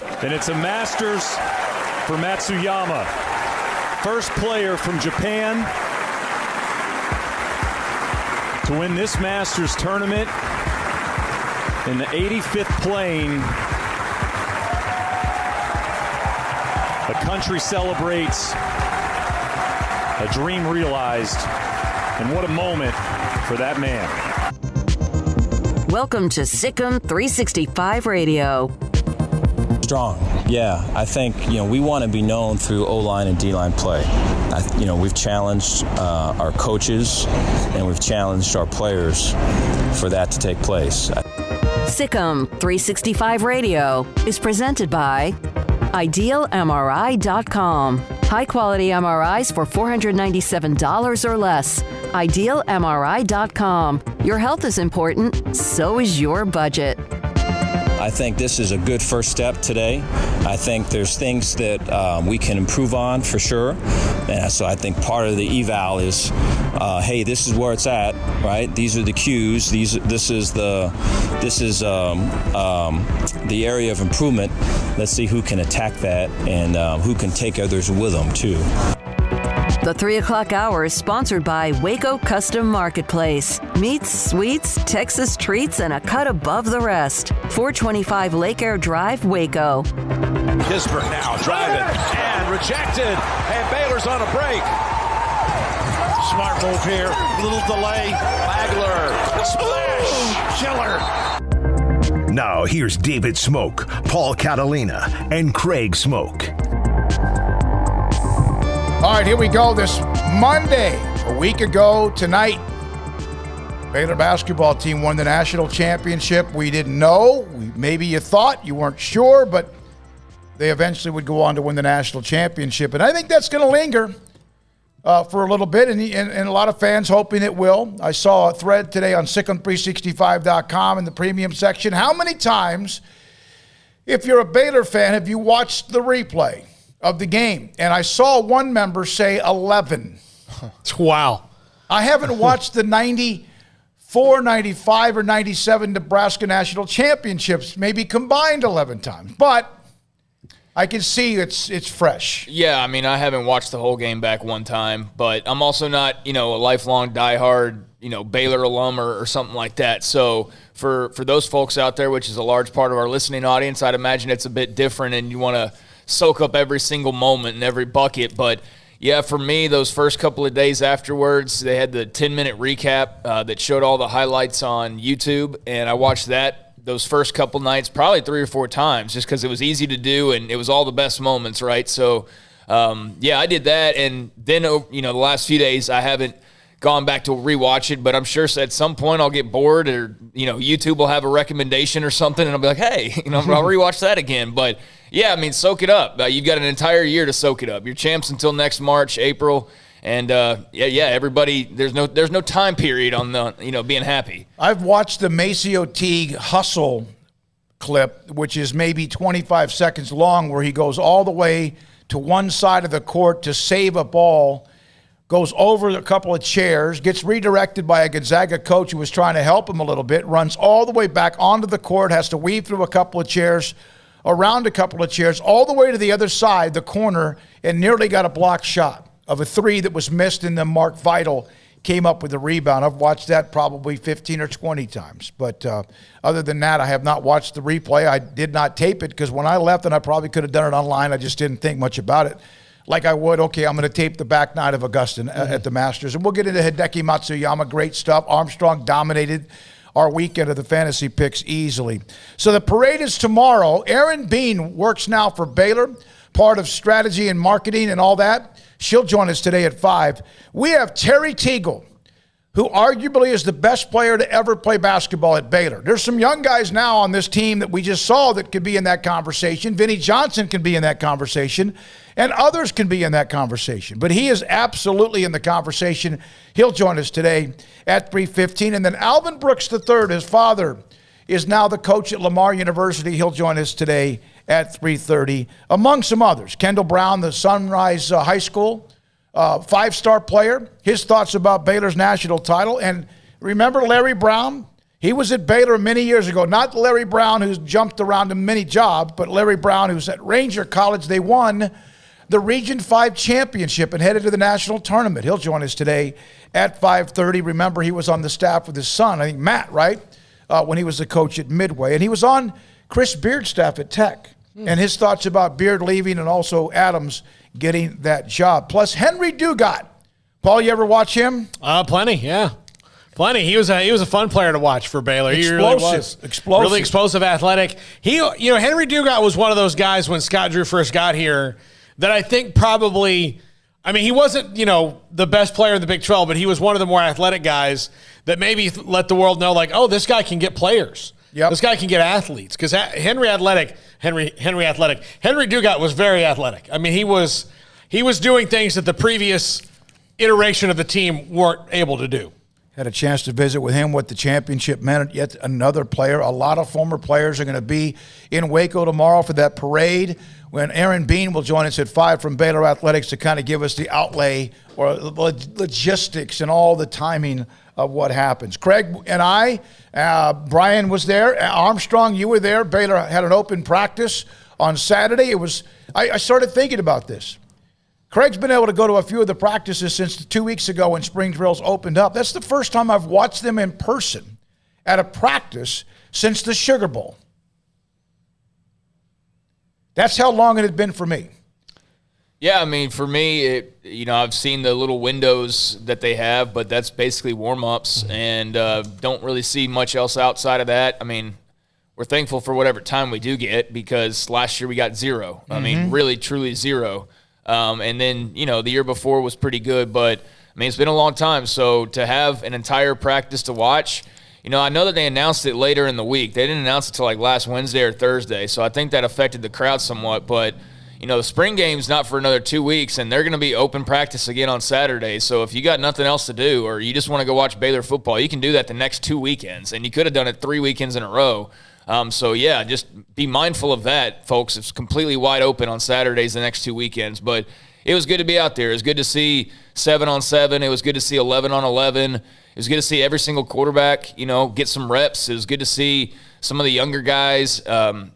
And it's a Masters for Matsuyama. First player from Japan to win this Masters tournament in the 85th playing. The country celebrates a dream realized, and what a moment for that man. Welcome to SicEm365 Radio. Strong, yeah. I think, we want to be known through O-line and D-line play. We've challenged our coaches and we've challenged our players for that to take place. SicEm365 Radio is presented by IdealMRI.com. High-quality MRIs for $497 or less. IdealMRI.com. Your health is important, so is your budget. I think this is a good first step today. I think there's things that we can improve on for sure. And so I think part of the eval is, hey, this is where it's at, right? These are the cues. This is the area of improvement. Let's see who can attack that and who can take others with them too. The 3 o'clock hour is sponsored by Waco Custom Marketplace. Meats, sweets, Texas treats, and a cut above the rest. 425 Lake Air Drive, Waco. Kispert now driving and rejected, and Baylor's on a break. Smart move here, little delay. Wagler, splash, killer. Now here's David Smoak, Paul Catalina, and Craig Smoak. All right, here we go. This Monday, a week ago tonight, Baylor basketball team won the national championship. We didn't know. Maybe you thought, you weren't sure, but they eventually would go on to win the national championship. And I think that's going to linger for a little bit, and a lot of fans hoping it will. I saw a thread today on SicEm365.com in the premium section. How many times, if you're a Baylor fan, have you watched the replay of the game? And I saw one member say 11. Wow. I haven't watched the 94, 95, or 97 Nebraska national championships, maybe combined 11 times. But I can see it's fresh. Yeah, I mean, I haven't watched the whole game back one time, but I'm also not, a lifelong diehard, Baylor alum or something like that. So for those folks out there, which is a large part of our listening audience, I'd imagine it's a bit different and you want to soak up every single moment and every bucket. But yeah, for me, those first couple of days afterwards, they had the 10-minute recap that showed all the highlights on YouTube, and I watched those first couple nights probably 3 or 4 times just because it was easy to do and it was all the best moments, right? So yeah, I did that, and then the last few days I haven't gone back to rewatch it, but I'm sure at some point I'll get bored, or YouTube will have a recommendation or something, and I'll be like, hey, I'll rewatch that again. But yeah, I mean, soak it up. You've got an entire year to soak it up. You're champs until next March, April, and everybody. There's no time period on the being happy. I've watched the Maceo Teague hustle clip, which is maybe 25 seconds long, where he goes all the way to one side of the court to save a ball, goes over a couple of chairs, gets redirected by a Gonzaga coach who was trying to help him a little bit, runs all the way back onto the court, has to weave through a couple of chairs, around a couple of chairs, all the way to the other side, the corner, and nearly got a blocked shot of a 3 that was missed, and then Mark Vital came up with the rebound. I've watched that probably 15 or 20 times. But other than that, I have not watched the replay. I did not tape it because when I left, and I probably could have done it online, I just didn't think much about it. Like I would, okay, I'm going to tape the back nine of Augustine at the Masters. And we'll get into Hideki Matsuyama. Great stuff. Armstrong dominated our weekend of the fantasy picks easily. So the parade is tomorrow. Aaron Bean works now for Baylor, part of strategy and marketing and all that. She'll join us today at 5. We have Terry Tegel, who arguably is the best player to ever play basketball at Baylor. There's some young guys now on this team that we just saw that could be in that conversation. Vinnie Johnson can be in that conversation, and others can be in that conversation. But he is absolutely in the conversation. He'll join us today at 3:15. And then Alvin Brooks III, his father, is now the coach at Lamar University. He'll join us today at 3:30, among some others. Kendall Brown, the Sunrise High School 5-star player, his thoughts about Baylor's national title. And remember Larry Brown? He was at Baylor many years ago. Not Larry Brown, who's jumped around in many jobs, but Larry Brown, who's at Ranger College. They won the Region 5 championship and headed to the national tournament. He'll join us today at 5:30. Remember, he was on the staff with his son, I think Matt, right, when he was the coach at Midway. And he was on Chris Beard's staff at Tech. And his thoughts about Beard leaving and also Adams getting that job. Plus, Henry Dugat. Paul, you ever watch him? Plenty, yeah. Plenty. He was a fun player to watch for Baylor. He really was. Explosive. Really explosive, athletic. Henry Dugat was one of those guys when Scott Drew first got here that I think probably, he wasn't, the best player in the Big 12, but he was one of the more athletic guys that maybe let the world know, like, oh, this guy can get players. Yep. This guy can get athletes. Because Henry Dugat was very athletic. He was doing things that the previous iteration of the team weren't able to do. Had a chance to visit with him what the championship meant. Yet another player. A lot of former players are going to be in Waco tomorrow for that parade when Aaron Bean will join us at 5 from Baylor Athletics to kind of give us the outlay or logistics and all the timing of what happens. Craig and I, Brian was there. Armstrong, you were there. Baylor had an open practice on Saturday. I started thinking about this. Craig's been able to go to a few of the practices since 2 weeks ago when spring drills opened up. That's the first time I've watched them in person at a practice since the Sugar Bowl. That's how long it had been for me. Yeah, for me, I've seen the little windows that they have, but that's basically warm-ups, and don't really see much else outside of that. We're thankful for whatever time we do get because last year we got 0. Really, truly 0. And then, the year before was pretty good, but, it's been a long time. So to have an entire practice to watch, I know that they announced it later in the week. They didn't announce it till like last Wednesday or Thursday, so I think that affected the crowd somewhat. But, the spring game's not for another 2 weeks, and they're going to be open practice again on Saturday. So if you got nothing else to do or you just want to go watch Baylor football, you can do that the next 2 weekends, and you could have done it 3 weekends in a row. Just be mindful of that, folks. It's completely wide open on Saturdays the next 2 weekends. But it was good to be out there. It was good to see 7-on-7. It was good to see 11-on-11. It was good to see every single quarterback, get some reps. It was good to see some of the younger guys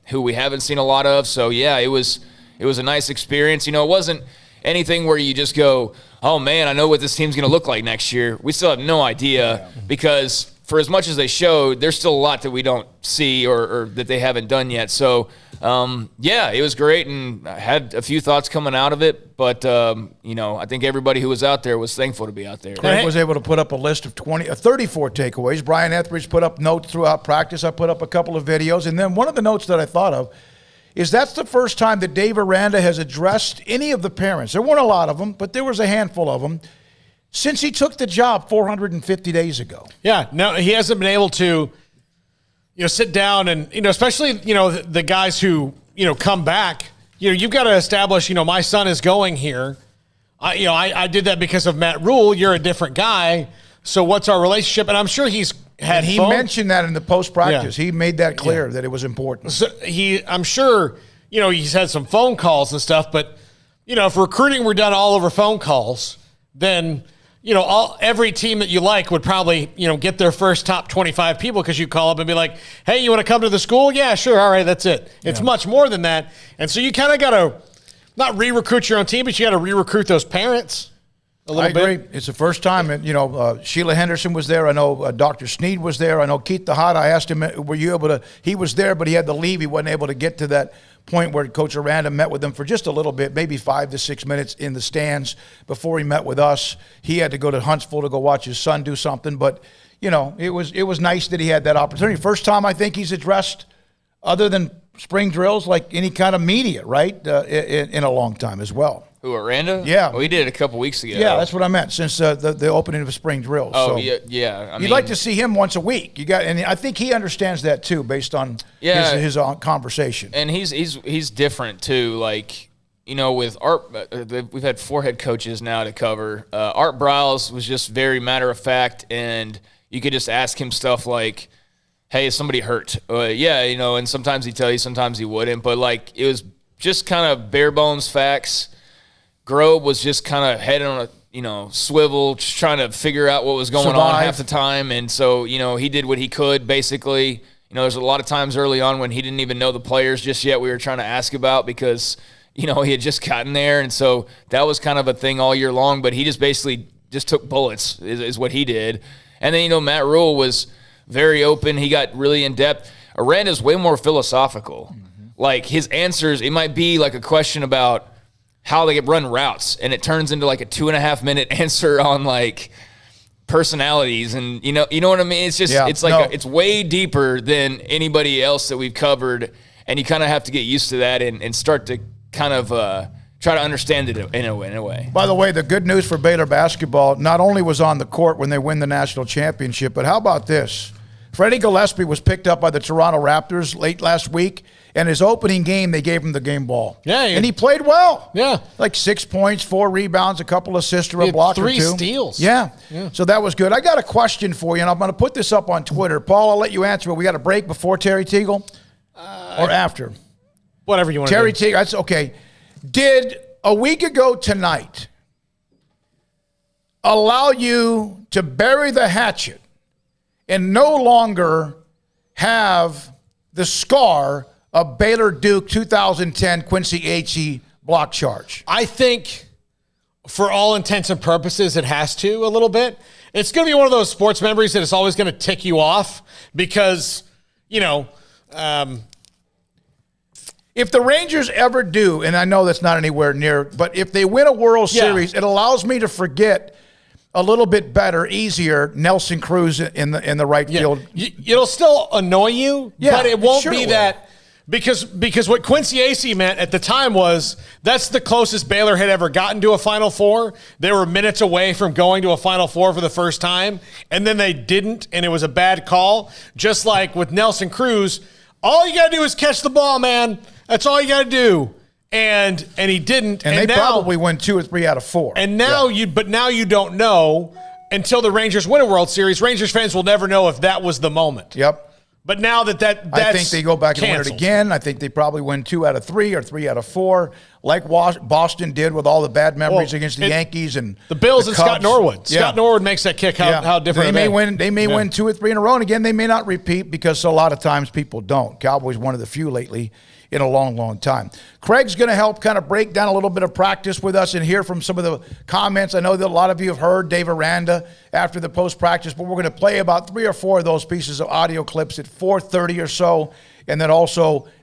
who we haven't seen a lot of. So, yeah, it was a nice experience. It wasn't anything where you just go, oh, man, I know what this team's going to look like next year. We still have no idea because – for as much as they showed, there's still a lot that we don't see or that they haven't done yet. So, it was great, and I had a few thoughts coming out of it. But, I think everybody who was out there was thankful to be out there. Craig was able to put up a list of 34 takeaways. Brian Etheridge put up notes throughout practice. I put up a couple of videos. And then one of the notes that I thought of is that's the first time that Dave Aranda has addressed any of the parents. There weren't a lot of them, but there was a handful of them. Since he took the job 450 days ago. Yeah, no, he hasn't been able to, sit down and, especially, the guys who, come back, you've got to establish, my son is going here. I did that because of Matt Rule. You're a different guy. So what's our relationship? And I'm sure he's had and he mentioned that in the post-practice. Yeah. He made that clear that it was important. So I'm sure, he's had some phone calls and stuff, but, if recruiting were done all over phone calls, then every team that you like would probably, get their first top 25 people because you call up and be like, hey, you want to come to the school? Yeah, sure. All right, that's it. It's much more than that. And so you kind of got to not re-recruit your own team, but you got to re-recruit those parents a little bit. I agree. It's the first time. And, Sheila Henderson was there. I know Dr. Sneed was there. I know Keith Tejada. I asked him, were you able to – he was there, but he had to leave. He wasn't able to get to that point where Coach Aranda met with them for just a little bit, maybe 5 to 6 minutes in the stands before he met with us. He had to go to Huntsville to go watch his son do something. But, it was nice that he had that opportunity. First time I think he's addressed, other than spring drills, like any kind of media, right, in a long time as well. Who, Aranda? Yeah. Well, he did it a couple weeks ago. Yeah, that's what I meant, since the opening of spring drills. Oh, so yeah. You'd like to see him once a week. And I think he understands that, too, based on his conversation. And he's different, too. Like, with Art, we've had 4 head coaches now to cover. Art Briles was just very matter-of-fact, and you could just ask him stuff like, hey, is somebody hurt? And sometimes he'd tell you, sometimes he wouldn't. But, it was just kind of bare-bones facts. Grobe was just kind of head on swivel, just trying to figure out what was going on half the time. And so, he did what he could, basically. There's a lot of times early on when he didn't even know the players just yet we were trying to ask about because, he had just gotten there. And so that was kind of a thing all year long, but he just basically just took bullets is what he did. And then, Matt Rule was very open. He got really in-depth. Aranda's way more philosophical. Mm-hmm. Like, his answers, it might be like a question about how they run routes, and it turns into like a 2.5-minute answer on like personalities, and you know what I mean. It's just it's way deeper than anybody else that we've covered, and you kind of have to get used to that and start to kind of try to understand it in a way. By the way, the good news for Baylor basketball not only was on the court when they win the national championship, but how about this? Freddie Gillespie was picked up by the Toronto Raptors late last week. And his opening game, they gave him the game ball. Yeah. And he played well. Yeah. Like 6 points, 4 rebounds, a couple assists, a block or 2. 3 steals. Yeah. So that was good. I got a question for you, and I'm going to put this up on Twitter. Paul, I'll let you answer it. We got a break before Terry Tegel or after? Whatever you want Terry to do. Tegel, that's okay. Did a week ago tonight allow you to bury the hatchet and no longer have the scar of Baylor Duke 2010 Quincy H.E. block charge? I think for all intents and purposes, it has to a little bit. It's going to be one of those sports memories that is always going to tick you off because, if the Rangers ever do, and I know that's not anywhere near, but if they win a World Series, it allows me to forget a little bit better, easier Nelson Cruz in the right field. It'll still annoy you, but it won't be that. Because what Quincy AC meant at the time was that's the closest Baylor had ever gotten to a Final Four. They were minutes away from going to a Final Four for the first time, and then they didn't, and it was a bad call. Just like with Nelson Cruz, all you got to do is catch the ball, man. That's all you got to do. And he didn't. And they probably win 2 or 3 out of 4. And now you don't know until the Rangers win a World Series. Rangers fans will never know if that was the moment. Yep. But now that's I think they go back and win it again. I think they probably win 2 out of 3 or 3 out of 4, like Boston did with all the bad memories against the Yankees and the Bills the and Cubs. Scott Norwood. Scott Norwood makes that kick. How different they may win 2 or 3 in a row, and again they may not repeat because a lot of times people don't. Cowboys one of the few lately in a long, long time. Craig's going to help kind of break down a little bit of practice with us and hear from some of the comments. I know that a lot of you have heard Dave Aranda after the post-practice, but we're going to play about 3 or 4 of those pieces of audio clips at 4:30 or so, and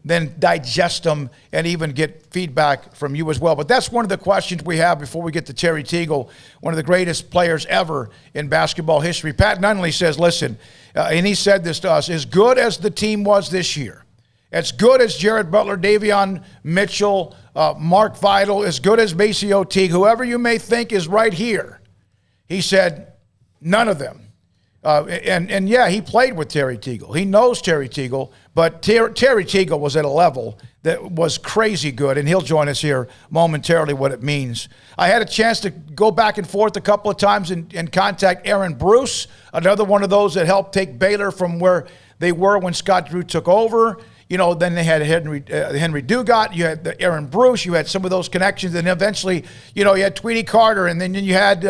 then digest them and even get feedback from you as well. But that's one of the questions we have before we get to Terry Tegel, one of the greatest players ever in basketball history. Pat Nunley says, listen, and he said this to us, as good as the team was this year, as good as Jared Butler, Davion Mitchell, Mark Vidal, as good as Maceo Teague, whoever you may think is right here, he said, none of them. He played with Terry Tegel. He knows Terry Tegel, but Terry Tegel was at a level that was crazy good, and he'll join us here momentarily what it means. I had a chance to go back and forth a couple of times and contact Aaron Bruce, another one of those that helped take Baylor from where they were when Scott Drew took over. Then they had Henry Dugat, you had Aaron Bruce, you had some of those connections, and eventually, you had Tweety Carter, and then you had,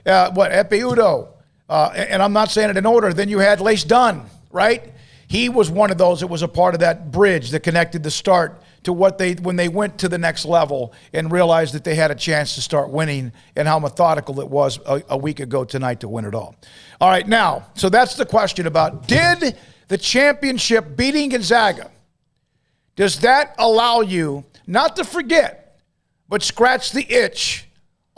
Epe Udo. And I'm not saying it in order. Then you had Lace Dunn, right? He was one of those that was a part of that bridge that connected the start to when they went to the next level and realized that they had a chance to start winning, and how methodical it was a week ago tonight to win it all. All right, now, so that's the question about, did the championship beating Gonzaga, does that allow you not to forget, but scratch the itch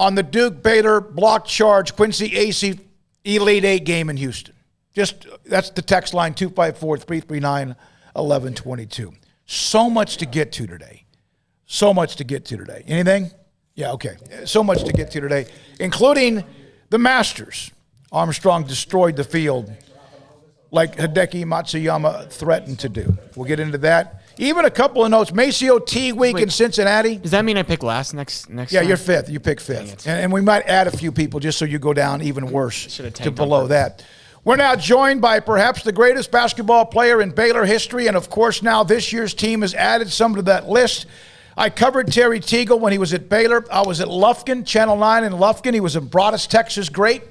on the Duke-Baylor block charge Quincy AC Elite 8 game in Houston? That's the text line, 254-339-1122. So much to get to today. Anything? Yeah, okay. So much to get to today, including the Masters. Armstrong destroyed the field like Hideki Matsuyama threatened to do. We'll get into that. Even a couple of notes. Maceo Teague week in Cincinnati. Does that mean I pick last next Yeah, time? you're 5th. You pick 5th. And we might add a few people just so you go down even worse to below that. We're now joined by perhaps the greatest basketball player in Baylor history, and of course now this year's team has added some to that list. I covered Terry Tegel when he was at Baylor. I was at Lufkin, Channel 9 in Lufkin. He was in Broadus, Texas. Great.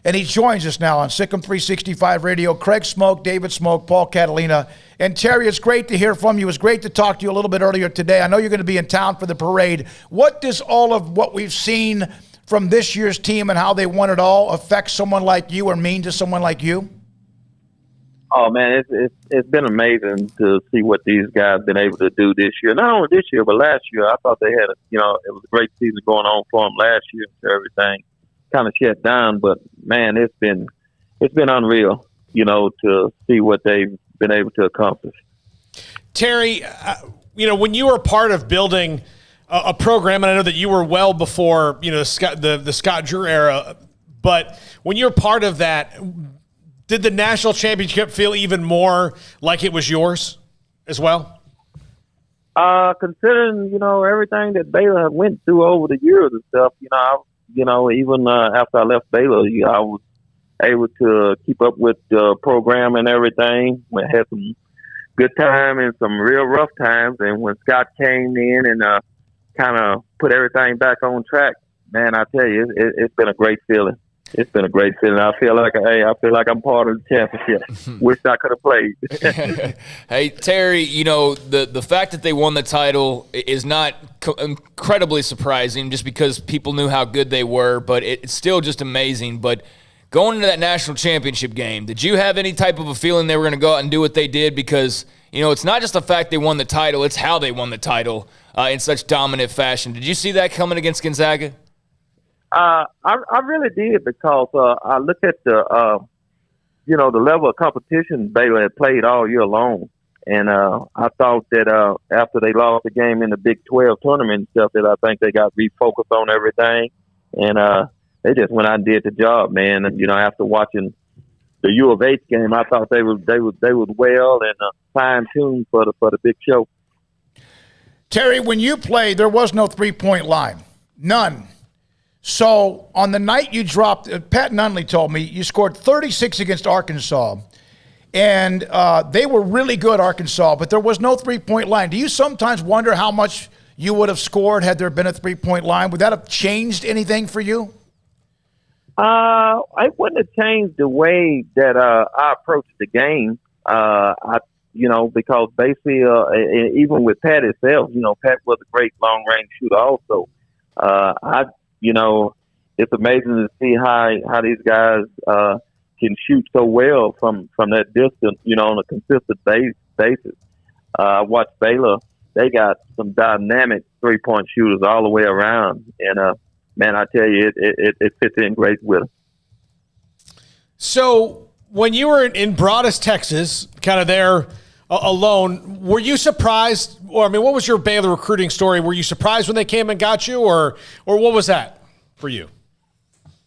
And he joins us now on SicEm365 Radio. Craig Smoak, David Smoak, Paul Catalina. And Terry, it's great to hear from you. It was great to talk to you a little bit earlier today. I know you're going to be in town for the parade. What does all of what we've seen from this year's team and how they won it all affect someone like you or mean to someone like you? Oh, man, it's been amazing to see what these guys have been able to do this year. Not only this year, but last year. I thought they had, it was a great season going on for them last year. Everything kind of shut down, but man, it's been unreal, to see what they've been able to accomplish. Terry, when you were part of building a program, and I know that you were well before, the Scott Drew era, but when you're part of that, did the national championship feel even more like it was yours as well? Considering, everything that Baylor went through over the years and stuff, even after I left Baylor, I was able to keep up with the program and everything. We had some good time and some real rough times. And when Scott came in and kind of put everything back on track, man, I tell you, it's been a great feeling. It's been a great feeling. I feel like I'm part of the championship. Wish I could have played. Hey, Terry, the fact that they won the title is not incredibly surprising just because people knew how good they were, but it's still just amazing. But going into that national championship game, did you have any type of a feeling they were going to go out and do what they did? Because, it's not just the fact they won the title, it's how they won the title in such dominant fashion. Did you see that coming against Gonzaga? I really did, because I looked at the level of competition Baylor had played all year long, and I thought that after they lost the game in the Big 12 tournament and stuff, that I think they got refocused on everything, and they just went out and did the job, man. And after watching the U of H game, I thought they was well and fine tuned for the big show. Terry, when you played, there was no 3-point line, none. So on the night you dropped, Pat Nunley told me you scored 36 against Arkansas, and they were really good, Arkansas, but there was no 3-point line. Do you sometimes wonder how much you would have scored had there been a 3-point line? Would that have changed anything for you? It wouldn't have changed the way that I approached the game. Because basically, even with Pat itself, Pat was a great long-range shooter also. It's amazing to see how these guys can shoot so well from that distance, on a consistent basis. I watched Baylor. They got some dynamic 3-point shooters all the way around. And, man, I tell you, it fits in great with them. So when you were in Broadus, Texas, kind of there alone, were you surprised? Or, what was your Baylor recruiting story? Were you surprised when they came and got you, or what was that for you?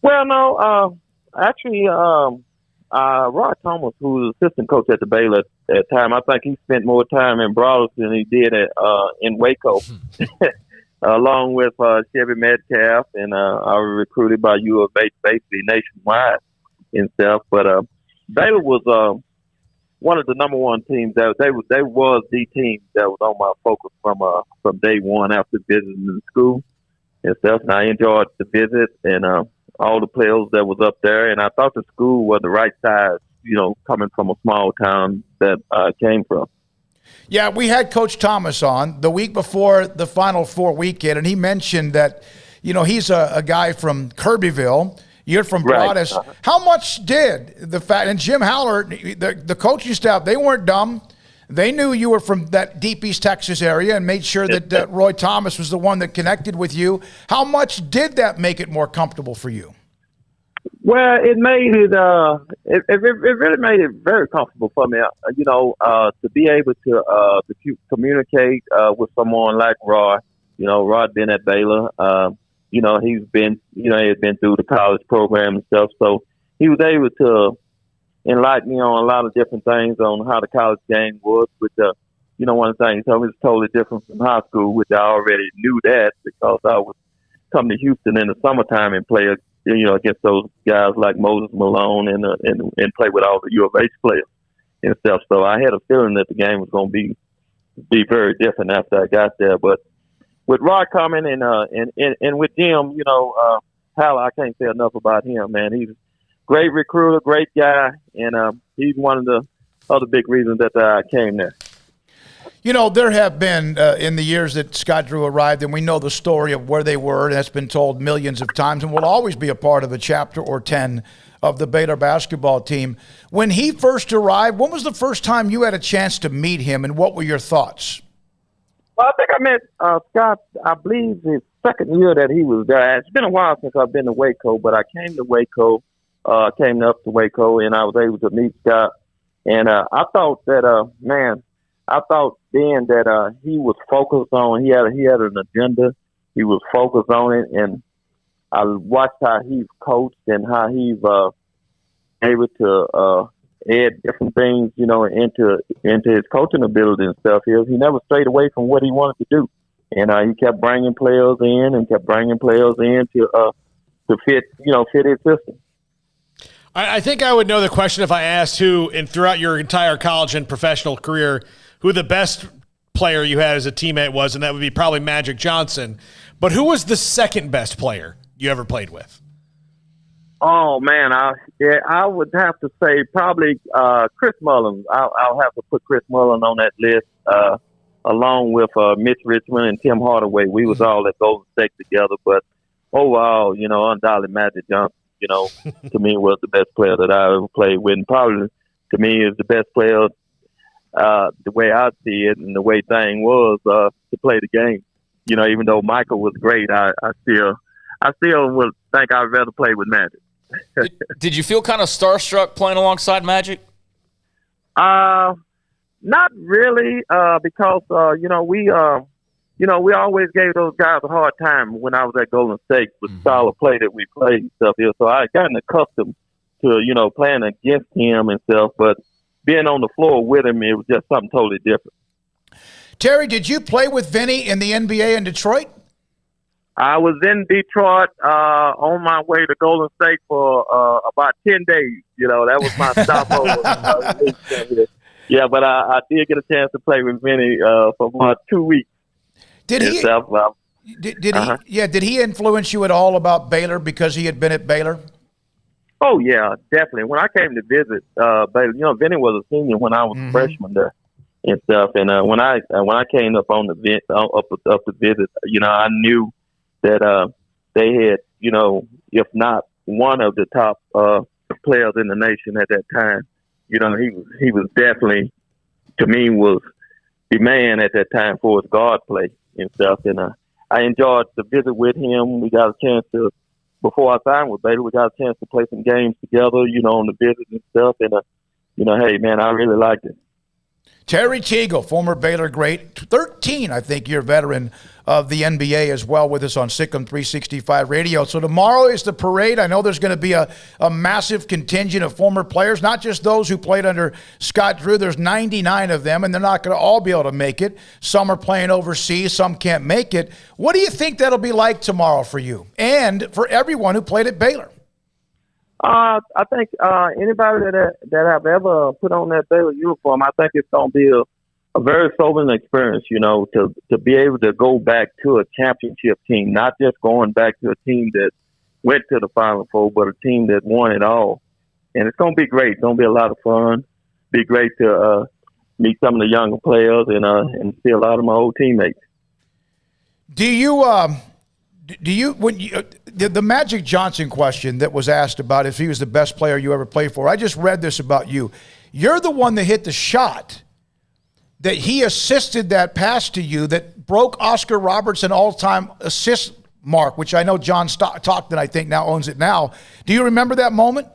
Well, no, actually, Rod Thomas, who was assistant coach at the Baylor at that time, I think he spent more time in Broadus than he did in Waco, along with Chevy Metcalf, and I was recruited by U of H basically nationwide and stuff. But Baylor was one of the number one teams. They was the team that was on my focus from day one after visiting the school and stuff. And I enjoyed the visit and all the players that was up there. And I thought the school was the right size, coming from a small town that I came from. Yeah, we had Coach Thomas on the week before the Final Four weekend, and he mentioned that, he's a guy from Kirbyville. You're from Broadus. Right. How much did the fact, and Jim Haller, the coaching staff, they weren't dumb. They knew you were from that deep East Texas area and made sure that Roy Thomas was the one that connected with you. How much did that make it more comfortable for you? Well, it made it, it really made it very comfortable for me, to be able to communicate with someone like Roy. Rod been at Baylor. He's been, he had been through the college program and stuff. So he was able to enlighten me on a lot of different things on how the college game was. Which, one of the things he told me was totally different from high school, which I already knew that because I would come to Houston in the summertime and play, against those guys like Moses Malone and play with all the U of H players and stuff. So I had a feeling that the game was going to be very different after I got there. But with Rod coming and with Jim, Hal, I can't say enough about him, man. He's a great recruiter, great guy, and he's one of the other big reasons that I came there. There have been, in the years that Scott Drew arrived, and we know the story of where they were, and that's been told millions of times and will always be a part of a chapter or 10 of the Baylor basketball team. When he first arrived, when was the first time you had a chance to meet him, and what were your thoughts? Well, I think I met Scott, I believe, his second year that he was there. It's been a while since I've been to Waco, but I came to Waco, came up to Waco, and I was able to meet Scott. And I thought that, I thought then that he was focused on, he had an agenda. He was focused on it, and I watched how he's coached and how he's able to add different things, into his coaching ability and stuff. He never strayed away from what he wanted to do, and he kept bringing players in to fit his system. I think I would know the question if I asked who, and throughout your entire college and professional career, who the best player you had as a teammate was, and that would be probably Magic Johnson. But who was the second best player you ever played with? Oh, man, I would have to say probably Chris Mullin. I'll have to put Chris Mullin on that list, along with Mitch Richmond and Tim Hardaway. We was all at Golden State together, but overall, undoubtedly Magic Johnson, to me was the best player that I ever played with, and probably to me is the best player, the way I see it and the way thing was to play the game. Even though Michael was great, I still would think I'd rather play with Magic. Did you feel kind of starstruck playing alongside Magic? Not really, because we always gave those guys a hard time when I was at Golden State with the style of play that we played and stuff here. So I gotten accustomed to playing against him and stuff, but being on the floor with him, it was just something totally different. Terry, did you play with Vinny in the NBA in Detroit? I was in Detroit on my way to Golden State for about 10 days. That was my stopover. Yeah, but I did get a chance to play with Vinny for about 2 weeks. Did he? Did he influence you at all about Baylor because he had been at Baylor? Oh yeah, definitely. When I came to visit Baylor, Vinny was a senior when I was a freshman there and stuff. And when I came up on the up to visit, I knew that they had, if not one of the top players in the nation at that time. He was definitely, to me, was the man at that time for his guard play and stuff. And I enjoyed the visit with him. We got a chance to, before I signed with Baylor, we got a chance to play some games together, on the visit and stuff. And, hey, man, I really liked it. Terry Tegel, former Baylor great, 13, I think, year veteran of the NBA as well, with us on SicEm365 Radio. So tomorrow is the parade. I know there's going to be a massive contingent of former players, not just those who played under Scott Drew. There's 99 of them, and they're not going to all be able to make it. Some are playing overseas. Some can't make it. What do you think that'll be like tomorrow for you and for everyone who played at Baylor? I think anybody that have ever put on that Baylor uniform, I think it's going to be a very sobering experience, to be able to go back to a championship team, not just going back to a team that went to the Final Four, but a team that won it all. And it's going to be great. It's going to be a lot of fun. Be great to meet some of the younger players and see a lot of my old teammates. The Magic Johnson question that was asked about if he was the best player you ever played for, I just read this about you. You're the one that hit the shot that he assisted that pass to you that broke Oscar Robertson all-time assist mark, which I know John Stockton, I think, now owns it now. Do you remember that moment?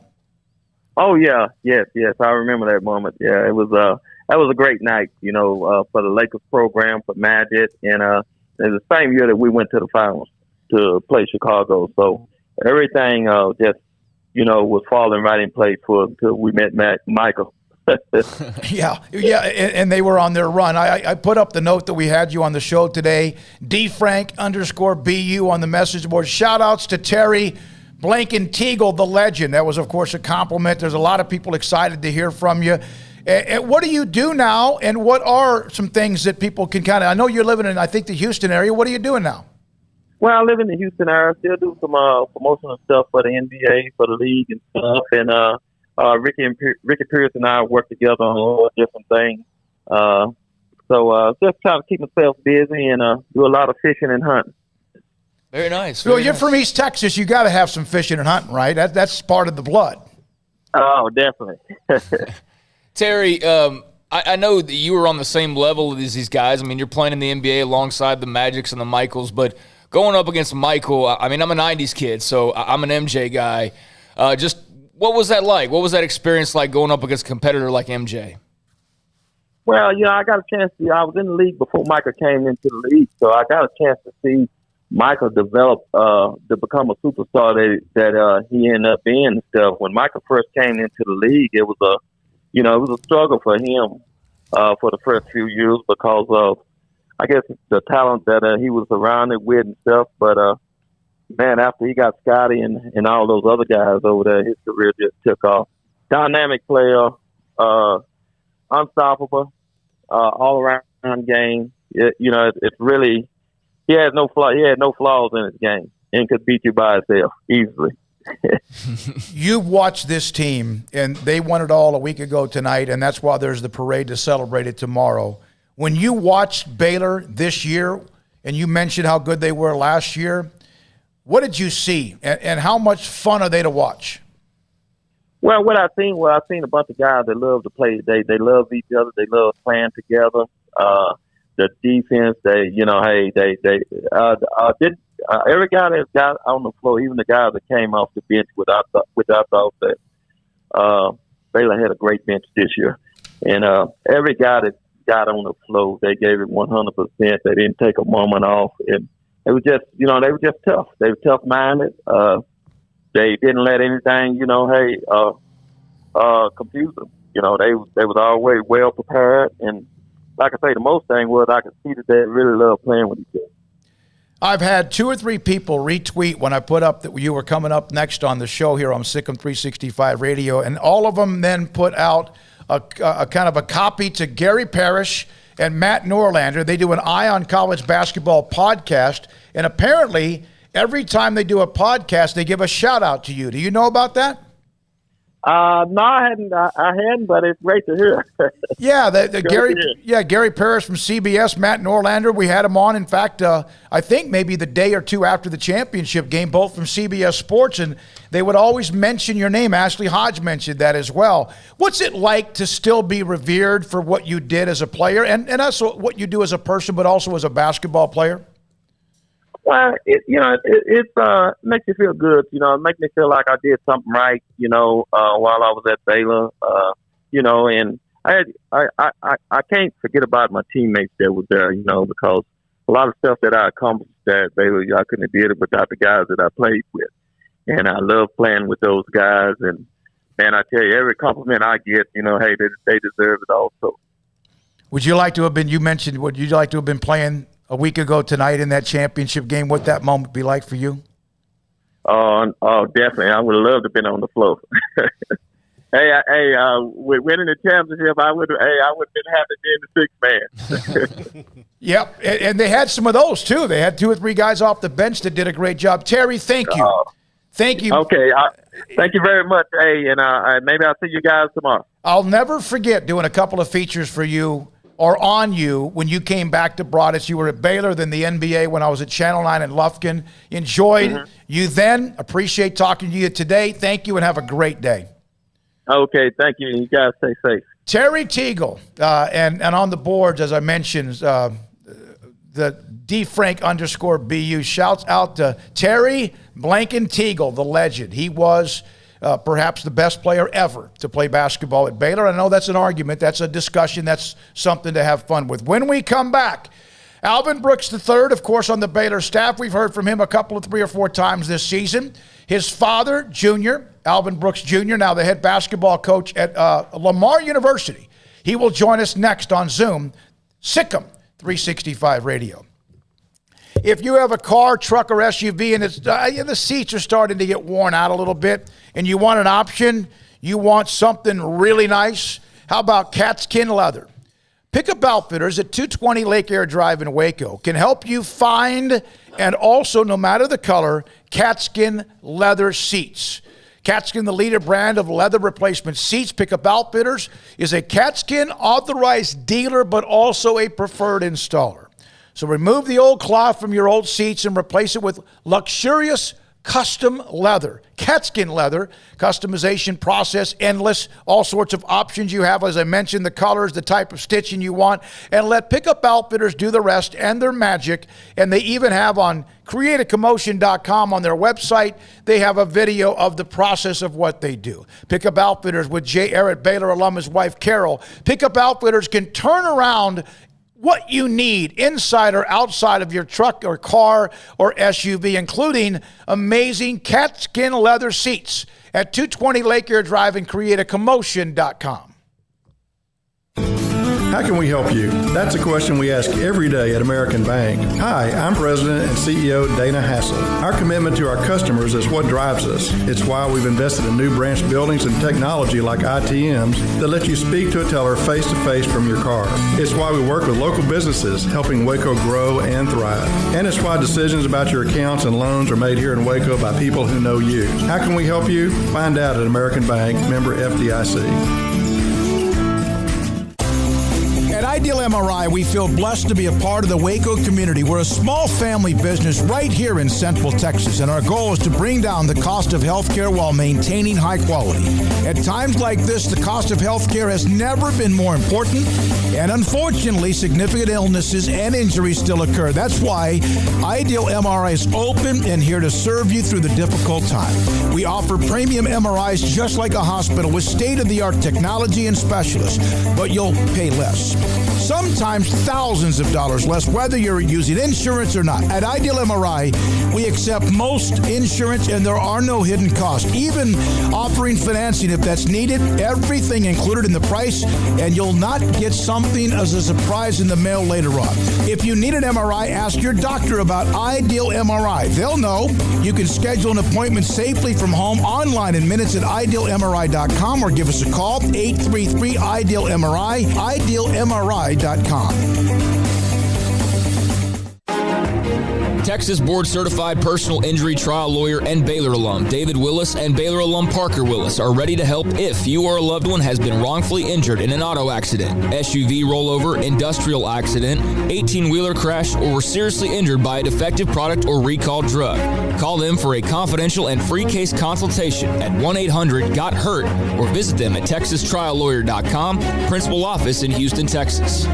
Oh, yeah. Yes. I remember that moment. Yeah, it was that was a great night, for the Lakers program, for Magic. And it was the same year that we went to the finals to play Chicago. So everything just, was falling right in place until we met Michael. Yeah, and they were on their run. I put up the note that we had you on the show today, DFrank_BU on the message board. Shout-outs to Terry Blanken Tegel, the legend. That was, of course, a compliment. There's a lot of people excited to hear from you. And what do you do now, and what are some things that people can kind of – I know you're living in, I think, the Houston area. What are you doing now? Well, I live in the Houston area. Still do some promotional stuff for the NBA, for the league and stuff. And Ricky Pierce and I work together on a lot of different things. So just trying to keep myself busy and do a lot of fishing and hunting. Very nice. Well, you're from East Texas. You got to have some fishing and hunting, right? That's part of the blood. Oh, definitely. Terry, I know that you were on the same level as these guys. I mean, you're playing in the NBA alongside the Magics and the Michaels, but going up against Michael, I mean, I'm a 90s kid, so I'm an MJ guy. Just what was that like? What was that experience like going up against a competitor like MJ? Well, I got a chance to – I was in the league before Michael came into the league, so I got a chance to see Michael develop to become a superstar that he ended up being and stuff. When Michael first came into the league, it was a struggle for him for the first few years because of, I guess, the talent that he was surrounded with and stuff. But, man, after he got Scotty and all those other guys over there, his career just took off. Dynamic player, unstoppable, all-around game. It's really – he had no flaws in his game and could beat you by himself easily. You've watched this team, and they won it all a week ago tonight, and that's why there's the parade to celebrate it tomorrow. When you watched Baylor this year, and you mentioned how good they were last year, what did you see, and how much fun are they to watch? Well, what I've seen a bunch of guys that love to play. They love each other. They love playing together. The defense, every guy that got on the floor, even the guys that came off the bench, which I thought that Baylor had a great bench this year, and every guy that got on the floor, they gave it 100%. They didn't take a moment off, and it was just, they were just tough. They were tough-minded. They didn't let anything, confuse them. They was always well prepared, and like I say, the most thing was I could see that they really love playing with each other. I've had 2 or 3 people retweet when I put up that you were coming up next on the show here on SicEm365 Radio, and all of them then put out a kind of a copy to Gary Parrish and Matt Norlander. They do an Eye on College Basketball podcast, and apparently every time they do a podcast, they give a shout-out to you. Do you know about that? No, I hadn't, but it's great to hear. Yeah, Gary Parrish from CBS, Matt Norlander. We had him on. In fact, I think maybe the day or two after the championship game, both from CBS Sports, and they would always mention your name. Ashley Hodge mentioned that as well. What's it like to still be revered for what you did as a player, and also what you do as a person, but also as a basketball player? Well, it makes you feel good. It makes me feel like I did something right. While I was at Baylor. And I can't forget about my teammates that were there. Because a lot of stuff that I accomplished at Baylor, I couldn't have did it without the guys that I played with. And I love playing with those guys. And I tell you, every compliment I get, hey, they deserve it also. Would you like to have been? You mentioned. Would you like to have been playing a week ago tonight in that championship game? What that moment be like for you? Oh, definitely. I would have loved to have been on the floor. With winning the championship, I would have been happy being the sixth man. Yep, and they had some of those too. They had 2 or 3 guys off the bench that did a great job. Terry, thank you. Thank you. Okay, thank you very much. Hey, and maybe I'll see you guys tomorrow. I'll never forget doing a couple of features for you or on you when you came back to Broadus. You were at Baylor, then the NBA when I was at Channel 9 in Lufkin. Enjoyed you then. Appreciate talking to you today. Thank you and have a great day. Okay, thank you. You guys stay safe. Terry Tegel, and on the boards, as I mentioned, the DFrank_BU shouts out to Terry Blanken Tegel, the legend. He was perhaps the best player ever to play basketball at Baylor. I know that's an argument. That's a discussion. That's something to have fun with. When we come back, Alvin Brooks III, of course, on the Baylor staff. We've heard from him a couple of 3 or 4 times this season. His father, Junior, Alvin Brooks Jr., now the head basketball coach at Lamar University. He will join us next on Zoom, SicEm365 Radio. If you have a car, truck, or SUV and the seats are starting to get worn out a little bit and you want an option, you want something really nice, How about Catskin Leather? Pickup Outfitters at 220 Lake Air Drive in Waco can help you find and also, no matter the color, Catskin Leather seats. Catskin, the leader brand of leather replacement seats. Pickup Outfitters is a Catskin authorized dealer, but also a preferred installer. So remove the old cloth from your old seats and replace it with luxurious custom leather. Catskin leather, customization process, endless, all sorts of options you have. As I mentioned, the colors, the type of stitching you want, and let Pickup Outfitters do the rest and their magic. And they even have on createacommotion.com on their website, they have a video of the process of what they do. Pickup Outfitters with Jay Arrett, Baylor alum, his wife Carol. Pickup Outfitters can turn around what you need inside or outside of your truck or car or SUV, including amazing Catskin leather seats at 220 Lake Air Drive and createacommotion.com. How can we help you? That's a question we ask every day at American Bank. Hi, I'm President and CEO Dana Hassel. Our commitment to our customers is what drives us. It's why we've invested in new branch buildings and technology like ITMs that let you speak to a teller face-to-face from your car. It's why we work with local businesses, helping Waco grow and thrive. And it's why decisions about your accounts and loans are made here in Waco by people who know you. How can we help you? Find out at American Bank, member FDIC. At Ideal MRI, we feel blessed to be a part of the Waco community. We're a small family business right here in Central Texas, and our goal is to bring down the cost of healthcare while maintaining high quality. At times like this, the cost of healthcare has never been more important, and unfortunately, significant illnesses and injuries still occur. That's why Ideal MRI is open and here to serve you through the difficult time. We offer premium MRIs just like a hospital with state-of-the-art technology and specialists, but you'll pay less. Sometimes thousands of dollars less, whether you're using insurance or not. At Ideal MRI, we accept most insurance and there are no hidden costs. Even offering financing if that's needed, everything included in the price, and you'll not get something as a surprise in the mail later on. If you need an MRI, ask your doctor about Ideal MRI. They'll know. You can schedule an appointment safely from home online in minutes at idealmri.com or give us a call, 833-IDEAL-MRI, idealmri.com. Texas Board Certified Personal Injury Trial Lawyer and Baylor alum David Willis and Baylor alum Parker Willis are ready to help if you or a loved one has been wrongfully injured in an auto accident, SUV rollover, industrial accident, 18-wheeler crash, or were seriously injured by a defective product or recalled drug. Call them for a confidential and free case consultation at 1-800-GOT-HURT or visit them at texastriallawyer.com, principal office in Houston, Texas.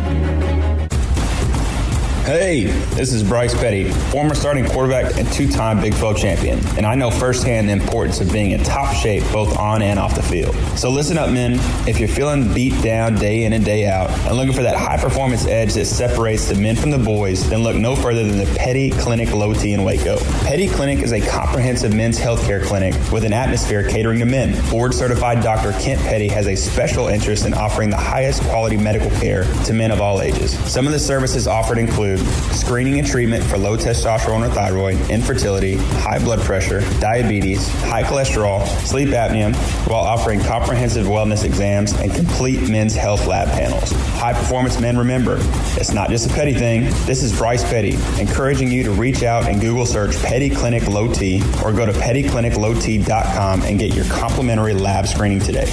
Hey, this is Bryce Petty, former starting quarterback and two-time Big 12 champion, and I know firsthand the importance of being in top shape both on and off the field. So listen up, men. If you're feeling beat down day in and day out and looking for that high-performance edge that separates the men from the boys, then look no further than the Petty Clinic Low T in Waco. Petty Clinic is a comprehensive men's healthcare clinic with an atmosphere catering to men. Board-certified Dr. Kent Petty has a special interest in offering the highest quality medical care to men of all ages. Some of the services offered include screening and treatment for low testosterone or thyroid, infertility, high blood pressure, diabetes, high cholesterol, sleep apnea, while offering comprehensive wellness exams and complete men's health lab panels. High performance men, remember, it's not just a Petty thing. This is Bryce Petty, encouraging you to reach out and Google search Petty Clinic Low T or go to pettycliniclowt.com and get your complimentary lab screening today.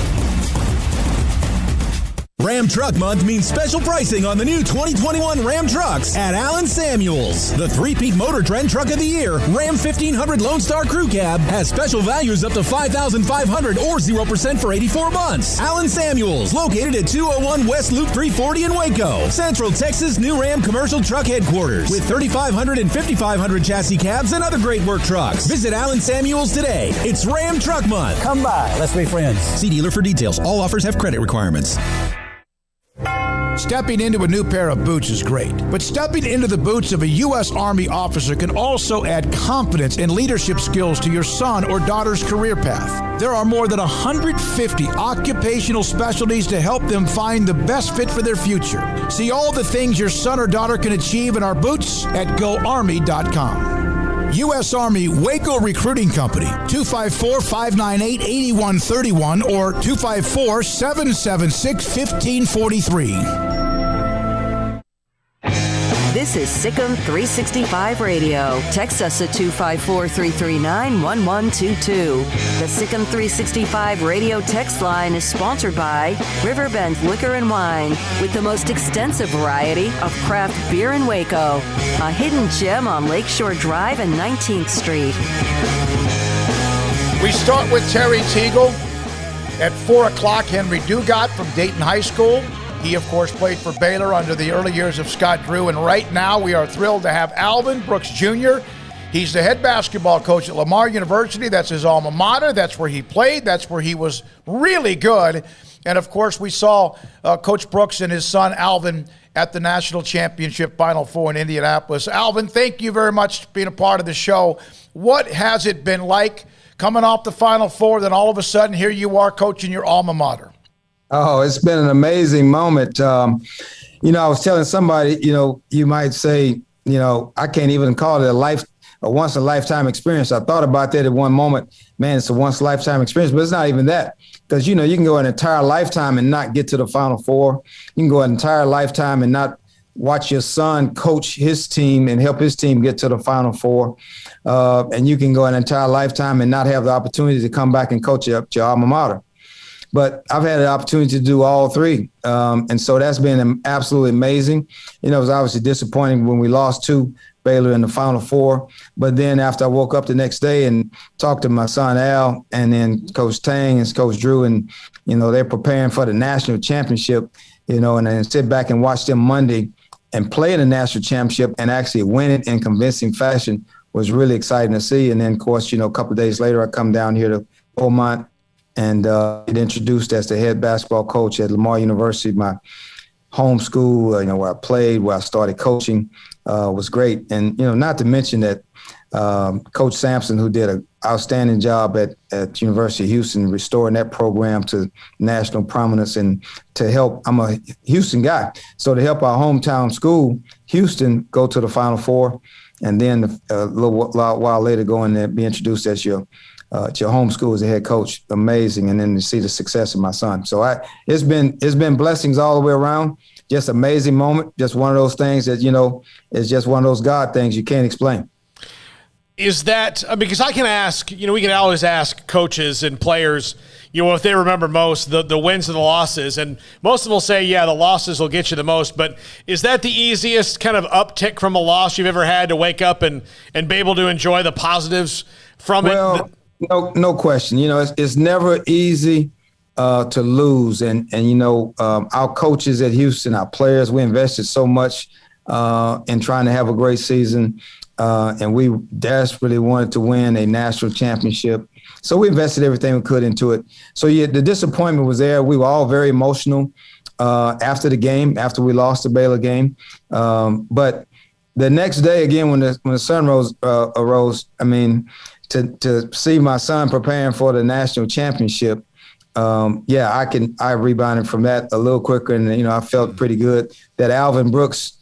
Ram Truck Month means special pricing on the new 2021 Ram trucks at Allen Samuels. The three-peak Motor Trend Truck of the Year, Ram 1500 Lone Star Crew Cab, has special values up to $5,500 or 0% for 84 months. Allen Samuels, located at 201 West Loop 340 in Waco, Central Texas' new Ram commercial truck headquarters with 3,500 and 5,500 chassis cabs and other great work trucks. Visit Allen Samuels today. It's Ram Truck Month. Come by. Let's be friends. See dealer for details. All offers have credit requirements. Stepping into a new pair of boots is great, but stepping into the boots of a U.S. Army officer can also add confidence and leadership skills to your son or daughter's career path. There are more than 150 occupational specialties to help them find the best fit for their future. See all the things your son or daughter can achieve in our boots at GoArmy.com. U.S. Army Waco Recruiting Company, 254-598-8131 or 254-776-1543. This is SicEm365 Radio. Text us at 254-339-1122. The SicEm365 Radio text line is sponsored by Riverbend Liquor and Wine, with the most extensive variety of craft beer in Waco. A hidden gem on Lakeshore Drive and 19th Street. We start with Terry Tegel. At 4 o'clock, Henry Dugat from Dayton High School. He, of course, played for Baylor under the early years of Scott Drew. And right now, we are thrilled to have Alvin Brooks Jr. He's the head basketball coach at Lamar University. That's his alma mater. That's where he played. That's where he was really good. And, of course, we saw Coach Brooks and his son, Alvin, at the National Championship Final Four in Indianapolis. Alvin, thank you very much for being a part of the show. What has it been like coming off the Final Four, then all of a sudden here you are coaching your alma mater? Oh, it's been an amazing moment. I was telling somebody, you might say, I can't even call it a once-in-a-lifetime experience. I thought about that at one moment. Man, it's a once-in-a-lifetime experience, but it's not even that. Because, you can go an entire lifetime and not get to the Final Four. You can go an entire lifetime and not watch your son coach his team and help his team get to the Final Four. And you can go an entire lifetime and not have the opportunity to come back and coach your alma mater. But I've had an opportunity to do all three. And so that's been absolutely amazing. It was obviously disappointing when we lost to Baylor in the Final Four. But then after I woke up the next day and talked to my son Al and then Coach Tang and Coach Drew, and, they're preparing for the national championship, and then sit back and watch them Monday and play in the national championship and actually win it in convincing fashion was really exciting to see. And then, of course, a couple of days later, I come down here to Beaumont and get introduced as the head basketball coach at Lamar University, my home school, where I played, where I started coaching, was great. And, not to mention that Coach Sampson, who did an outstanding job at University of Houston, restoring that program to national prominence and to help, I'm a Houston guy, so to help our hometown school, Houston, go to the Final Four, and then a little while later go in there and be introduced as your home school as a head coach. Amazing. And then to see the success of my son. So it's been blessings all the way around. Just amazing moment. Just one of those things that, is just one of those God things you can't explain. Is that because I can ask, we can always ask coaches and players, if they remember most, the wins and the losses. And most of them will say, yeah, the losses will get you the most. But is that the easiest kind of uptick from a loss you've ever had to wake up and be able to enjoy the positives from it? No question. It's never easy to lose. And our coaches at Houston, our players, we invested so much in trying to have a great season. And we desperately wanted to win a national championship. So we invested everything we could into it. So the disappointment was there. We were all very emotional after the game, after we lost the Baylor game. But the next day, again, when the sun arose, to see my son preparing for the national championship, I rebounded from that a little quicker. And, I felt pretty good that Alvin Brooks,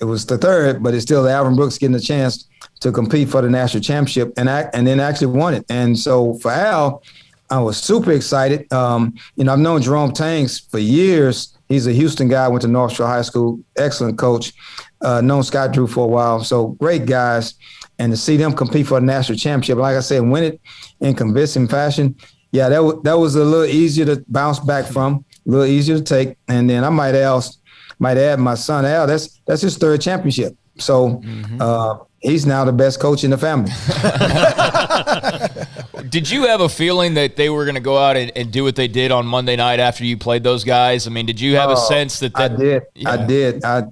it was the third, but it's still Alvin Brooks getting a chance to compete for the national championship and then actually won it. And so for Al, I was super excited. I've known Jerome Tangs for years. He's a Houston guy, went to North Shore High School, excellent coach, known Scott Drew for a while. So great guys. And to see them compete for the national championship, like I said, win it in convincing fashion, that was a little easier to bounce back from, a little easier to take. And then I might add my son Al, that's his third championship. So he's now the best coach in the family. Did you have a feeling that they were going to go out and do what they did on Monday night after you played those guys? Did you have a sense that I did. Yeah.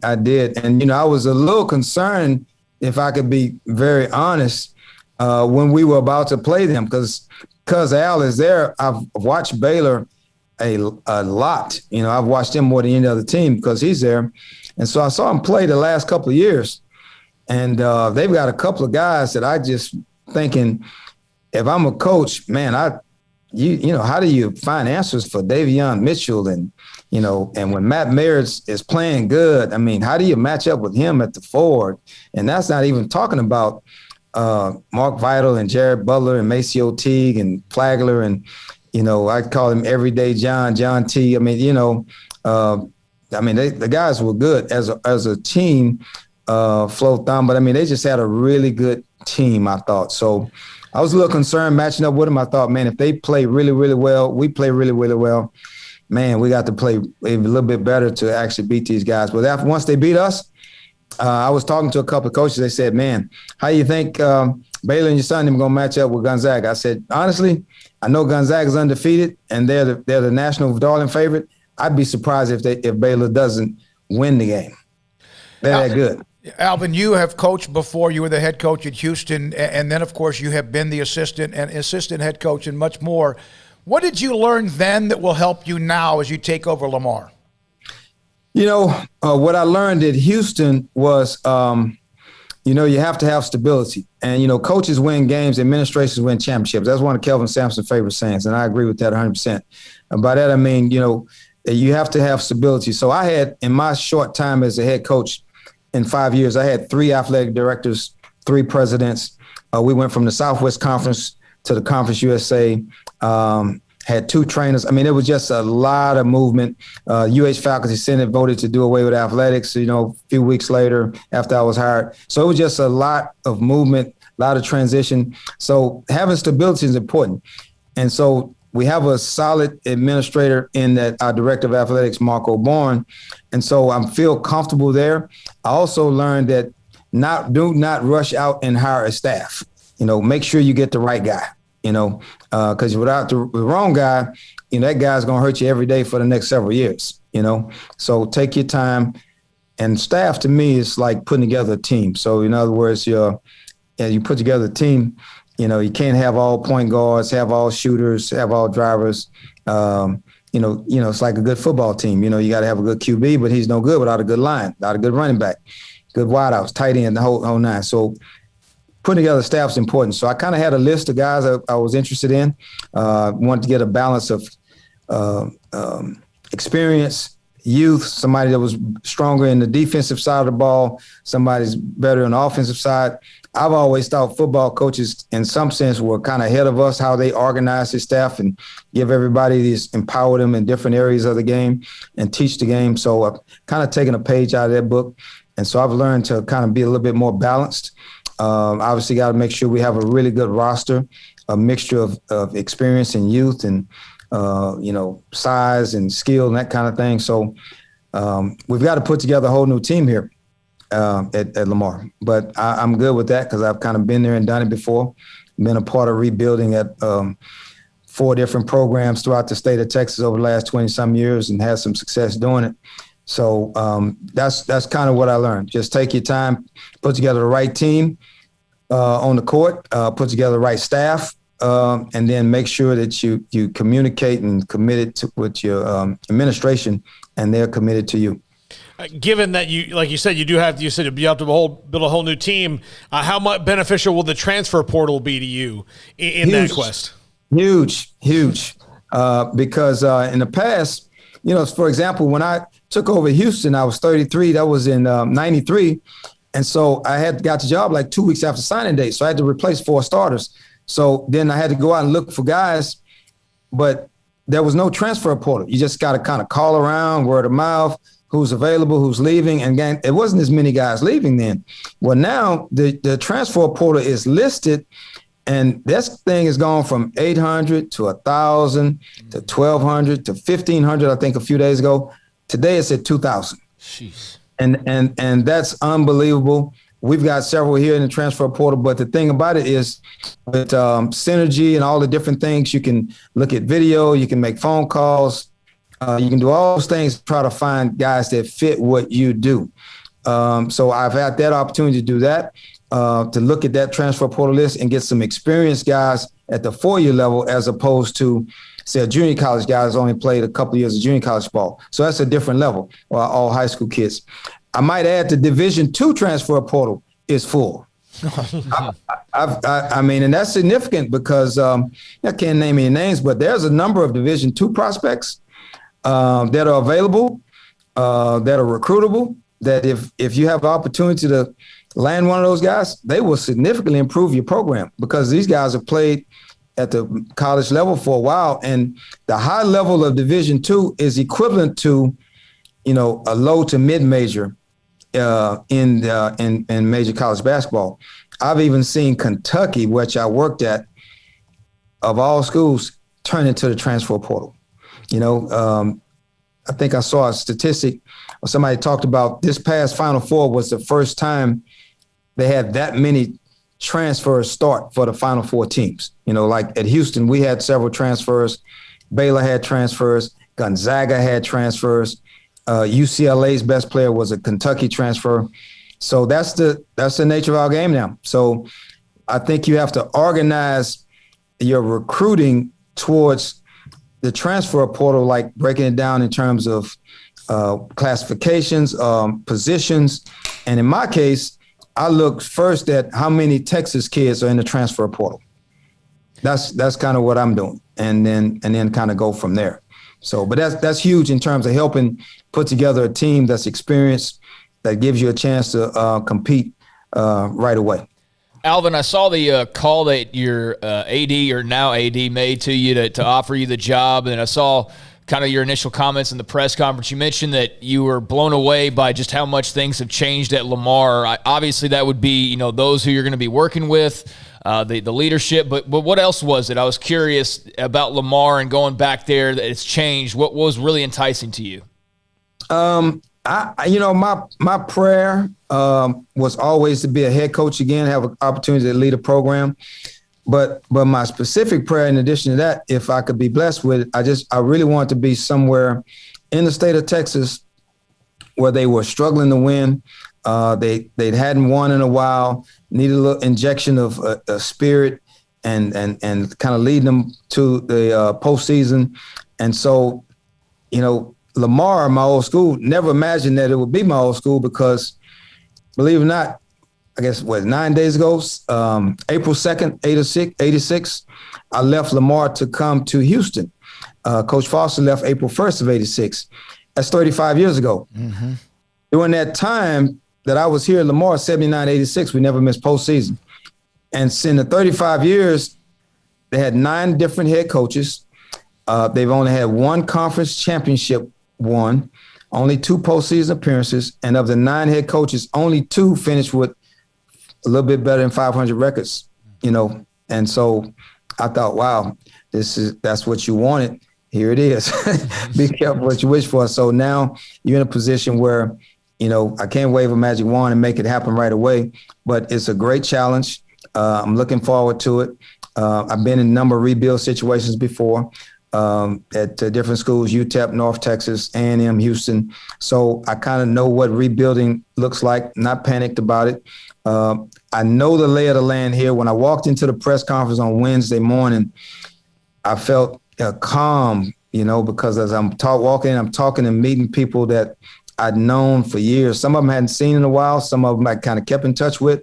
I did. And, I was a little concerned, if I could be very honest, when we were about to play them, because Al is there. I've watched Baylor a lot. I've watched him more than any other team because he's there. And so I saw him play the last couple of years. And they've got a couple of guys that I just thinking, if I'm a coach, man, how do you find answers for Davion Mitchell and when Matt Merritt is playing good, how do you match up with him at the forward? And that's not even talking about Mark Vital and Jared Butler and Maceo Teague and Flagler and, I call him Everyday John T. I mean, the guys were good as a team, Flo Thumb, but I mean, they just had a really good team, I thought. So I was a little concerned matching up with them. I thought, man, if they play really, really well, we play really, really well, man, we got to play a little bit better to actually beat these guys. But once they beat us, I was talking to a couple of coaches. They said, man, how you think Baylor and your son are going to match up with Gonzaga? I said, honestly, I know Gonzaga's undefeated, and they're the national darling favorite. I'd be surprised if Baylor doesn't win the game. They're that good. Alvin, you have coached before. You were the head coach at Houston, and then, of course, you have been the assistant head coach and much more. What did you learn then that will help you now as you take over Lamar? What I learned at Houston was, you have to have stability. And, coaches win games, administrations win championships. That's one of Kelvin Sampson's favorite sayings, and I agree with that 100%. And by that, I mean, you have to have stability. So I had, in my short time as a head coach in 5 years, I had 3 athletic directors, 3 presidents. We went from the Southwest Conference to the Conference USA. Had 2 trainers. I mean, it was just a lot of movement. Faculty Senate voted to do away with athletics, a few weeks later after I was hired. So it was just a lot of movement, a lot of transition. So having stability is important. And so we have a solid administrator in that our director of athletics, Marco Bourne. And so I feel comfortable there. I also learned that do not rush out and hire a staff. Make sure you get the right guy. Because without the wrong guy, that guy's going to hurt you every day for the next several years, So take your time. And staff, to me, is like putting together a team. So, in other words, you put together a team, you can't have all point guards, have all shooters, have all drivers. It's like a good football team. You got to have a good QB, but he's no good without a good line, without a good running back, good wideouts, tight end, the whole nine. So putting together staff is important. So I kind of had a list of guys I was interested in. Wanted to get a balance of experience, youth, somebody that was stronger in the defensive side of the ball, somebody's better on the offensive side. I've always thought football coaches, in some sense, were kind of ahead of us, how they organize their staff and give everybody empower them in different areas of the game and teach the game. So I've kind of taken a page out of that book. And so I've learned to kind of be a little bit more balanced. Obviously got to make sure we have a really good roster, a mixture of experience and youth and, size and skill and that kind of thing. So we've got to put together a whole new team here at Lamar. But I'm good with that because I've kind of been there and done it before. Been a part of rebuilding at 4 different programs throughout the state of Texas over the last 20-some years and had some success doing it. So that's kind of what I learned. Just take your time, put together the right team on the court, put together the right staff, and then make sure that you communicate and committed with your administration, and they're committed to you. Given that you said you have to build a whole new team, how much beneficial will the transfer portal be to you in that quest? Huge. Because in the past, for example, when I took over Houston, I was 33. That was in 93. And so I got the job like 2 weeks after signing date. So I had to replace 4 starters. So then I had to go out and look for guys, but there was no transfer portal. You just got to kind of call around, word of mouth, who's available, who's leaving. And again, it wasn't as many guys leaving then. Well, now the transfer portal is listed, and this thing has gone from 800 to 1,000 to 1,200 to 1,500, I think, a few days ago. Today it's at 2,000. Jeez. And that's unbelievable. We've got several here in the transfer portal, but the thing about it is with synergy and all the different things, you can look at video, you can make phone calls, you can do all those things to try to find guys that fit what you do. So I've had that opportunity to do that, to look at that transfer portal list and get some experienced guys at the 4-year level as opposed to, say, a junior college guy who's only played a couple of years of junior college ball. So that's a different level, all high school kids. I might add the Division II transfer portal is full. I mean, and that's significant because I can't name any names, but there's a number of Division II prospects that are available, that are recruitable, that if you have the opportunity to land one of those guys, they will significantly improve your program because these guys have played at the college level for a while, and the high level of Division II is equivalent to, a low to mid major in major college basketball. I've even seen Kentucky, which I worked at, of all schools, turn into the transfer portal. I think I saw a statistic or somebody talked about this past Final Four was the first time they had that many transfers start for the Final Four teams. Like at Houston, we had several transfers. Baylor had transfers. Gonzaga had transfers. UCLA's best player was a Kentucky transfer. So that's the nature of our game now. So I think you have to organize your recruiting towards the transfer portal, like breaking it down in terms of classifications, positions. And in my case, I look first at how many Texas kids are in the transfer portal. That's kind of what I'm doing, and then kind of go from there. So, but that's huge in terms of helping put together a team that's experienced, that gives you a chance to compete right away. Alvin, I saw the call that your AD or now AD made to you to offer you the job, and I saw kind of your initial comments in the press conference. You mentioned that you were blown away by just how much things have changed at Lamar. Obviously, that would be those who you're going to be working with, the leadership. But what else was it? I was curious about Lamar and going back there. That it's changed. What was really enticing to you? My prayer was always to be a head coach again, have an opportunity to lead a program. But my specific prayer, in addition to that, if I could be blessed with it, I really want to be somewhere in the state of Texas where they were struggling to win. They hadn't won in a while, needed a little injection of a spirit and kind of leading them to the postseason. And so, Lamar, my old school, never imagined that it would be my old school because, believe it or not, I guess, 9 days ago, April 2nd, 86, I left Lamar to come to Houston. Coach Foster left April 1st of 86. That's 35 years ago. Mm-hmm. During that time that I was here at Lamar, 79, 86, we never missed postseason. And in the 35 years, they had 9 different head coaches. They've only had 1 conference championship won, only 2 postseason appearances. And of the 9 head coaches, only 2 finished with a little bit better than 500 records, And so I thought, wow, that's what you wanted. Here it is. Be careful what you wish for. So now you're in a position where, I can't wave a magic wand and make it happen right away, but it's a great challenge. I'm looking forward to it. I've been in a number of rebuild situations before at different schools, UTEP, North Texas, A&M, Houston. So I kind of know what rebuilding looks like, not panicked about it. I know the lay of the land here. When I walked into the press conference on Wednesday morning, I felt calm, because as I'm walking, I'm talking and meeting people that I'd known for years. Some of them hadn't seen in a while. Some of them I kind of kept in touch with.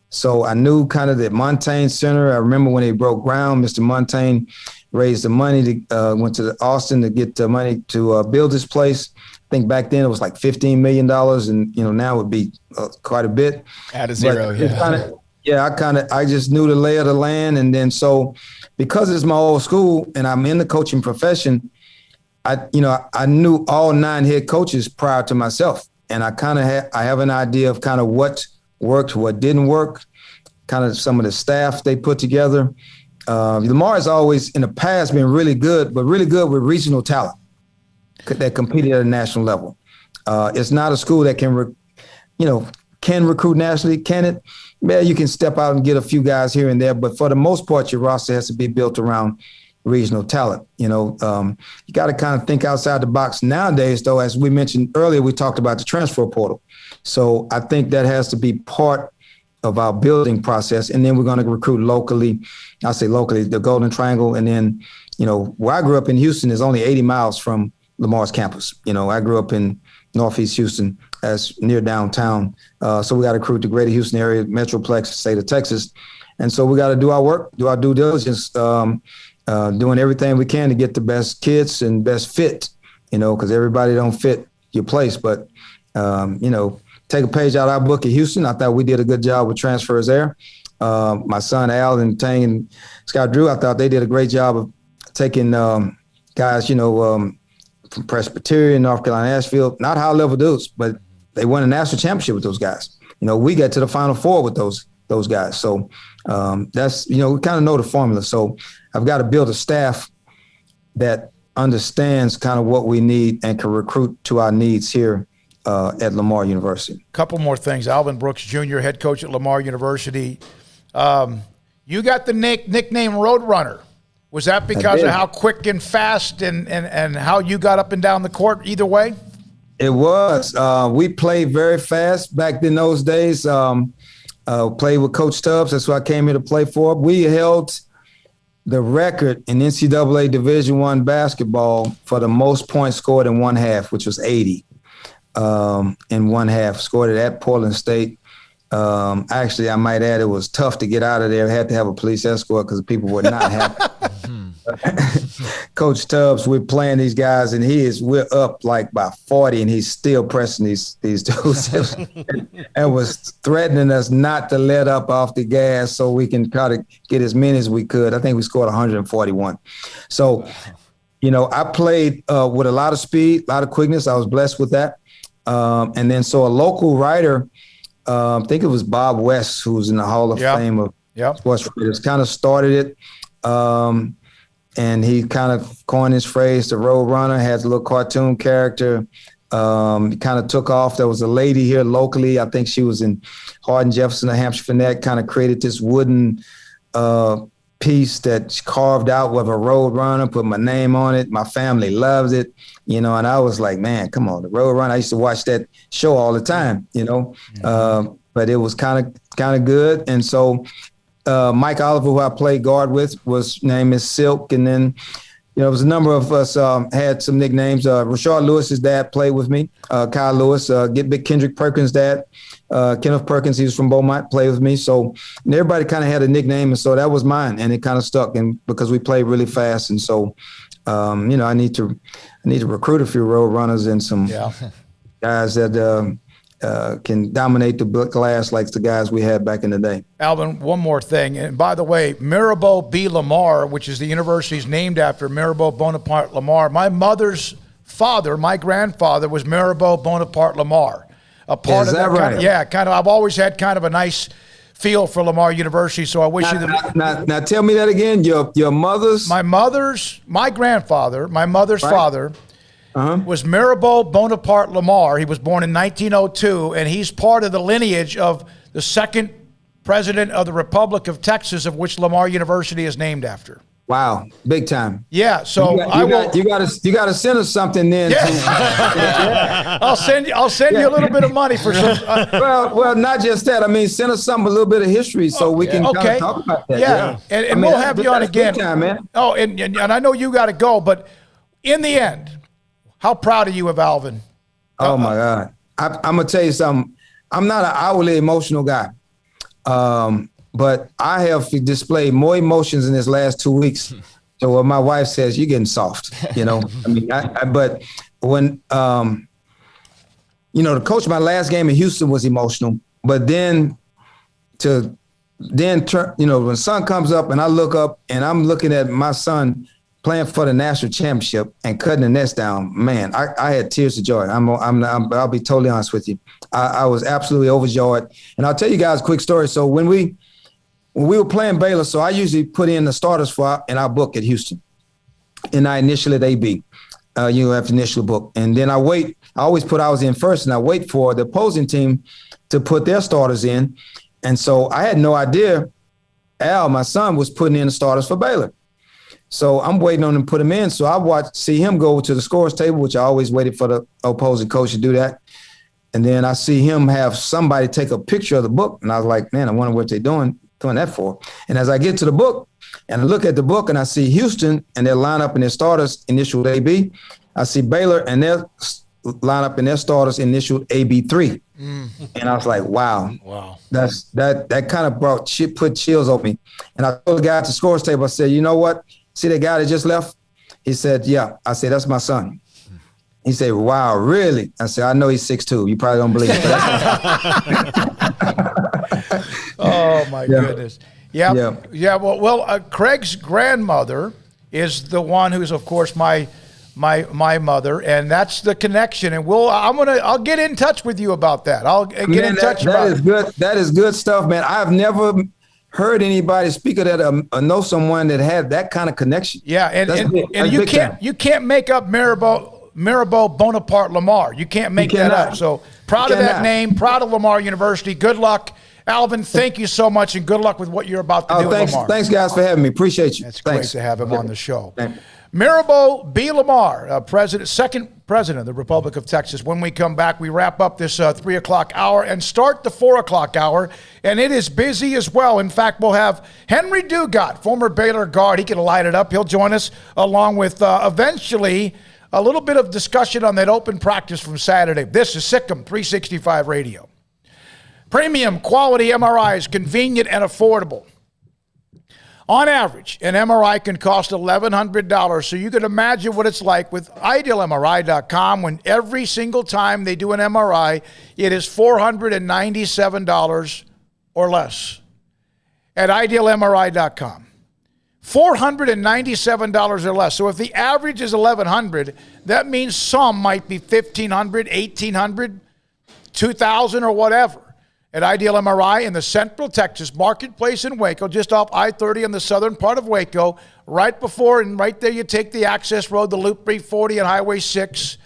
So I knew kind of that Montaigne Center. I remember when they broke ground, Mr. Montaigne raised the money went to Austin to get the money to build this place. I think back then it was like $15 million, and now it would be quite a bit. At a zero, I just knew the lay of the land, and then so because it's my old school and I'm in the coaching profession, I knew all 9 head coaches prior to myself, and I kind of have an idea of kind of what worked, what didn't work, kind of some of the staff they put together. Lamar has always in the past been really good, but really good with regional talent that competed at a national level. It's not a school that can recruit nationally, can it? Man, you can step out and get a few guys here and there, but for the most part, your roster has to be built around regional talent. You got to kind of think outside the box nowadays, though. As we mentioned earlier, we talked about the transfer portal. So I think that has to be part of our building process. And then we're going to recruit locally. I say locally, the Golden Triangle. And then, where I grew up in Houston is only 80 miles from Lamar's campus. I grew up in Northeast Houston, as near downtown. So we got to recruit the greater Houston area, Metroplex, state of Texas. And so we got to do our work, do our due diligence, doing everything we can to get the best kids and best fit, because everybody don't fit your place. But, take a page out of our book at Houston. I thought we did a good job with transfers there. My son Al and Tang and Scott Drew, I thought they did a great job of taking guys, from Presbyterian, North Carolina, Asheville, not high-level dudes, but they won a national championship with those guys. We got to the Final Four with those guys. So that's, we kind of know the formula. So I've got to build a staff that understands kind of what we need and can recruit to our needs here at Lamar University. Couple more things. Alvin Brooks Jr., head coach at Lamar University. You got the nickname Roadrunner. Was that because of how quick and fast and how you got up and down the court either way? It was. We played very fast back in those days. Played with Coach Stubbs. That's who I came here to play for. We held the record in NCAA Division I basketball for the most points scored in one half, which was 80 in one half. Scored it at Portland State. Actually, I might add, it was tough to get out of there. Had to have a police escort because people were not happy. Coach Tubbs, we're playing these guys, and we're up like by 40, and he's still pressing these dudes and was threatening us not to let up off the gas so we can try to get as many as we could. I think we scored 141. So, I played with a lot of speed, a lot of quickness. I was blessed with that. And then so a local writer, I think it was Bob West, who's in the Hall of Fame of sports writers, kind of started it. And he kind of coined his phrase, the Road Runner, has a little cartoon character. He kind of took off. There was a lady here locally. I think she was in Hardin Jefferson, New Hampshire Finette, kind of created this wooden piece that she carved out with a Road Runner, put my name on it. My family loved it, and I was like, man, come on, the Road Runner. I used to watch that show all the time, but it was kind of good. And so Mike Oliver, who I played guard with, name is Silk. And then, there was a number of us had some nicknames. Rashard Lewis's dad played with me. Kyle Lewis, Big Kendrick Perkins' dad. Kenneth Perkins, he was from Beaumont, played with me. So everybody kind of had a nickname, and so that was mine, and it kind of stuck. And because we played really fast, and so I need to recruit a few road runners and some guys that can dominate the glass like the guys we had back in the day. Alvin, one more thing. And by the way, Mirabeau B. Lamar, which is the university's named after Mirabeau Bonaparte Lamar. My mother's father, my grandfather, was Mirabeau Bonaparte Lamar. A part is of that right? kind of. I've always had kind of a nice feel for Lamar University, so I wish you the. Now tell me that again. Your mother's? My grandfather, my mother's father. Was Mirabeau Bonaparte Lamar. He was born in 1902, and he's part of the lineage of the second president of the Republic of Texas, of which Lamar University is named after. Wow, big time. Yeah, so you got to send us something then. Yeah. I'll send you a little bit of money for some. Well, not just that. I mean, send us a little bit of history so we can kind of talk about that. Yeah, and we'll have you on again. Big time, man. Oh, and I know you got to go, but in the end, how proud are you of Alvin? Oh, my God. I'm going to tell you something. I'm not an outwardly emotional guy, but I have displayed more emotions in this last 2 weeks. So what my wife says, you're getting soft, I mean, but when, to coach my last game in Houston was emotional, but then when sun comes up and I look up and I'm looking at my son playing for the national championship and cutting the nets down, man, I had tears of joy. I'll be totally honest with you. I was absolutely overjoyed. And I'll tell you guys a quick story. So when we were playing Baylor, so I usually put in the starters in our book at Houston. And I initial at AB. You have to initial book. And then I wait. I always put ours in first, and I wait for the opposing team to put their starters in. And so I had no idea Al, my son, was putting in the starters for Baylor. So I'm waiting on him to put him in. So I see him go to the scores table, which I always waited for the opposing coach to do that. And then I see him have somebody take a picture of the book. And I was like, man, I wonder what they're doing that for. And as I get to the book and I look at the book and I see Houston and their lineup and their starters initialed AB, I see Baylor and their lineup and their starters initialed AB3. And I was like, wow. That kind of put chills on me. And I told the guy at the scores table, I said, you know what? See that guy that just left? He said, yeah. I said, that's my son. He said, wow, really? I said, I know he's 6'2". You probably don't believe it. Oh, my goodness. Yeah. Well, Craig's grandmother is the one who's, of course, my mother, and that's the connection. And I'll get in touch with you about that. I'll get in touch about it. Good. That is good stuff, man. I've never heard anybody speak of that or know someone that had that kind of connection. Yeah, and you can't make up Mirabeau Bonaparte Lamar. You can't make that up. So proud of that name, proud of Lamar University. Good luck. Alvin, thank you so much, and good luck with what you're about to do with Lamar. Thanks, guys, for having me. Appreciate you. It's great to have him on the show. Mirabeau B. Lamar, second president of the Republic of Texas. When we come back, we wrap up this 3 o'clock hour and start the 4 o'clock hour, and it is busy as well. In fact, we'll have Henry Dugat, former Baylor guard. He can light it up. He'll join us along with eventually a little bit of discussion on that open practice from Saturday. This is SicEm365 Radio. Premium quality MRIs, convenient and affordable. On average, an MRI can cost $1,100, so you can imagine what it's like with IdealMRI.com when every single time they do an MRI, it is $497 or less. At IdealMRI.com. $497 or less. So if the average is $1,100, that means some might be $1,500, $1,800, $2,000 or whatever. At Ideal MRI in the Central Texas Marketplace in Waco, just off I-30 in the southern part of Waco, right before and right there you take the access road, the Loop 340 and Highway 6.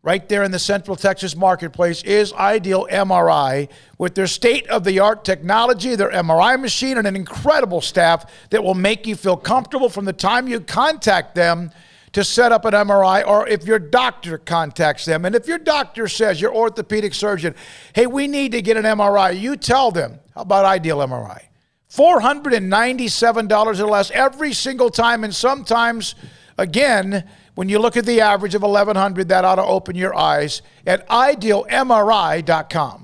Right there in the Central Texas Marketplace is Ideal MRI with their state-of-the-art technology, their MRI machine, and an incredible staff that will make you feel comfortable from the time you contact them to set up an MRI, or if your doctor contacts them. And if your doctor says, your orthopedic surgeon, hey, we need to get an MRI, you tell them about Ideal MRI. $497 or less every single time, and sometimes, again, when you look at the average of $1,100, that ought to open your eyes at IdealMRI.com.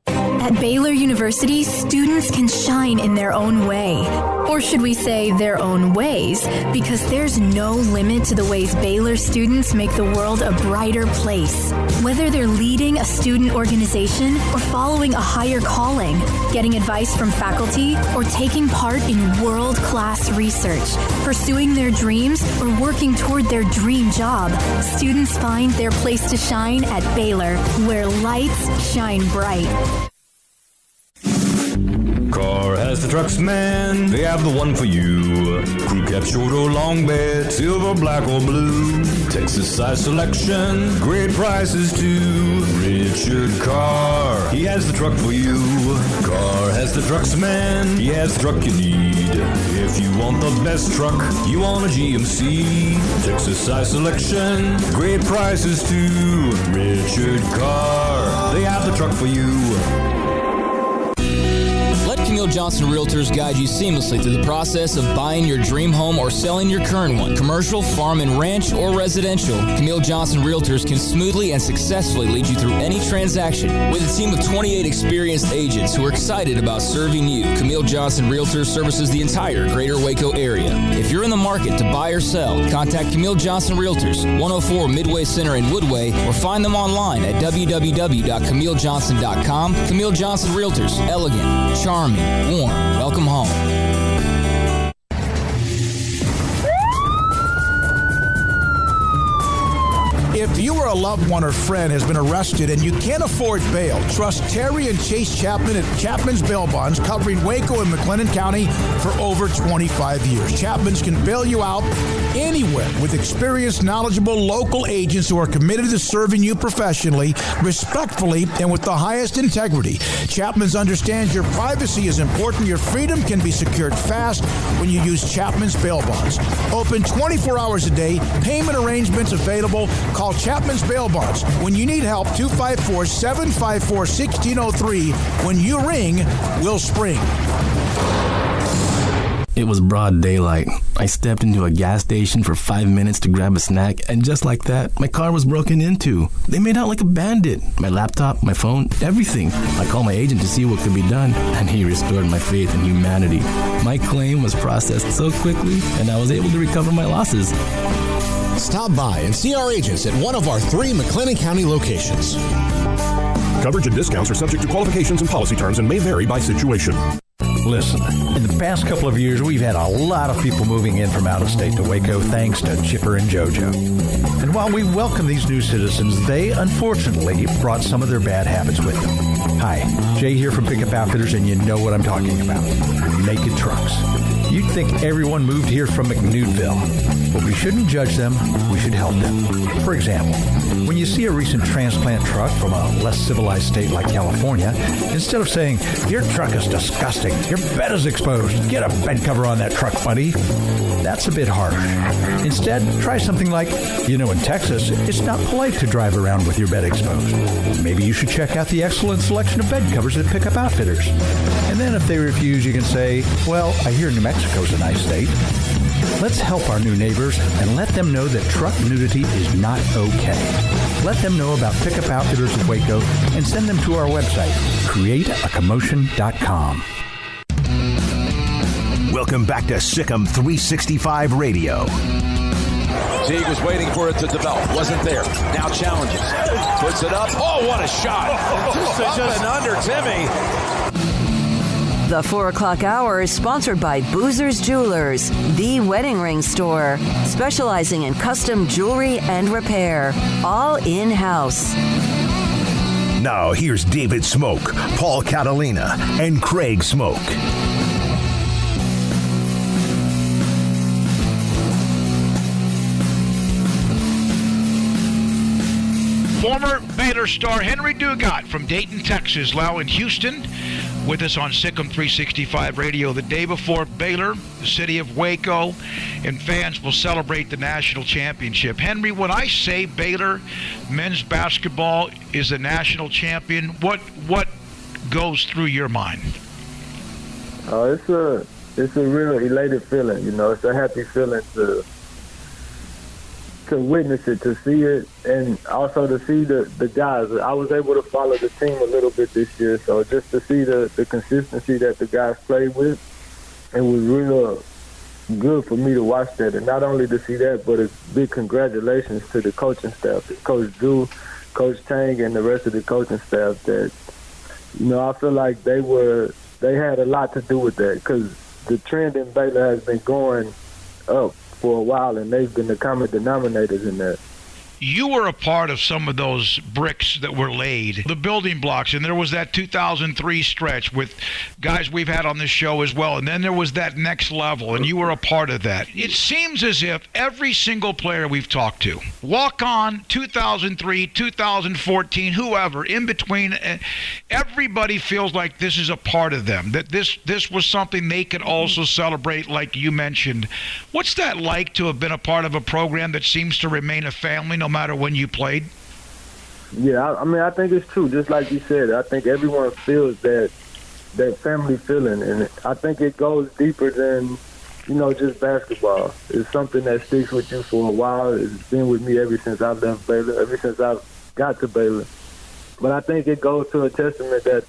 At Baylor University, students can shine in their own way. Or should we say their own ways? Because there's no limit to the ways Baylor students make the world a brighter place. Whether they're leading a student organization or following a higher calling, getting advice from faculty, or taking part in world-class research, pursuing their dreams, or working toward their dream job, students find their place to shine at Baylor, where lights shine bright. Car has the trucks, man. They have the one for you. Crew cab, short or long bed, silver, black or blue. Texas size selection, great prices too. Richard Carr, he has the truck for you. Carr has the trucks, man. He has the truck you need. If you want the best truck, you want a GMC. Texas size selection, great prices too. Richard Carr, they have the truck for you. Camille Johnson Realtors guide you seamlessly through the process of buying your dream home or selling your current one. Commercial, farm and ranch, or residential, Camille Johnson Realtors can smoothly and successfully lead you through any transaction. With a team of 28 experienced agents who are excited about serving you, Camille Johnson Realtors services the entire greater Waco area. If you're in the market to buy or sell, contact Camille Johnson Realtors, 104 Midway Center in Woodway, or find them online at www.camillejohnson.com. Camille Johnson Realtors, elegant, charming, warm. Welcome home. If you or a loved one or friend has been arrested and you can't afford bail, trust Terry and Chase Chapman at Chapman's Bail Bonds, covering Waco and McLennan County for over 25 years. Chapman's can bail you out anywhere with experienced, knowledgeable local agents who are committed to serving you professionally, respectfully, and with the highest integrity. Chapman's understands your privacy is important. Your freedom can be secured fast when you use Chapman's Bail Bonds. Open 24 hours a day. Payment arrangements available. Call Chapman's Bail Bonds. When you need help, 254-754-1603. When you ring, we'll spring. It was broad daylight. I stepped into a gas station for 5 minutes to grab a snack, and just like that, my car was broken into. They made out like a bandit. My laptop, my phone, everything. I called my agent to see what could be done, and he restored my faith in humanity. My claim was processed so quickly, and I was able to recover my losses. Stop by and see our agents at one of our 3 McLennan County locations. Coverage and discounts are subject to qualifications and policy terms and may vary by situation. Listen, in the past couple of years, we've had a lot of people moving in from out of state to Waco thanks to Chipper and JoJo. And while we welcome these new citizens, they unfortunately brought some of their bad habits with them. Hi, Jay here from Pickup Outfitters, and you know what I'm talking about. Naked trucks. You'd think everyone moved here from McNewtville, but we shouldn't judge them, we should help them. For example, when you see a recent transplant truck from a less civilized state like California, instead of saying, "Your truck is disgusting, your bed is exposed, get a bed cover on that truck, buddy," that's a bit harsh. Instead, try something like, in Texas, it's not polite to drive around with your bed exposed. Maybe you should check out the excellent selection of bed covers at Pickup Outfitters. And then if they refuse, you can say, "Well, I hear New Mexico's a nice state." Let's help our new neighbors and let them know that truck nudity is not okay. Let them know about Pickup Outfitters of Waco and send them to our website, createacommotion.com. Welcome back to SicEm365 Radio. Teague was waiting for it to develop. Wasn't there. Now challenges. Puts it up. Oh, what a shot. Up and under Timmy. The 4 o'clock hour is sponsored by Boozer's Jewelers, the wedding ring store, specializing in custom jewelry and repair, all in-house. Now here's David Smoak, Paul Catalina, and Craig Smoak. Former Baylor star Henry Dugat from Dayton, Texas, now in Houston, with us on SicEm365 Radio the day before Baylor, the city of Waco, and fans will celebrate the national championship. Henry, when I say Baylor men's basketball is a national champion, what goes through your mind? It's a real elated feeling. It's a happy feeling to witness it, to see it, and also to see the guys. I was able to follow the team a little bit this year, so just to see the consistency that the guys played with, it was real good for me to watch that. And not only to see that, but a big congratulations to the coaching staff, Coach Drew, Coach Tang, and the rest of the coaching staff that, I feel like they had a lot to do with that, because the trend in Baylor has been going up for a while, and they've been the common denominators in that. You were a part of some of those bricks that were laid, the building blocks, and there was that 2003 stretch with guys we've had on this show as well, and then there was that next level, and you were a part of that. It seems as if every single player we've talked to, walk on, 2003, 2014, whoever, in between, everybody feels like this is a part of them, that this was something they could also celebrate, like you mentioned. What's that like to have been a part of a program that seems to remain a family no matter when you played? Yeah, I think it's true. Just like you said, I think everyone feels that family feeling, and I think it goes deeper than, just basketball. It's something that sticks with you for a while. It's been with me ever since I left Baylor, ever since I got to Baylor. But I think it goes to a testament that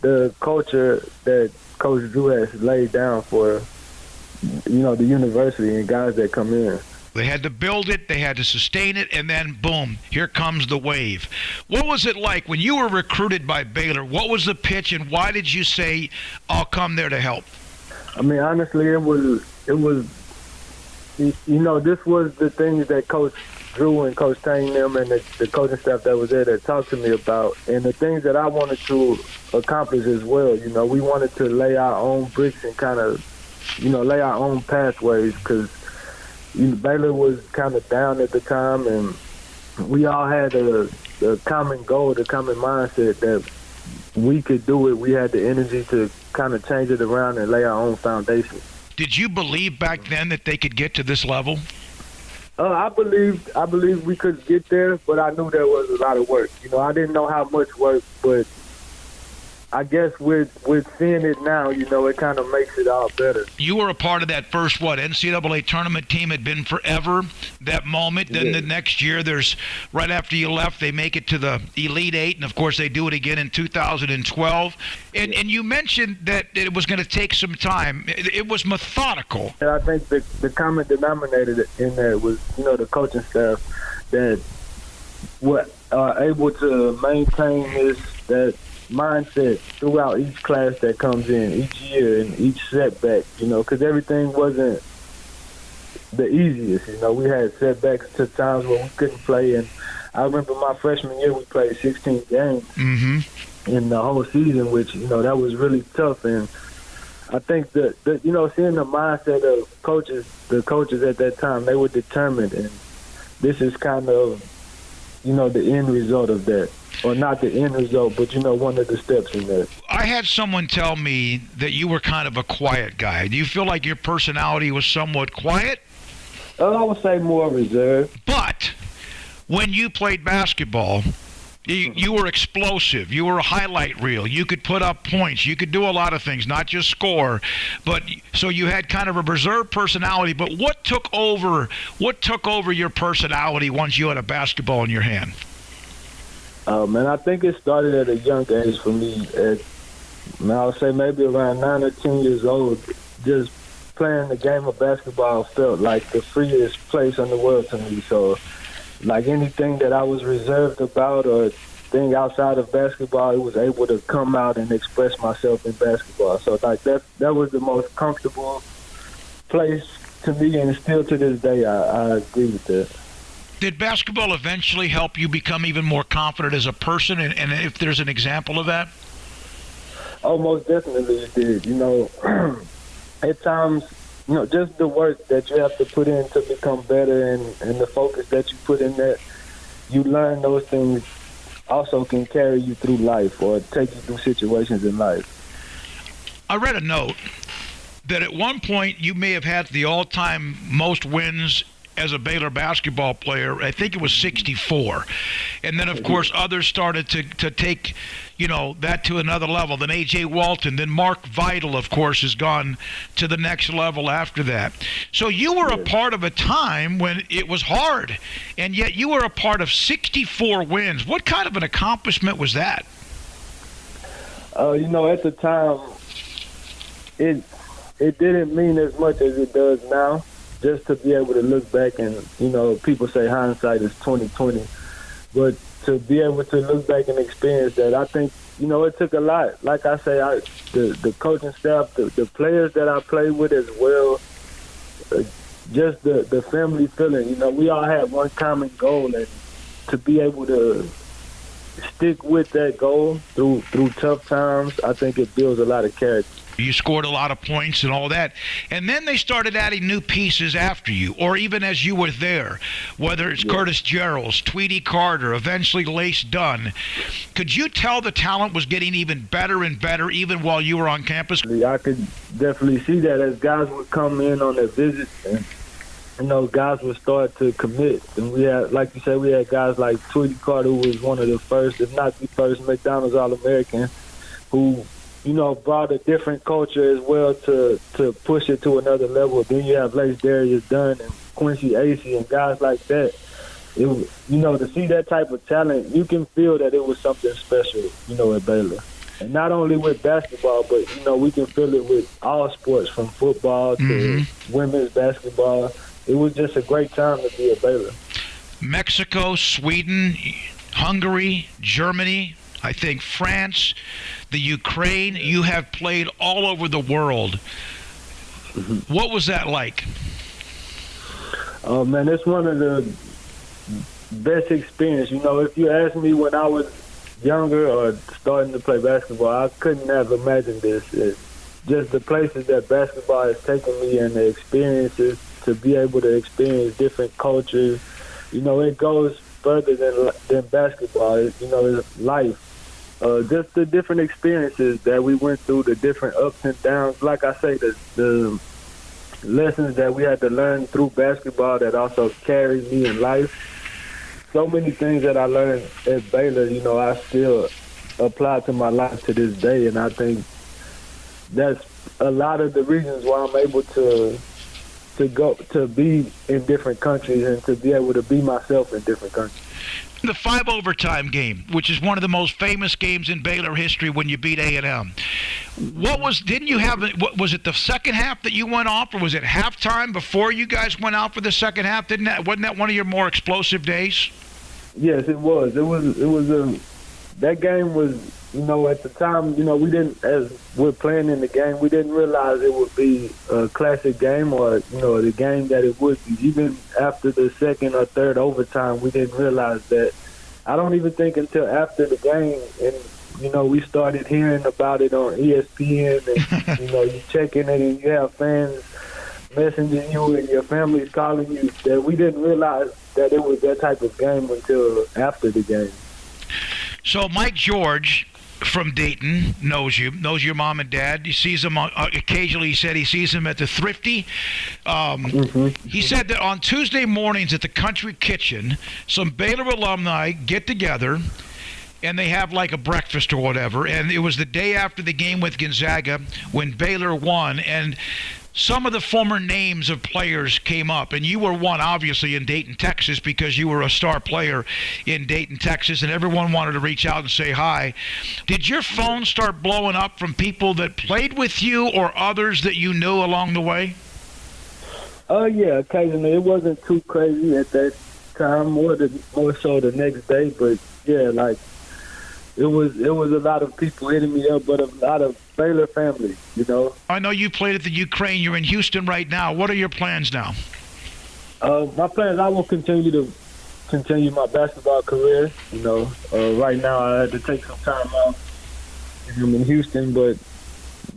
the culture that Coach Drew has laid down for, the university and guys that come in. They had to build it, they had to sustain it, and then, boom, here comes the wave. What was it like when you were recruited by Baylor? What was the pitch, and why did you say, "I'll come there to help"? Honestly, it was. This was the things that Coach Drew and Coach Tang them and the coaching staff that was there that talked to me about, and the things that I wanted to accomplish as well. We wanted to lay our own bricks and kind of, lay our own pathways, because Baylor was kind of down at the time, and we all had a common goal, the common mindset that we could do it. We had the energy to kind of change it around and lay our own foundation. Did you believe back then that they could get to this level? I believed we could get there, but I knew there was a lot of work. I didn't know how much work, but I guess with seeing it now, it kind of makes it all better. You were a part of that first, NCAA tournament team had been forever, that moment. Then the next year, right after you left, they make it to the Elite Eight, and of course they do it again in 2012. And you mentioned that it was going to take some time. It was methodical. And I think the common denominator in there was, the coaching staff that were able to maintain that mindset throughout each class that comes in, each year and each setback, because everything wasn't the easiest. We had setbacks to times where we couldn't play, and I remember my freshman year we played 16 games in the whole season, which, that was really tough. And I think that seeing the mindset of the coaches at that time, they were determined, and this is kind of, the end result of that. Or not the end result, but, one of the steps in that. I had someone tell me that you were kind of a quiet guy. Do you feel like your personality was somewhat quiet? I would say more reserved. But when you played basketball, you were explosive. You were a highlight reel. You could put up points. You could do a lot of things, not just score. But so you had kind of a reserved personality. But what took over your personality once you had a basketball in your hand? Man, I think it started at a young age for me. I would say maybe around 9 or 10 years old. Just playing the game of basketball felt like the freest place in the world to me. So, like anything that I was reserved about or thing outside of basketball, it was able to come out and express myself in basketball. So, like that was the most comfortable place to me, and still to this day, I agree with that. Did basketball eventually help you become even more confident as a person, and if there's an example of that? Oh, most definitely it did. At times, just the work that you have to put in to become better and the focus that you put in that, you learn those things also can carry you through life or take you through situations in life. I read a note that at one point you may have had the all-time most wins as a Baylor basketball player. I think it was 64. And then, of course, others started to take, that to another level. Then A.J. Walton, then Mark Vidal, of course, has gone to the next level after that. So you were a part of a time when it was hard, and yet you were a part of 64 wins. What kind of an accomplishment was that? At the time, it didn't mean as much as it does now. Just to be able to look back and, people say hindsight is 20/20, but to be able to look back and experience that, I think, it took a lot. Like I say, the coaching staff, the players that I played with as well, just the family feeling. We all had one common goal, and to be able to stick with that goal through tough times, I think it builds a lot of character. You scored a lot of points and all that. And then they started adding new pieces after you, or even as you were there, whether it's Curtis Geralds, Tweety Carter, eventually Lace Dunn. Could you tell the talent was getting even better and better even while you were on campus? I could definitely see that as guys would come in on their visits, and guys would start to commit. And we had, like you said, we had guys like Tweety Carter, who was one of the first, if not the first, McDonald's All-American, who brought a different culture as well to push it to another level. Then you have Lace Darius Dunn and Quincy Acey and guys like that. To see that type of talent, you can feel that it was something special, at Baylor. And not only with basketball, but, we can feel it with all sports, from football to women's basketball. It was just a great time to be at Baylor. Mexico, Sweden, Hungary, Germany, I think France, the Ukraine, you have played all over the world. What was that like? Oh, man, it's one of the best experiences. If you asked me when I was younger or starting to play basketball, I couldn't have imagined this. Just the places that basketball has taken me and the experiences, to be able to experience different cultures. It goes further than basketball. It's life. Just the different experiences that we went through, the different ups and downs. Like I say, the lessons that we had to learn through basketball that also carried me in life. So many things that I learned at Baylor, I still apply to my life to this day, and I think that's a lot of the reasons why I'm able to go to be in different countries and to be able to be myself in different countries. The 5 overtime game, which is one of the most famous games in Baylor history when you beat A&M. Was it the second half that you went off, or was it halftime before you guys went out for the second half? Wasn't that one of your more explosive days? Yes, it was. That game was, at the time, we didn't, as we're playing in the game, we didn't realize it would be a classic game or, the game that it would be. Even after the second or third overtime, we didn't realize that. I don't even think until after the game, and, we started hearing about it on ESPN, and, you check in it and you have fans messaging you and your family's calling you, that we didn't realize that it was that type of game until after the game. So Mike George from Dayton knows your mom and dad. He sees them occasionally. He said he sees them at the Thrifty. He said that on Tuesday mornings at the Country Kitchen, some Baylor alumni get together and they have like a breakfast or whatever. And it was the day after the game with Gonzaga when Baylor won. And some of the former names of players came up, and you were one, obviously, in Dayton, Texas, because you were a star player in Dayton, Texas, and everyone wanted to reach out and say hi. Did your phone start blowing up from people that played with you or others that you knew along the way? Yeah, occasionally. It wasn't too crazy at that time, more so the next day, but yeah, like, it was a lot of people hitting me up, but a lot of Baylor family, I know you played at the Ukraine. You're in Houston right now. What are your plans now? My plans, I will continue my basketball career. Right now I had to take some time off. I'm in Houston, but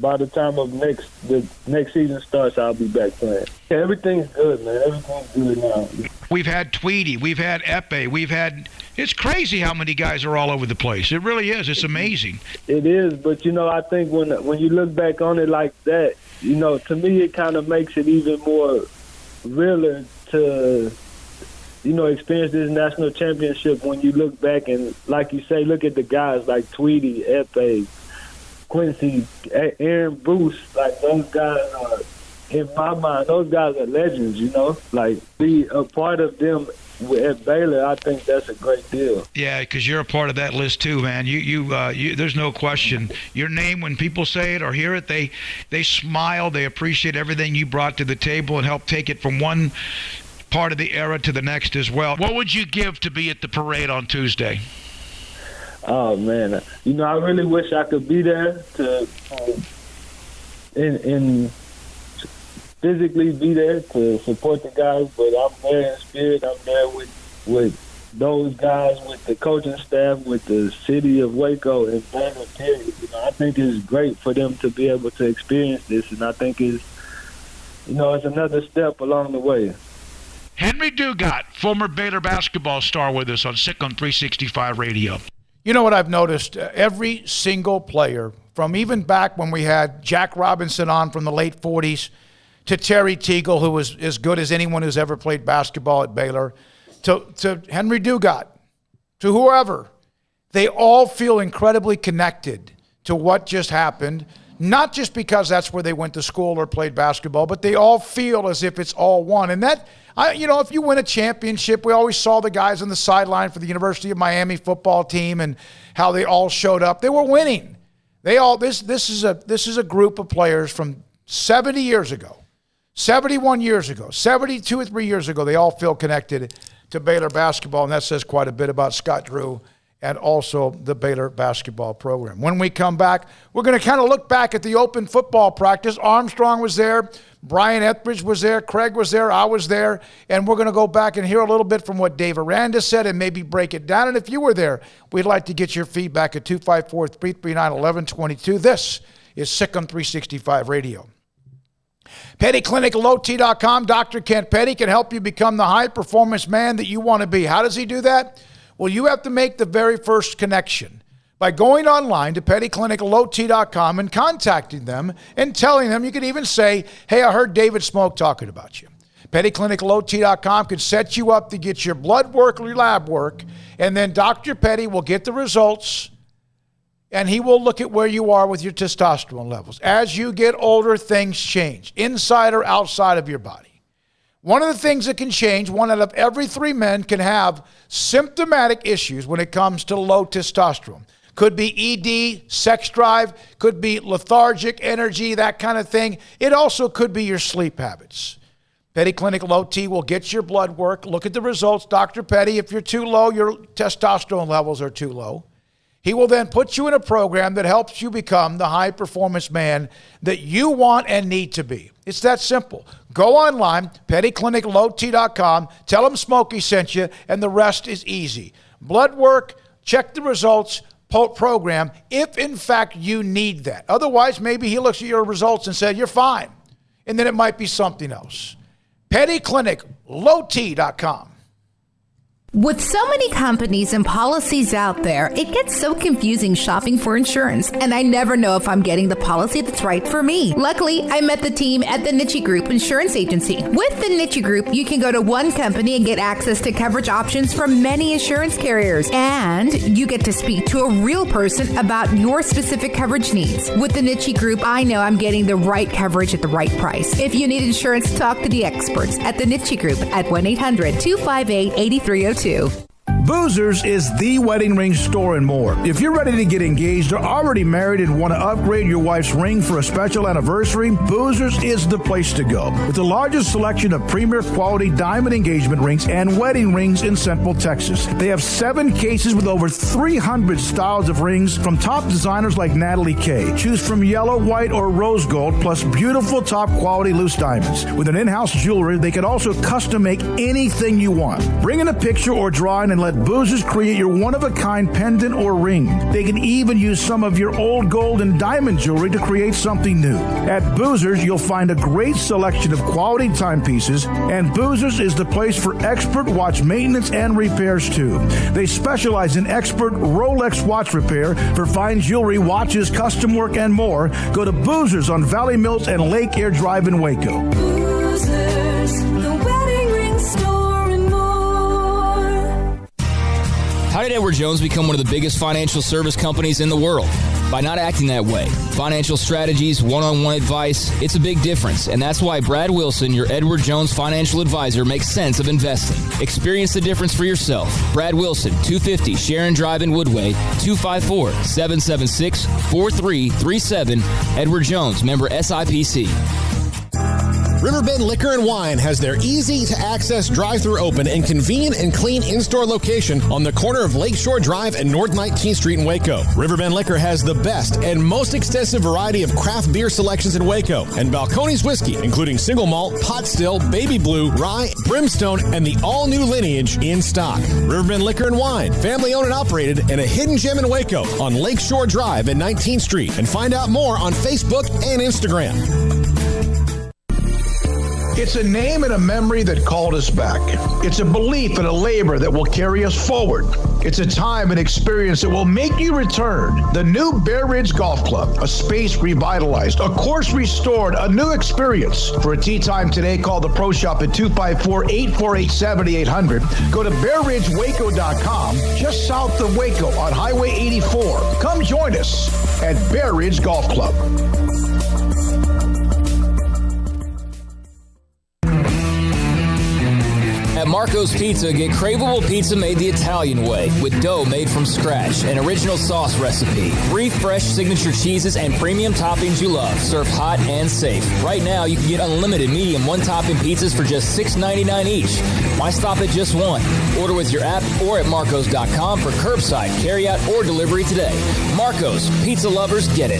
by the time the next season starts, I'll be back playing. Yeah, everything's good, man. Everything's good now. We've had Tweedy. We've had Epe. It's crazy how many guys are all over the place. It really is. It's amazing. It is, but, I think when you look back on it like that, to me it kind of makes it even more realer to, experience this national championship when you look back and, like you say, look at the guys like Tweedy, Epe, Quincy, Aaron Bruce, like those guys are, in my mind, those guys are legends, like be a part of them at Baylor. I think that's a great deal. Yeah, because you're a part of that list too, man. You there's no question. Your name, when people say it or hear it, they smile. They appreciate everything you brought to the table and help take it from one part of the era to the next as well. What would you give to be at the parade on Tuesday? Oh man, I really wish I could be there to in physically be there to support the guys, but I'm there in spirit. I'm there with those guys, with the coaching staff, with the city of Waco and Baylor, period. I think it's great for them to be able to experience this, and I think it's another step along the way. Henry Dugat, former Baylor basketball star, with us on SicEm365 Radio. You know what I've noticed? Every single player, from even back when we had Jack Robinson on from the late 40s, to Terry Tegel, who was as good as anyone who's ever played basketball at Baylor, to Henry Dugat, to whoever, they all feel incredibly connected to what just happened, not just because that's where they went to school or played basketball, but they all feel as if it's all one. And that, if you win a championship, we always saw the guys on the sideline for the University of Miami football team and how they all showed up. They were winning. This is a group of players from 70 years ago. 71 years ago, 72 or 3 years ago, they all feel connected to Baylor basketball, and that says quite a bit about Scott Drew and also the Baylor basketball program. When we come back, we're going to kind of look back at the open football practice. Armstrong was there, Brian Etheridge was there, Craig was there, I was there, and we're going to go back and hear a little bit from what Dave Aranda said and maybe break it down. And if you were there, we'd like to get your feedback at 254-339-1122. This is SicEm365 Radio. Petty Clinic, LowT.com. Dr. Kent Petty can help you become the high-performance man that you want to be. How does he do that? Well, you have to make the very first connection by going online to pettycliniclowt.com and contacting them and telling them. You can even say, hey, I heard David Smoak talking about you. Pettycliniclowt.com can set you up to get your blood work or your lab work, and then Dr. Petty will get the results and he will look at where you are with your testosterone levels. As you get older, things change, inside or outside of your body. One of the things that can change, 1 out of every 3 men can have symptomatic issues when it comes to low testosterone. Could be ED, sex drive, could be lethargic energy, that kind of thing. It also could be your sleep habits. Petty Clinic Low T will get your blood work. Look at the results. Dr. Petty, if you're too low, your testosterone levels are too low. He will then put you in a program that helps you become the high-performance man that you want and need to be. It's that simple. Go online, pettycliniclowt.com, tell him Smokey sent you, and the rest is easy. Blood work, check the results, program, if in fact you need that. Otherwise, maybe he looks at your results and said, you're fine. And then it might be something else. pettycliniclowt.com. With so many companies and policies out there, it gets so confusing shopping for insurance, and I never know if I'm getting the policy that's right for me. Luckily, I met the team at the Niche Group Insurance Agency. With the Niche Group, you can go to one company and get access to coverage options from many insurance carriers, and you get to speak to a real person about your specific coverage needs. With the Niche Group, I know I'm getting the right coverage at the right price. If you need insurance, talk to the experts at the Niche Group at 1-800-258-8302. Boozers is the wedding ring store and more. If you're ready to get engaged or already married and want to upgrade your wife's ring for a special anniversary, Boozers is the place to go. With the largest selection of premier quality diamond engagement rings and wedding rings in Central Texas. They have 7 cases with over 300 styles of rings from top designers like Natalie Kay. Choose from yellow, white, or rose gold, plus beautiful top quality loose diamonds. With an in-house jeweler, they can also custom make anything you want. Bring in a picture or drawing and let Boozers create your one-of-a-kind pendant or ring. They can even use some of your old gold and diamond jewelry to create something new. At Boozers, you'll find a great selection of quality timepieces, and Boozers is the place for expert watch maintenance and repairs, too. They specialize in expert Rolex watch repair for fine jewelry, watches, custom work, and more. Go to Boozers on Valley Mills and Lake Air Drive in Waco. Boozers, the wedding ring store. How did Edward Jones become one of the biggest financial service companies in the world? By not acting that way. Financial strategies, one-on-one advice, it's a big difference. And that's why Brad Wilson, your Edward Jones financial advisor, makes sense of investing. Experience the difference for yourself. Brad Wilson, 250 Sharon Drive in Woodway, 254-776-4337. Edward Jones, member SIPC. Riverbend Liquor and Wine has their easy-to-access drive-thru open and convenient and clean in-store location on the corner of Lakeshore Drive and North 19th Street in Waco. Riverbend Liquor has the best and most extensive variety of craft beer selections in Waco, and Balcones whiskey, including single malt, pot still, baby blue, rye, brimstone, and the all-new lineage in stock. Riverbend Liquor and Wine, family-owned and operated, and a hidden gem in Waco on Lakeshore Drive and 19th Street. And find out more on Facebook and Instagram. It's a name and a memory that called us back. It's a belief and a labor that will carry us forward. It's a time and experience that will make you return. The new Bear Ridge Golf Club, a space revitalized, a course restored, a new experience. For a tee time today, call the Pro Shop at 254-848-7800. Go to BearRidgeWaco.com, just south of Waco on Highway 84. Come join us at Bear Ridge Golf Club. At Marco's Pizza, get craveable pizza made the Italian way with dough made from scratch, an original sauce recipe, 3 fresh signature cheeses, and premium toppings you love, served hot and safe. Right now, you can get unlimited medium one-topping pizzas for just $6.99 each. Why stop at just one? Order with your app or at marcos.com for curbside, carryout, or delivery today. Marco's, pizza lovers get it.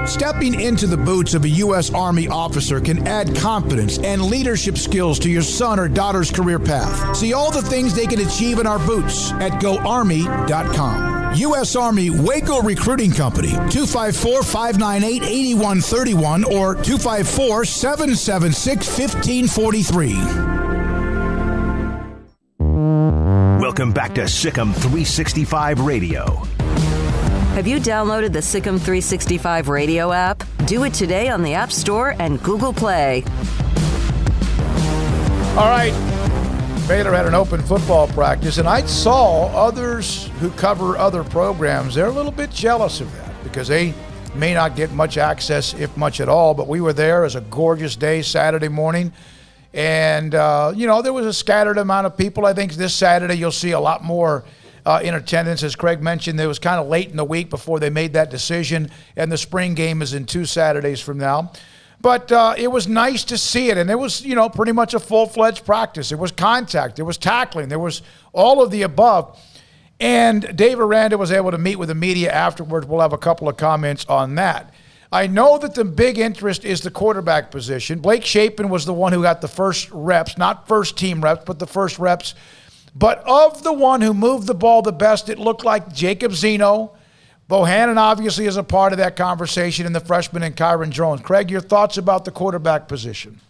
Stepping into the boots of a U.S. Army officer can add confidence and leadership skills to your son or daughter's career path. See all the things they can achieve in our boots at GoArmy.com. U.S. Army Waco Recruiting Company, 254-598-8131 or 254-776-1543. Welcome back to SicEm365 Radio. Have you downloaded the SicEm365 Radio app? Do it today on the App Store and Google Play. All right. Baylor had an open football practice, and I saw others who cover other programs. They're a little bit jealous of that because they may not get much access, if much at all. But we were there. It was a gorgeous day, Saturday morning. And, there was a scattered amount of people. I think this Saturday you'll see a lot more in attendance. As Craig mentioned, it was kind of late in the week before they made that decision, and the spring game is in 2 Saturdays from now. But it was nice to see it, and it was, pretty much a full-fledged practice. There was contact. There was tackling. There was all of the above. And Dave Aranda was able to meet with the media afterwards. We'll have a couple of comments on that. I know that the big interest is the quarterback position. Blake Shapen was the one who got the first reps, not first team reps, but the first reps. But of the one who moved the ball the best, it looked like Jacob Zeno. Bohannon obviously is a part of that conversation, and the freshman and Kyron Jones. Craig, your thoughts about the quarterback position?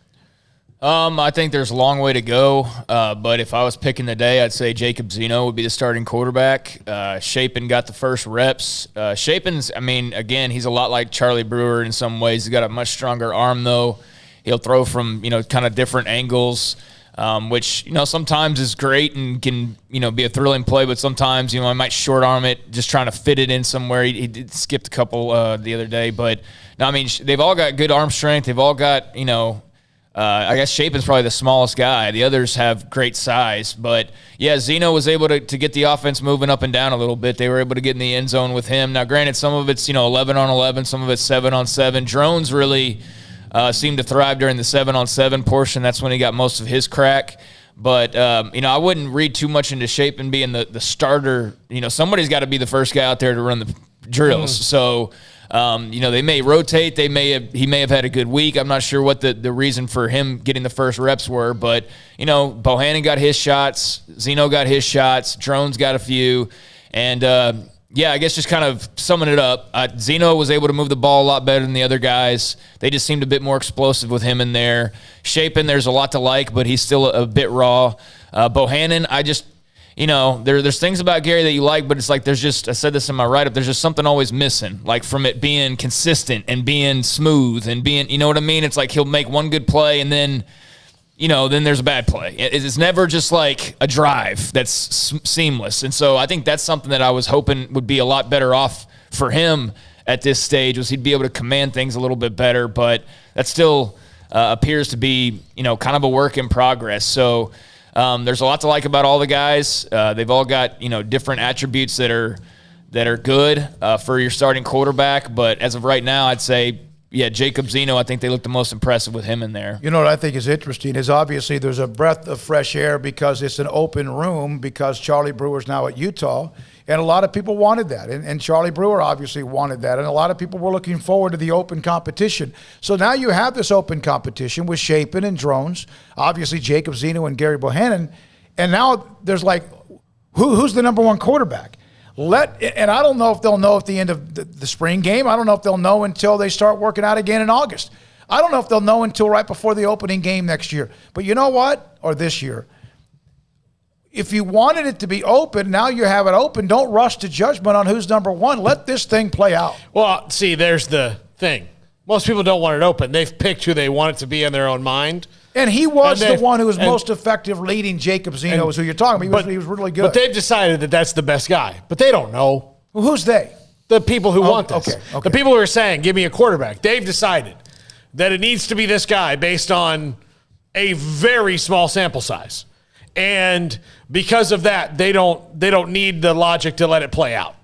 I think there's a long way to go, but if I was picking today, I'd say Jacob Zeno would be the starting quarterback. Shapen got the first reps. Shapen's, again, he's a lot like Charlie Brewer in some ways. He's got a much stronger arm, though. He'll throw from, kind of different angles, which, sometimes is great and can, be a thrilling play, but sometimes, I might short arm it, just trying to fit it in somewhere. He skipped a couple the other day, but, no, they've all got good arm strength. They've all got, I guess Shapen's probably the smallest guy. The others have great size. But, yeah, Zeno was able to get the offense moving up and down a little bit. They were able to get in the end zone with him. Now, granted, some of it's, 11 on 11, some of it's 7 on 7. Drones really seemed to thrive during the 7 on 7 portion. That's when he got most of his crack. But, I wouldn't read too much into Shapen being the starter. Somebody's got to be the first guy out there to run the drills. So, they may rotate. He may have had a good week. I'm not sure what the reason for him getting the first reps were, but Bohannon got his shots, Zeno got his shots, Drones got a few, and I guess just kind of summing it up, Zeno was able to move the ball a lot better than the other guys. They just seemed a bit more explosive with him in there. Shapen, there's a lot to like, but he's still a bit raw. Bohannon, there's things about Gary that you like, but it's like I said this in my write-up, there's just something always missing, like from it being consistent and being smooth and being, you know what I mean? It's like he'll make one good play and then, then there's a bad play. It's never just like a drive that's seamless. And so I think that's something that I was hoping would be a lot better off for him at this stage, was he'd be able to command things a little bit better, but that still appears to be, kind of a work in progress. So, there's a lot to like about all the guys. They've all got, different attributes that are good for your starting quarterback. But as of right now, I'd say, Jacob Zeno, I think they look the most impressive with him in there. You know what I think is interesting is obviously there's a breath of fresh air because it's an open room because Charlie Brewer's now at Utah. And a lot of people wanted that. And Charlie Brewer obviously wanted that. And a lot of people were looking forward to the open competition. So now you have this open competition with Shapen and Drones, obviously Jacob Zeno and Gary Bohannon. And now there's like, who's the number one quarterback? And I don't know if they'll know at the end of the spring game. I don't know if they'll know until they start working out again in August. I don't know if they'll know until right before the opening game next year. But you know what? Or this year. If you wanted it to be open, now you have it open. Don't rush to judgment on who's number one. Let this thing play out. Well, see, there's the thing. Most people don't want it open. They've picked who they want it to be in their own mind. And he was the one who was most effective leading Jacob Zeno, is who you're talking about. He was really good. But they've decided that that's the best guy. But they don't know. Well, who's they? The people who want this. Okay. The people who are saying, give me a quarterback. They've decided that it needs to be this guy based on a very small sample size. And because of that, they don't need the logic to let it play out.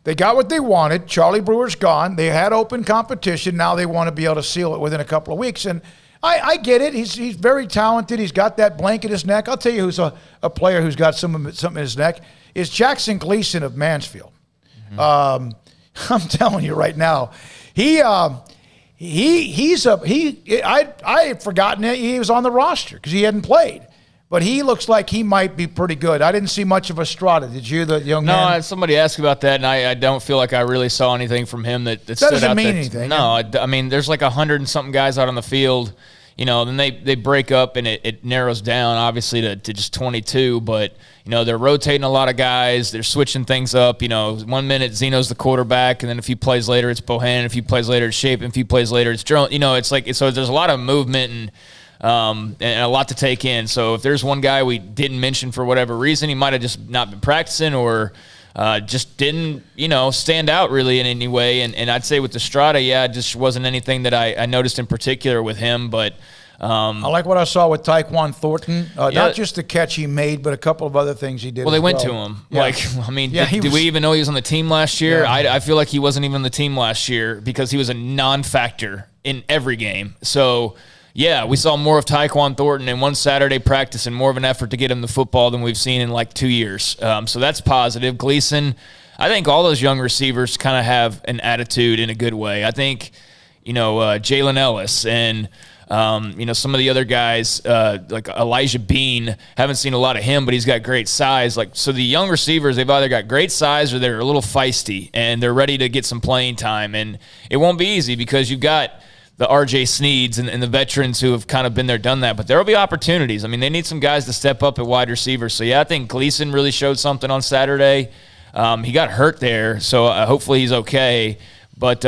They got what they wanted. Charlie Brewer's gone. They had open competition. Now they want to be able to seal it within a couple of weeks. And I get it. He's very talented. He's got that blank in his neck. I'll tell you who's a player who's got something in his neck is Jackson Gleason of Mansfield. I'm telling you right now, I had forgotten that he was on the roster because he hadn't played. But he looks like he might be pretty good. I didn't see much of Estrada. Did you, the young man? No, somebody asked about that, and I don't feel like I really saw anything from him that stood out. That doesn't mean anything. No, there's like 100 and something guys out on the field. Then they break up, and it narrows down, obviously, to just 22. But, they're rotating a lot of guys. They're switching things up. 1 minute Zeno's the quarterback, and then a few plays later it's Bohannon. A few plays later it's Shapen. A few plays later it's Drone. It's like so there's a lot of movement and and a lot to take in. So if there's one guy we didn't mention for whatever reason, he might have just not been practicing or just didn't, stand out really in any way. And I'd say with Estrada, it just wasn't anything that I noticed in particular with him. But I like what I saw with Tyquan Thornton. Not just the catch he made, but a couple of other things he did. Well, they went to him. Yeah. Did we even know he was on the team last year? Yeah. I feel like he wasn't even on the team last year because he was a non-factor in every game. So, we saw more of Tyquan Thornton in one Saturday practice and more of an effort to get him the football than we've seen in like 2 years. So that's positive. Gleason, I think all those young receivers kind of have an attitude in a good way. I think, Jalen Ellis and some of the other guys, like Elijah Bean, haven't seen a lot of him, but he's got great size. So the young receivers, they've either got great size or they're a little feisty, and they're ready to get some playing time. And it won't be easy because you've got the R.J. Sneeds and the veterans who have kind of been there, done that. But there will be opportunities. I mean, they need some guys to step up at wide receiver. So, I think Gleason really showed something on Saturday. He got hurt there, so hopefully he's okay. But,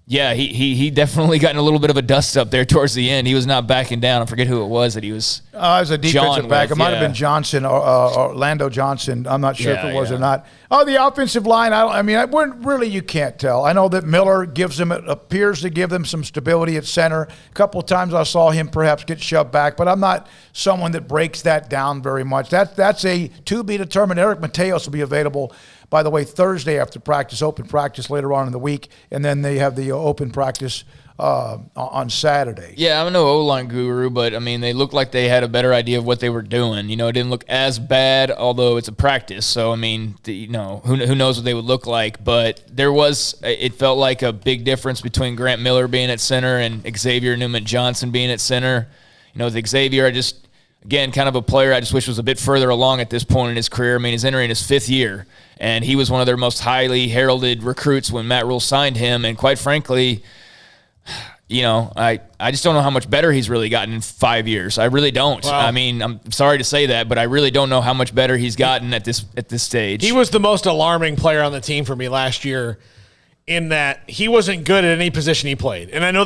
he definitely got in a little bit of a dust up there towards the end. He was not backing down. I forget who it was that he was. It was a defensive back. It might have been Johnson or Orlando Johnson. I'm not sure if it was or not. Oh, the offensive line. You can't tell. I know that Miller appears to give them some stability at center. A couple of times I saw him perhaps get shoved back, but I'm not someone that breaks that down very much. That's a to be determined. Eric Mateos will be available, by the way, Thursday after practice, open practice later on in the week, and then they have the open practice on Saturday. Yeah, I'm no O-line guru, but, they looked like they had a better idea of what they were doing. It didn't look as bad, although it's a practice. So, who knows what they would look like. But it felt like a big difference between Grant Miller being at center and Xavier Newman-Johnson being at center. With Xavier, again, kind of a player I just wish was a bit further along at this point in his career. He's entering his 5th year, and he was one of their most highly heralded recruits when Matt Rule signed him. And quite frankly, I just don't know how much better he's really gotten in 5 years. I really don't. Wow. I'm sorry to say that, but I really don't know how much better he's gotten at this stage. He was the most alarming player on the team for me last year in that he wasn't good at any position he played. And I know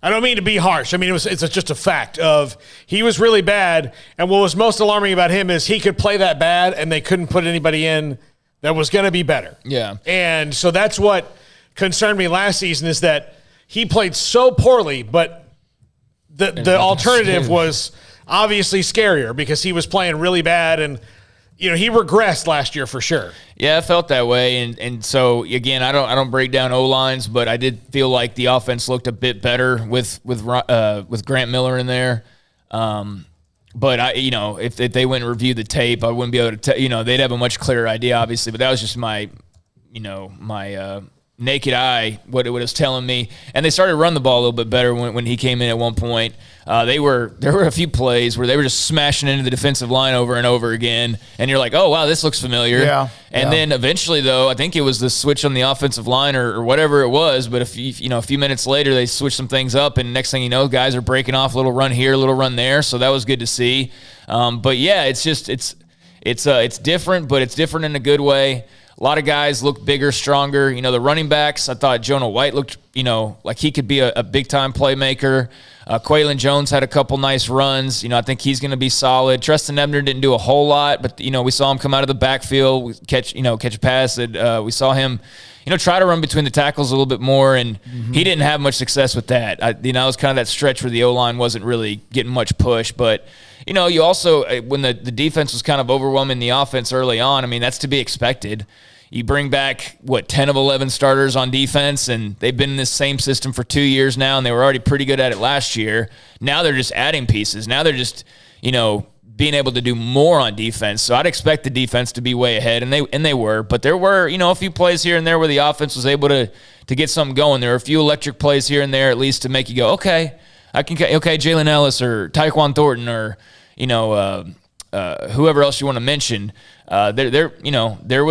I don't mean to be harsh. It's just a fact of he was really bad, and what was most alarming about him is he could play that bad, and they couldn't put anybody in that was going to be better. Yeah. And so that's what concerned me last season is that he played so poorly, but the alternative was obviously scarier because he was playing really bad, and he regressed last year for sure. Yeah, I felt that way, and so again, I don't break down O-lines, but I did feel like the offense looked a bit better with Grant Miller in there. But if they went and reviewed the tape, I wouldn't be able to they'd have a much clearer idea, obviously. But that was just my naked eye, what it was telling me. And they started to run the ball a little bit better when he came in at one point. There were a few plays where they were just smashing into the defensive line over and over again, and you're like, oh, wow, this looks familiar. Yeah. And then eventually, though, I think it was the switch on the offensive line or whatever it was, but a few minutes later, they switched some things up, and next thing you know, guys are breaking off a little run here, a little run there, so that was good to see. But, yeah, it's different, but it's different in a good way. A lot of guys look bigger, stronger. The running backs, I thought Jonah White looked, like he could be a big-time playmaker. Quaylon Jones had a couple nice runs. I think he's going to be solid. Treston Ebner didn't do a whole lot, but, we saw him come out of the backfield, catch a pass. We saw him, try to run between the tackles a little bit more, and he didn't have much success with that. It was kind of that stretch where the O-line wasn't really getting much push, but you also, when the defense was kind of overwhelming the offense early on, that's to be expected. You bring back, 10 of 11 starters on defense, and they've been in this same system for 2 years now, and they were already pretty good at it last year. Now they're just adding pieces. Now they're just, being able to do more on defense. So I'd expect the defense to be way ahead, and they were. But there were, a few plays here and there where the offense was able to get something going. There were a few electric plays here and there, at least to make you go, okay, Jalen Ellis or Tyquan Thornton or, whoever else you want to mention. There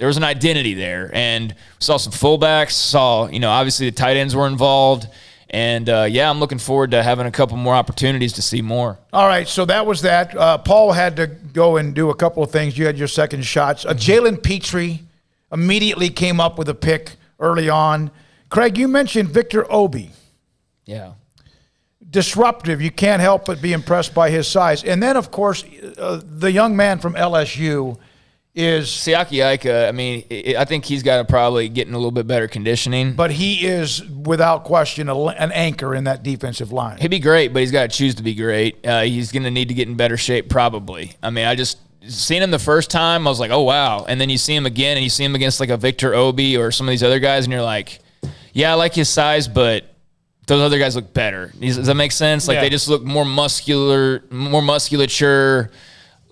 was an identity there, and saw some fullbacks, obviously the tight ends were involved, and I'm looking forward to having a couple more opportunities to see more. All right, so that was that. Paul had to go and do a couple of things. You had your second shots. Jalen Petrie immediately came up with a pick early on. Craig, you mentioned Victor Obi. Yeah. disruptive. You can't help but be impressed by his size. And then, of course, the young man from LSU is Siaki Ika. I mean, I think he's got to probably get in a little bit better conditioning. But he is, without question, an anchor in that defensive line. He'd be great, but he's got to choose to be great. He's going to need to get in better shape probably. I mean, I just seen him the first time, I was like, oh, wow. And then you see him again, and you see him against like a Victor Obi or some of these other guys, and you're like, yeah, I like his size, but those other guys look better. Does that make sense? Like, they just look more muscular, more musculature,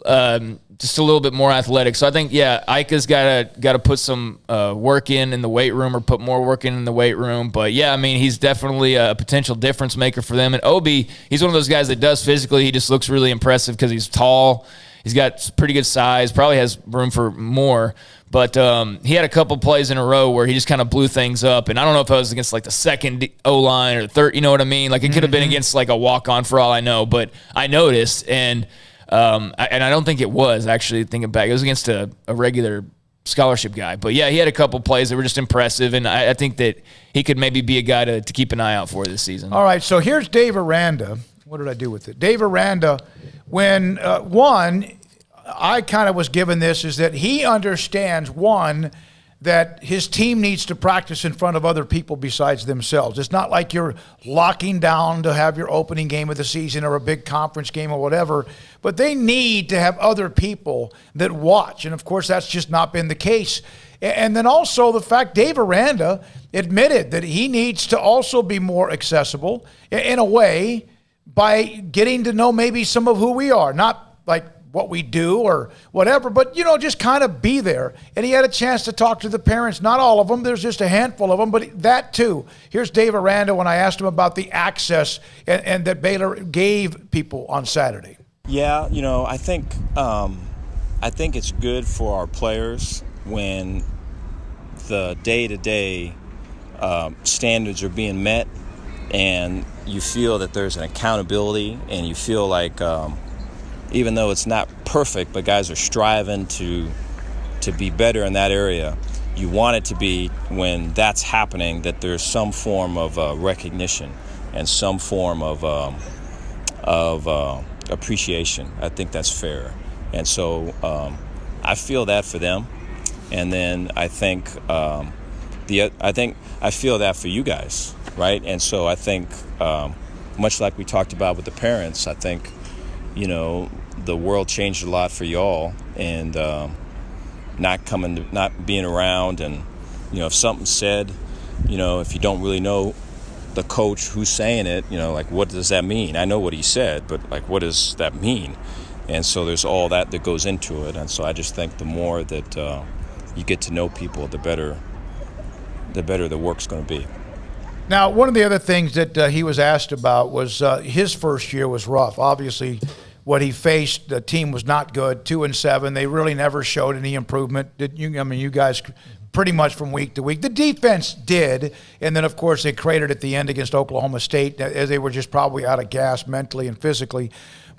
just a little bit more athletic. So I think, Ika's got to put some work in the weight room, or put more work in the weight room. But, yeah, I mean, he's definitely a potential difference maker for them. And Obi, he's one of those guys that does physically. He just looks really impressive because he's tall. He's got pretty good size, probably has room for more. But he had a couple plays in a row where he just kind of blew things up. And I don't know if it was against like the second O-line or the third, you know what I mean? Like, it could have been against like a walk-on for all I know. But I noticed, and I don't think it was, actually, thinking back. It was against a regular scholarship guy. But, yeah, he had a couple plays that were just impressive. And I think that he could maybe be a guy to keep an eye out for this season. All right, so here's Dave Aranda. What did I do with it? Dave Aranda, when I kind of was given this, is that he understands, that his team needs to practice in front of other people besides themselves. It's not like you're locking down to have your opening game of the season or a big conference game or whatever, but they need to have other people that watch. And, of course, that's just not been the case. And then also the fact Dave Aranda admitted that he needs to also be more accessible in a way by getting to know maybe some of who we are, not like what we do or whatever, but, just kind of be there. And he had a chance to talk to the parents. Not all of them. There's just a handful of them, but that too. Here's Dave Aranda when I asked him about the access and that Baylor gave people on Saturday. Yeah, I think it's good for our players when the day-to-day standards are being met, and you feel that there's an accountability, and you feel like even though it's not perfect, but guys are striving to be better in that area. You want it to be, when that's happening, that there's some form of recognition and some form of appreciation. I think that's fair, and so I feel that for them, and then I think I feel that for you guys, right? And so I think, much like we talked about with the parents, I think, the world changed a lot for y'all, and not being around, and if something's said, if you don't really know the coach who's saying it, like, what does that mean? I know what he said, but like, what does that mean? And so there's all that goes into it, and so I just think the more that you get to know people, the better the work's going to be. Now, one of the other things that he was asked about was his first year was rough. Obviously, what he faced, the team was not good, 2-7. They really never showed any improvement. You guys pretty much from week to week. The defense did, and then, of course, they cratered at the end against Oklahoma State, as they were just probably out of gas mentally and physically.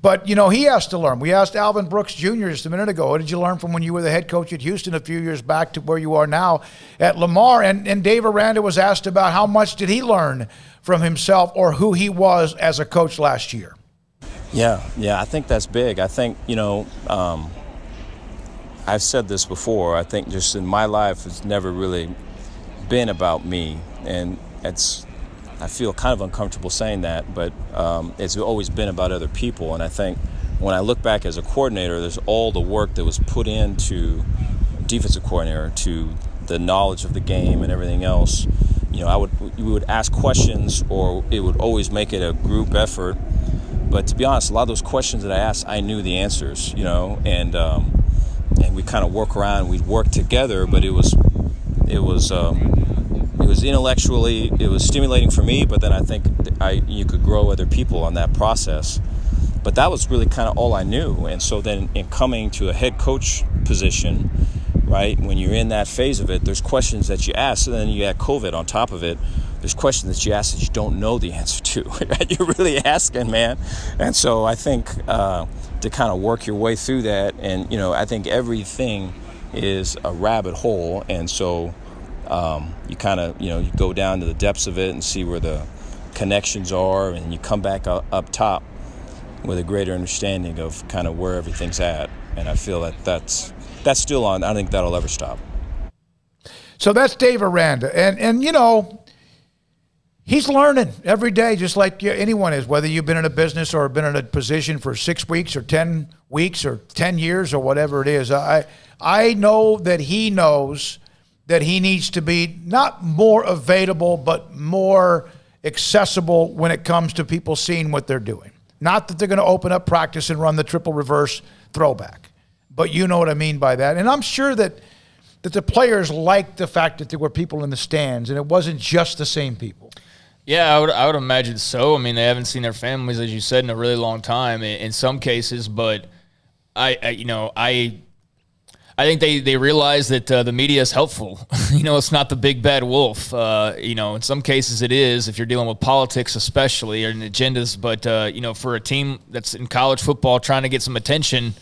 But, he has to learn. We asked Alvin Brooks Jr. just a minute ago, what did you learn from when you were the head coach at Houston a few years back to where you are now at Lamar? And Dave Aranda was asked about how much did he learn from himself or who he was as a coach last year. Yeah, I think that's big. I think, I've said this before. I think just in my life, it's never really been about me. And I feel kind of uncomfortable saying that, but it's always been about other people. And I think when I look back as a coordinator, there's all the work that was put into defensive coordinator, to the knowledge of the game and everything else. We would ask questions, or it would always make it a group effort. But to be honest, a lot of those questions that I asked, I knew the answers, and we kind of work around. We'd work together, but it was intellectually, it was stimulating for me. But then I think you could grow other people on that process. But that was really kind of all I knew. And so then, in coming to a head coach position, right, when you're in that phase of it, there's questions that you ask, and then you add COVID on top of it. There's questions that you ask that you don't know the answer to. Right? You're really asking, man. And so I think to kind of work your way through that, and I think everything is a rabbit hole, and so you kind of you go down to the depths of it and see where the connections are, and you come back up top with a greater understanding of kind of where everything's at. And I feel that that's still on. I don't think that'll ever stop. So that's Dave Aranda. And you know, he's learning every day, just like anyone is, whether you've been in a business or been in a position for 6 weeks or 10 weeks or 10 years or whatever it is. I know that he knows that he needs to be not more available, but more accessible when it comes to people seeing what they're doing. Not that they're going to open up practice and run the triple reverse throwback, but you know what I mean by that. And I'm sure that the players liked the fact that there were people in the stands and it wasn't just the same people. Yeah, I would imagine so. I mean, they haven't seen their families, as you said, in a really long time in some cases, but I think they realize that the media is helpful. It's not the big bad wolf. In some cases it is, if you're dealing with politics especially, or agendas. But, for a team that's in college football trying to get some attention,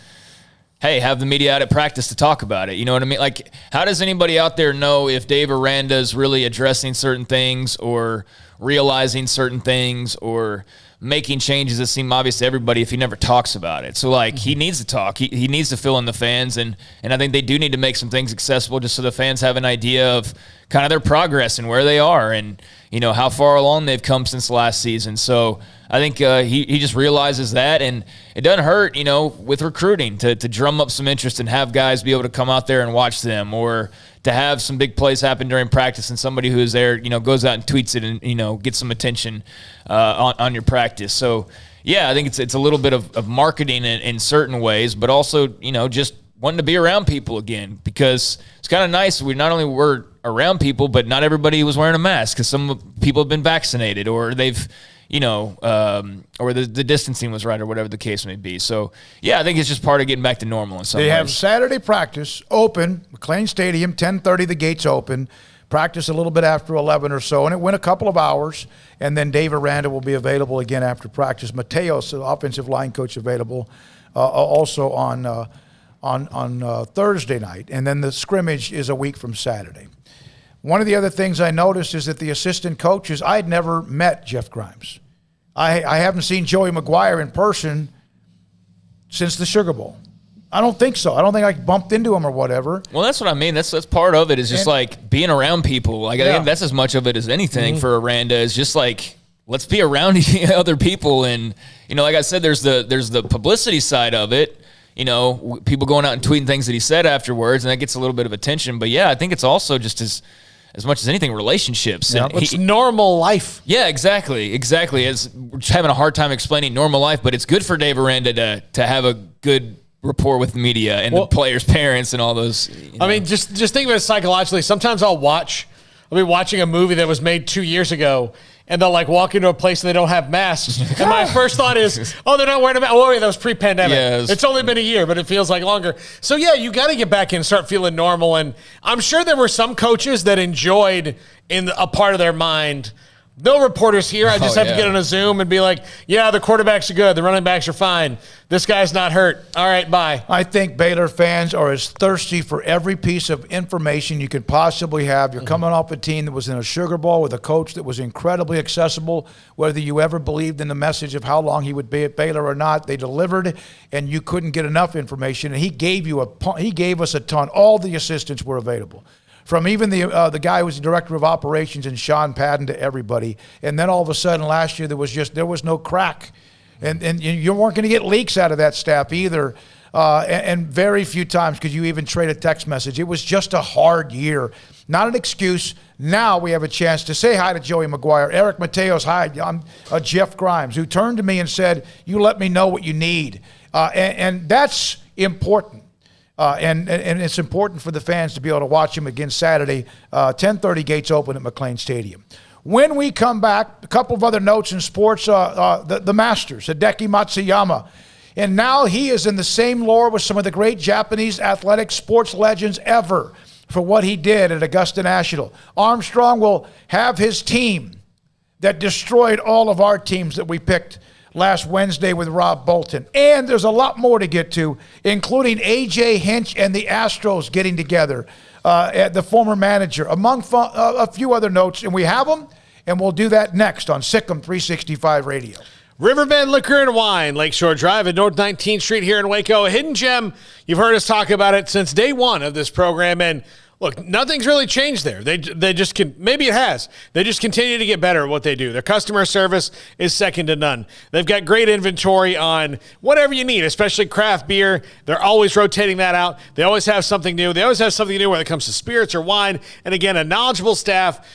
hey, have the media out at practice to talk about it. You know what I mean? Like, how does anybody out there know if Dave Aranda is really addressing certain things or realizing certain things or making changes that seem obvious to everybody if he never talks about it? So, he needs to talk. He needs to fill in the fans, and I think they do need to make some things accessible just so the fans have an idea of kind of their progress and where they are and, how far along they've come since last season. So I think he just realizes that, and it doesn't hurt, with recruiting to drum up some interest and have guys be able to come out there and watch them, or to have some big plays happen during practice and somebody who is there, goes out and tweets it and, gets some attention on your practice. So, yeah, I think it's a little bit of marketing in certain ways, but also, just wanting to be around people again, because it's kind of nice. We not only were around people, but not everybody was wearing a mask because some people have been vaccinated or they've, or the distancing was right or whatever the case may be. So, yeah, I think it's just part of getting back to normal in some ways. They have Saturday practice open, McLean Stadium, 10:30, the gates open. Practice a little bit after 11 or so, and it went a couple of hours, and then Dave Aranda will be available again after practice. Mateos, the offensive line coach, available also on Thursday night, and then the scrimmage is a week from Saturday. One of the other things I noticed is that the assistant coaches, I had never met Jeff Grimes. I haven't seen Joey McGuire in person since the Sugar Bowl. I don't think so. I don't think I bumped into him or whatever. Well, that's what I mean. That's part of it is just being around people. I think that's as much of it as anything for Aranda is just let's be around other people. And, like I said, there's the publicity side of it. People going out and tweeting things that he said afterwards, and that gets a little bit of attention. But, yeah, I think it's also just as much as anything, relationships. Yeah, it's normal life. Yeah, exactly. As we're having a hard time explaining normal life, but it's good for Dave Aranda to have a good rapport with the media and the players' parents and all those. I mean, just think of it psychologically. Sometimes I'll be watching a movie that was made 2 years ago, and they'll walk into a place and they don't have masks. And my first thought is, they're not wearing a mask. Oh, wait, that was pre-pandemic. Yes. It's only been a year, but it feels like longer. So, yeah, you got to get back in and start feeling normal. And I'm sure there were some coaches that enjoyed in a part of their mind, no reporters here. I just have to get on a Zoom and be like, yeah, the quarterbacks are good. The running backs are fine. This guy's not hurt. All right, bye. I think Baylor fans are as thirsty for every piece of information you could possibly have. You're coming off a team that was in a Sugar Bowl with a coach that was incredibly accessible. Whether you ever believed in the message of how long he would be at Baylor or not, they delivered, and you couldn't get enough information. And he gave us a ton. All the assistants were available. From even the guy who was the director of operations and Sean Padden to everybody. And then all of a sudden last year there was no crack. And you weren't going to get leaks out of that staff either. And very few times could you even trade a text message. It was just a hard year. Not an excuse. Now we have a chance to say hi to Joey McGuire. Eric Mateos, hi. I'm Jeff Grimes, who turned to me and said, you let me know what you need. And that's important. And it's important for the fans to be able to watch him again Saturday, 10:30 gates open at McLean Stadium. When we come back, a couple of other notes in sports, the Masters, Hideki Matsuyama. And now he is in the same lore with some of the great Japanese athletic sports legends ever for what he did at Augusta National. Armstrong will have his team that destroyed all of our teams that we picked last Wednesday with Rob Bolton. And there's a lot more to get to, including A.J. Hinch and the Astros getting together, the former manager, among a few other notes. And we have them, And we'll do that next on SicEm365 Radio. Riverbend Liquor and Wine, Lakeshore Drive at North 19th Street here in Waco. A hidden gem. You've heard us talk about it since day one of this program. And look, nothing's really changed there. They just can, maybe it has. They just continue to get better at what they do. Their customer service is second to none. They've got great inventory on whatever you need, especially craft beer. They're always rotating that out. They always have something new. They always have something new when it comes to spirits or wine. And again, a knowledgeable staff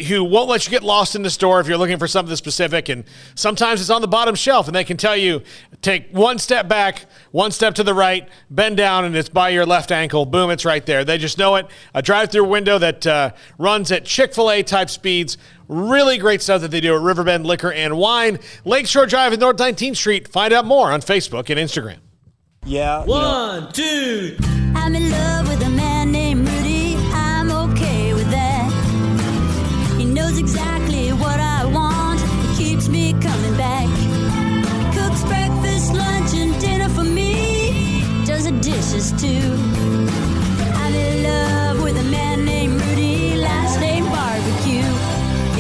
who won't let you get lost in the store if you're looking for something specific. And sometimes it's on the bottom shelf, and they can tell you, take one step back, one step to the right, bend down, and it's by your left ankle. Boom, it's right there. They just know it. A drive-through window that runs at Chick-fil-A type speeds. Really great stuff that they do at Riverbend Liquor and Wine. Lakeshore Drive at North 19th Street. Find out more on Facebook and Instagram. Yeah. One, two. I'm in love with a man named Rudy. I'm okay with that. He knows exactly what I want. He keeps me coming back. Cooks breakfast, lunch, and dinner for me. Does the dishes too. I'm in love with a man named Rudy. Last name Barbecue.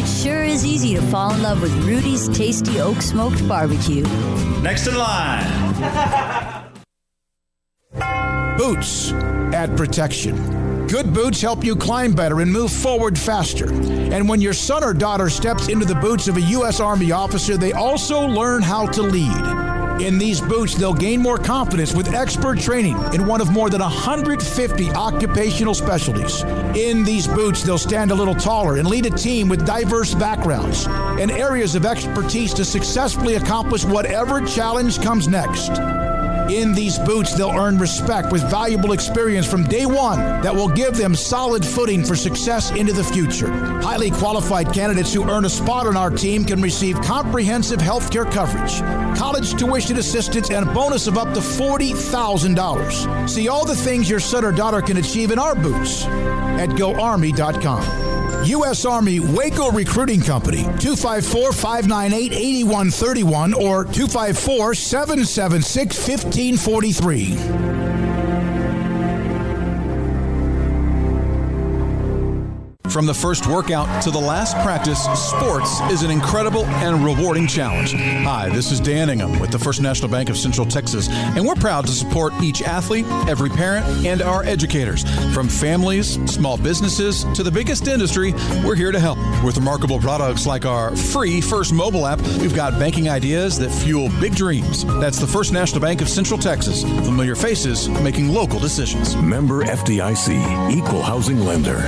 It sure is easy to fall in love with Rudy's tasty oak smoked barbecue. Next in line. Boots add protection. Good boots help you climb better and move forward faster. And when your son or daughter steps into the boots of a U.S. Army officer, they also learn how to lead. In these boots, they'll gain more confidence with expert training in one of more than 150 occupational specialties. In these boots, they'll stand a little taller and lead a team with diverse backgrounds and areas of expertise to successfully accomplish whatever challenge comes next. In these boots, they'll earn respect with valuable experience from day one that will give them solid footing for success into the future. Highly qualified candidates who earn a spot on our team can receive comprehensive health care coverage, college tuition assistance, and a bonus of up to $40,000. See all the things your son or daughter can achieve in our boots at GoArmy.com. U.S. Army Waco Recruiting Company, 254-598-8131 or 254-776-1543. From the first workout to the last practice, sports is an incredible and rewarding challenge. Hi, this is Dan Ingham with the First National Bank of Central Texas, and we're proud to support each athlete, every parent, and our educators. From families, small businesses, to the biggest industry, we're here to help. With remarkable products like our free First mobile app, we've got banking ideas that fuel big dreams. That's the First National Bank of Central Texas. Familiar faces making local decisions. Member FDIC, Equal Housing Lender.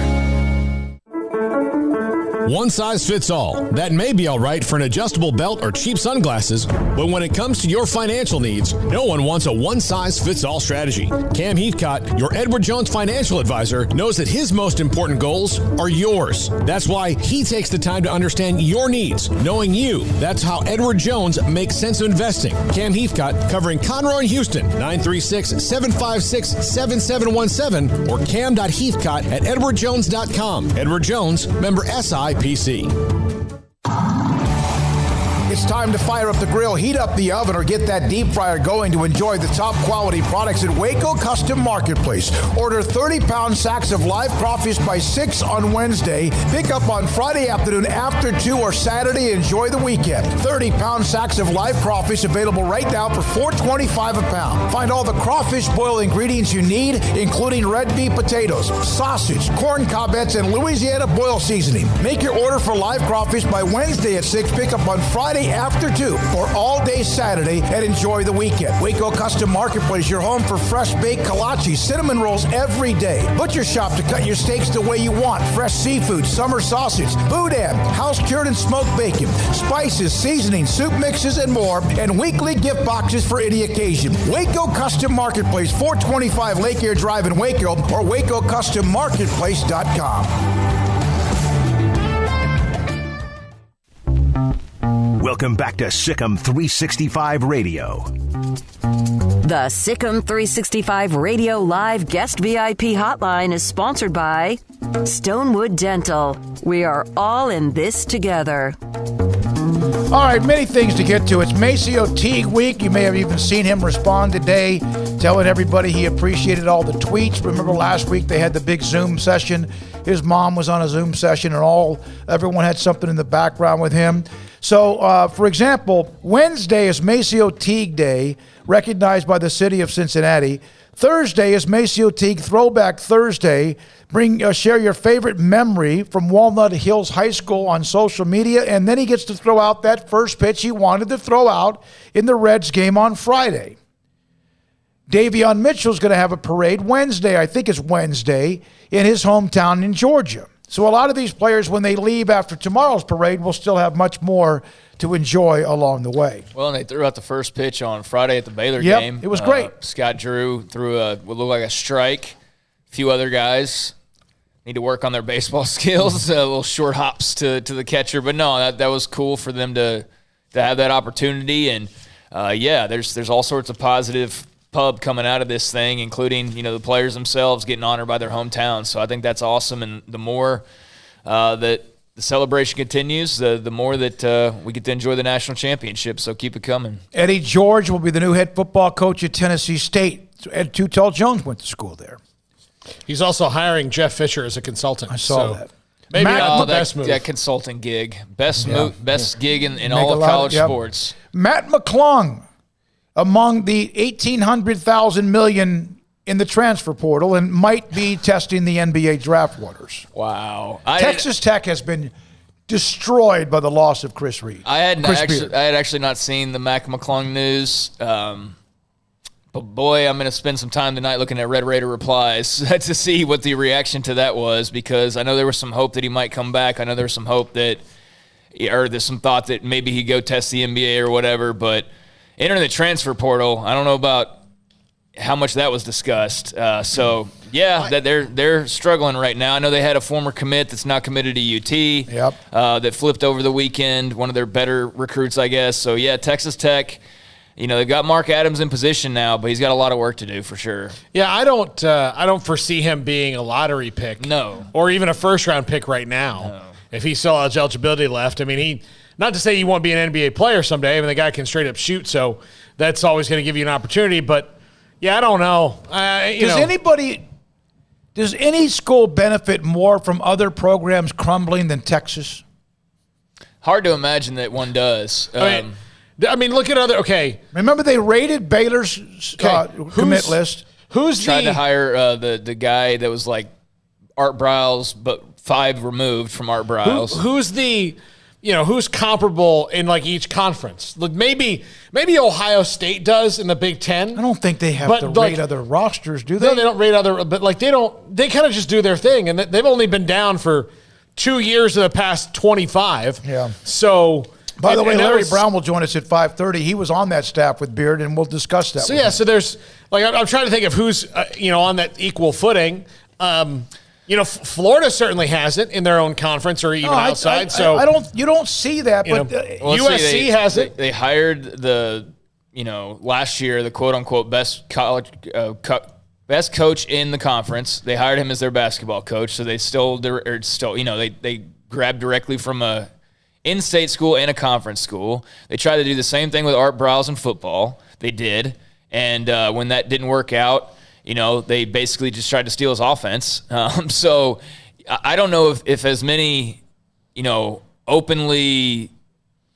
One size fits all. That may be all right for an adjustable belt or cheap sunglasses, but when it comes to your financial needs, no one wants a one-size-fits-all strategy. Cam Heathcott, your Edward Jones financial advisor, knows that his most important goals are yours. That's why he takes the time to understand your needs, knowing you. That's how Edward Jones makes sense of investing. Cam Heathcott, covering Conroe and Houston, 936-756-7717 or cam.heathcott@edwardjones.com. Edward Jones, member SIPC. It's time to fire up the grill, heat up the oven, or get that deep fryer going to enjoy the top quality products at Waco Custom Marketplace. Order 30-pound sacks of live crawfish by 6 on Wednesday. Pick up on Friday afternoon after 2 or Saturday. Enjoy the weekend. 30-pound sacks of live crawfish available right now for $4.25 a pound. Find all the crawfish boil ingredients you need, including red beef potatoes, sausage, corn cobettes, and Louisiana boil seasoning. Make your order for live crawfish by Wednesday at 6. Pick up on Friday after 2 or all day Saturday, and enjoy the weekend. Waco Custom Marketplace, your home for fresh baked kolache, cinnamon rolls every day. Butcher shop to cut your steaks the way you want. Fresh seafood, summer sausage, boudin, house cured and smoked bacon, spices, seasonings, soup mixes, and more, and weekly gift boxes for any occasion. Waco Custom Marketplace, 425 Lake Air Drive in Waco, or WacoCustomMarketplace.com. Welcome back to SicEm365 Radio. The SicEm365 Radio Live Guest VIP Hotline is sponsored by Stonewood Dental. We are all in this together. All right, many things to get to. It's Maceo Teague Week. You may have even seen him respond today, telling everybody he appreciated all the tweets. Remember last week they had the big Zoom session his mom was on a Zoom session, and everyone had something in the background with him. So, for example, Wednesday is Maceo Teague Day, recognized by the city of Cincinnati. Thursday is Maceo Teague Throwback Thursday. Share your favorite memory from Walnut Hills High School on social media, and then he gets to throw out that first pitch he wanted to throw out in the Reds game on Friday. Davion Mitchell's going to have a parade Wednesday, I think it's Wednesday, in his hometown in Georgia. So a lot of these players, when they leave after tomorrow's parade, will still have much more to enjoy along the way. Well, and they threw out the first pitch on Friday at the Baylor game. It was great. Scott Drew threw what looked like a strike. A few other guys need to work on their baseball skills, little short hops to the catcher. But no, that was cool for them to have that opportunity. And, there's all sorts of positive pub coming out of this thing, including, the players themselves getting honored by their hometown. So I think that's awesome. And the more that the celebration continues, the more that we get to enjoy the national championship. So keep it coming. Eddie George will be the new head football coach at Tennessee State. Ed Tuttle Jones went to school there. He's also hiring Jeff Fisher as a consultant. I saw that. Maybe not the best move. That consulting gig. Best gig in all of college sports. Matt McClung, among the 1,800,000 million in the transfer portal, and might be testing the NBA draft waters. Wow. Texas Tech has been destroyed by the loss of Chris Reed. I had actually not seen the Mac McClung news. But boy, I'm going to spend some time tonight looking at Red Raider replies to see what the reaction to that was, because I know there was some hope that he might come back. I know there was some hope there's some thought that maybe he'd go test the NBA or whatever. But entering the transfer portal, I don't know about how much that was discussed. That they're struggling right now. I know they had a former commit that's not committed to UT. That flipped over the weekend. One of their better recruits, I guess. So yeah, Texas Tech. They've got Mark Adams in position now, but he's got a lot of work to do for sure. Yeah, I don't foresee him being a lottery pick. No. Or even a first-round pick right now. No. If he still has eligibility left. I mean, not to say he won't be an NBA player someday. I mean, the guy can straight up shoot, so that's always going to give you an opportunity. But, yeah, I don't know. Does any school benefit more from other programs crumbling than Texas? Hard to imagine that one does. I mean, look at other. Okay, remember they raided Baylor's commit list. Tried to hire the guy that was like Art Briles, but 5 removed from Art Briles. Who's comparable in like each conference? Look, maybe Ohio State does in the Big Ten. I don't think they have to rate other rosters, do they? No, they don't rate other. But like they kind of just do their thing, and they've only been down for 2 years of the past 25. Yeah. So. By the way, Larry Brown will join us at 5:30. He was on that staff with Beard, and we'll discuss that. So there's I'm trying to think of who's on that equal footing. Florida certainly has it in their own conference or even outside. You don't see that, but USC has it. They hired last year the quote unquote best college best coach in the conference. They hired him as their basketball coach, so they they grabbed directly from a in-state school and a conference school. They tried to do the same thing with Art Briles in football. They did. And when that didn't work out, they basically just tried to steal his offense. So I don't know if as many, openly,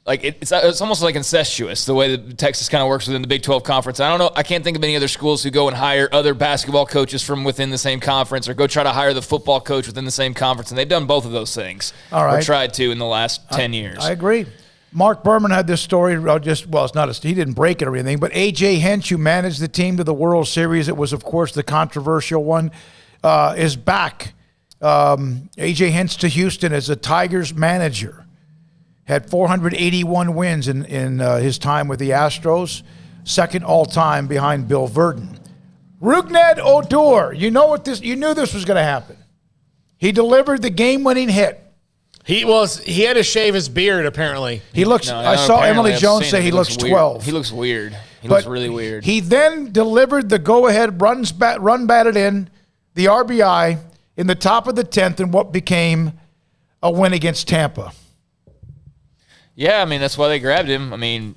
like it's almost like incestuous, the way that Texas kind of works within the Big 12 conference. I don't know. I can't think of any other schools who go and hire other basketball coaches from within the same conference or go try to hire the football coach within the same conference. And they've done both of those things. All right. Or tried to in the last 10 years. I agree. Mark Berman had this story. He didn't break it or anything, but A.J. Hinch, who managed the team to the World Series, it was, of course, the controversial one, is back. A.J. Hinch to Houston as a Tigers manager. Had 481 wins in his time with the Astros, second all-time behind Bill Verdon. Rougned Odor, you knew this was going to happen. He delivered the game-winning hit. He had to shave his beard, apparently. I saw Emily Jones say he looks 12. He looks weird. He looks really weird. He then delivered the go-ahead run batted in, the RBI, in the top of the 10th in what became a win against Tampa. Yeah, I mean, that's why they grabbed him. I mean,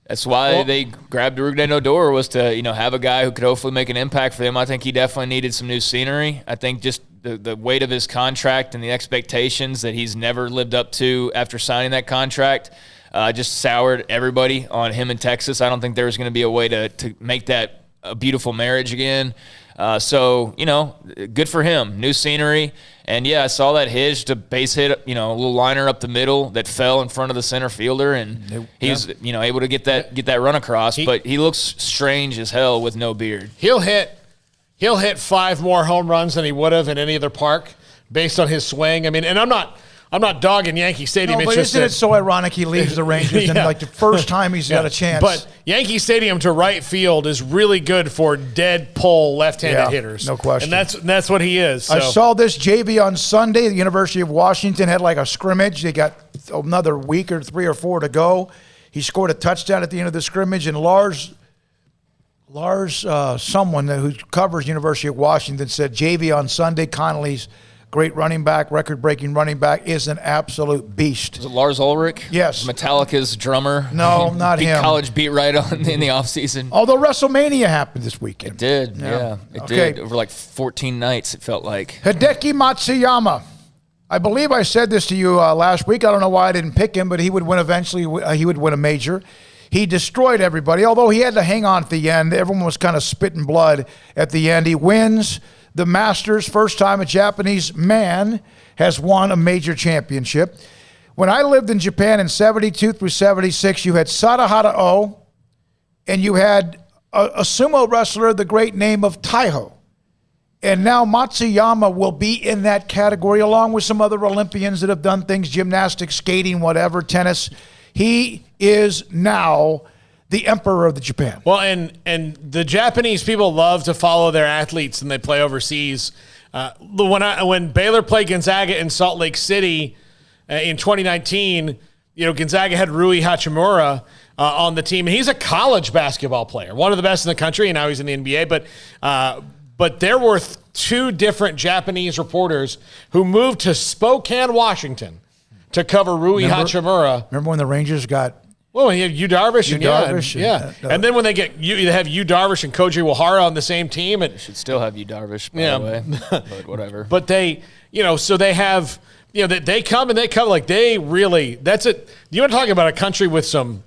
that's why they grabbed Rougned Odor, was to, have a guy who could hopefully make an impact for them. I think he definitely needed some new scenery. I think just the weight of his contract and the expectations that he's never lived up to after signing that contract just soured everybody on him in Texas. I don't think there was going to be a way to make that a beautiful marriage again. So, good for him. New scenery. And, yeah, I saw that hitch to base hit, a little liner up the middle that fell in front of the center fielder. And he's, able to get that run across. But he looks strange as hell with no beard. He'll hit 5 more home runs than he would have in any other park based on his swing. I mean, and I'm not dogging Yankee Stadium. No, but isn't it so ironic he leaves the Rangers and the first time he's got a chance? But Yankee Stadium to right field is really good for dead pull left-handed hitters. No question. And that's what he is. So. I saw this JV on Sunday. The University of Washington had like a scrimmage. They got another week or 3 or 4 to go. He scored a touchdown at the end of the scrimmage, and Lars, someone who covers University of Washington said JV on Sunday, Connolly's great running back, record-breaking running back, is an absolute beast. Is it Lars Ulrich? Yes. Metallica's drummer? No, not him. College beat writer in the offseason. Although WrestleMania happened this weekend. It did, yeah. It did. Over like 14 nights, it felt like. Hideki Matsuyama. I believe I said this to you last week. I don't know why I didn't pick him, but he would win eventually. He would win a major. He destroyed everybody, although he had to hang on at the end. Everyone was kind of spitting blood at the end. He wins the Masters, first time a Japanese man has won a major championship. When I lived in Japan in 72 through 76, you had Sadahara O, and you had a sumo wrestler, the great name of Taiho. And now Matsuyama will be in that category, along with some other Olympians that have done things, gymnastics, skating, whatever, tennis. He is now the emperor of the Japan. Well, and the Japanese people love to follow their athletes and they play overseas. When Baylor played Gonzaga in Salt Lake City in 2019, Gonzaga had Rui Hachimura on the team, and he's a college basketball player, one of the best in the country, and now he's in the NBA. But there were 2 different Japanese reporters who moved to Spokane, Washington, to cover Rui Hachimura. Remember when the Rangers got? Well, you have Yu Darvish, and then when they have Yu Darvish and Koji Wahara on the same team, it should still have Yu Darvish, by the way, but whatever. But they, so they have, they come like they really. That's it. You want to talk about a country with some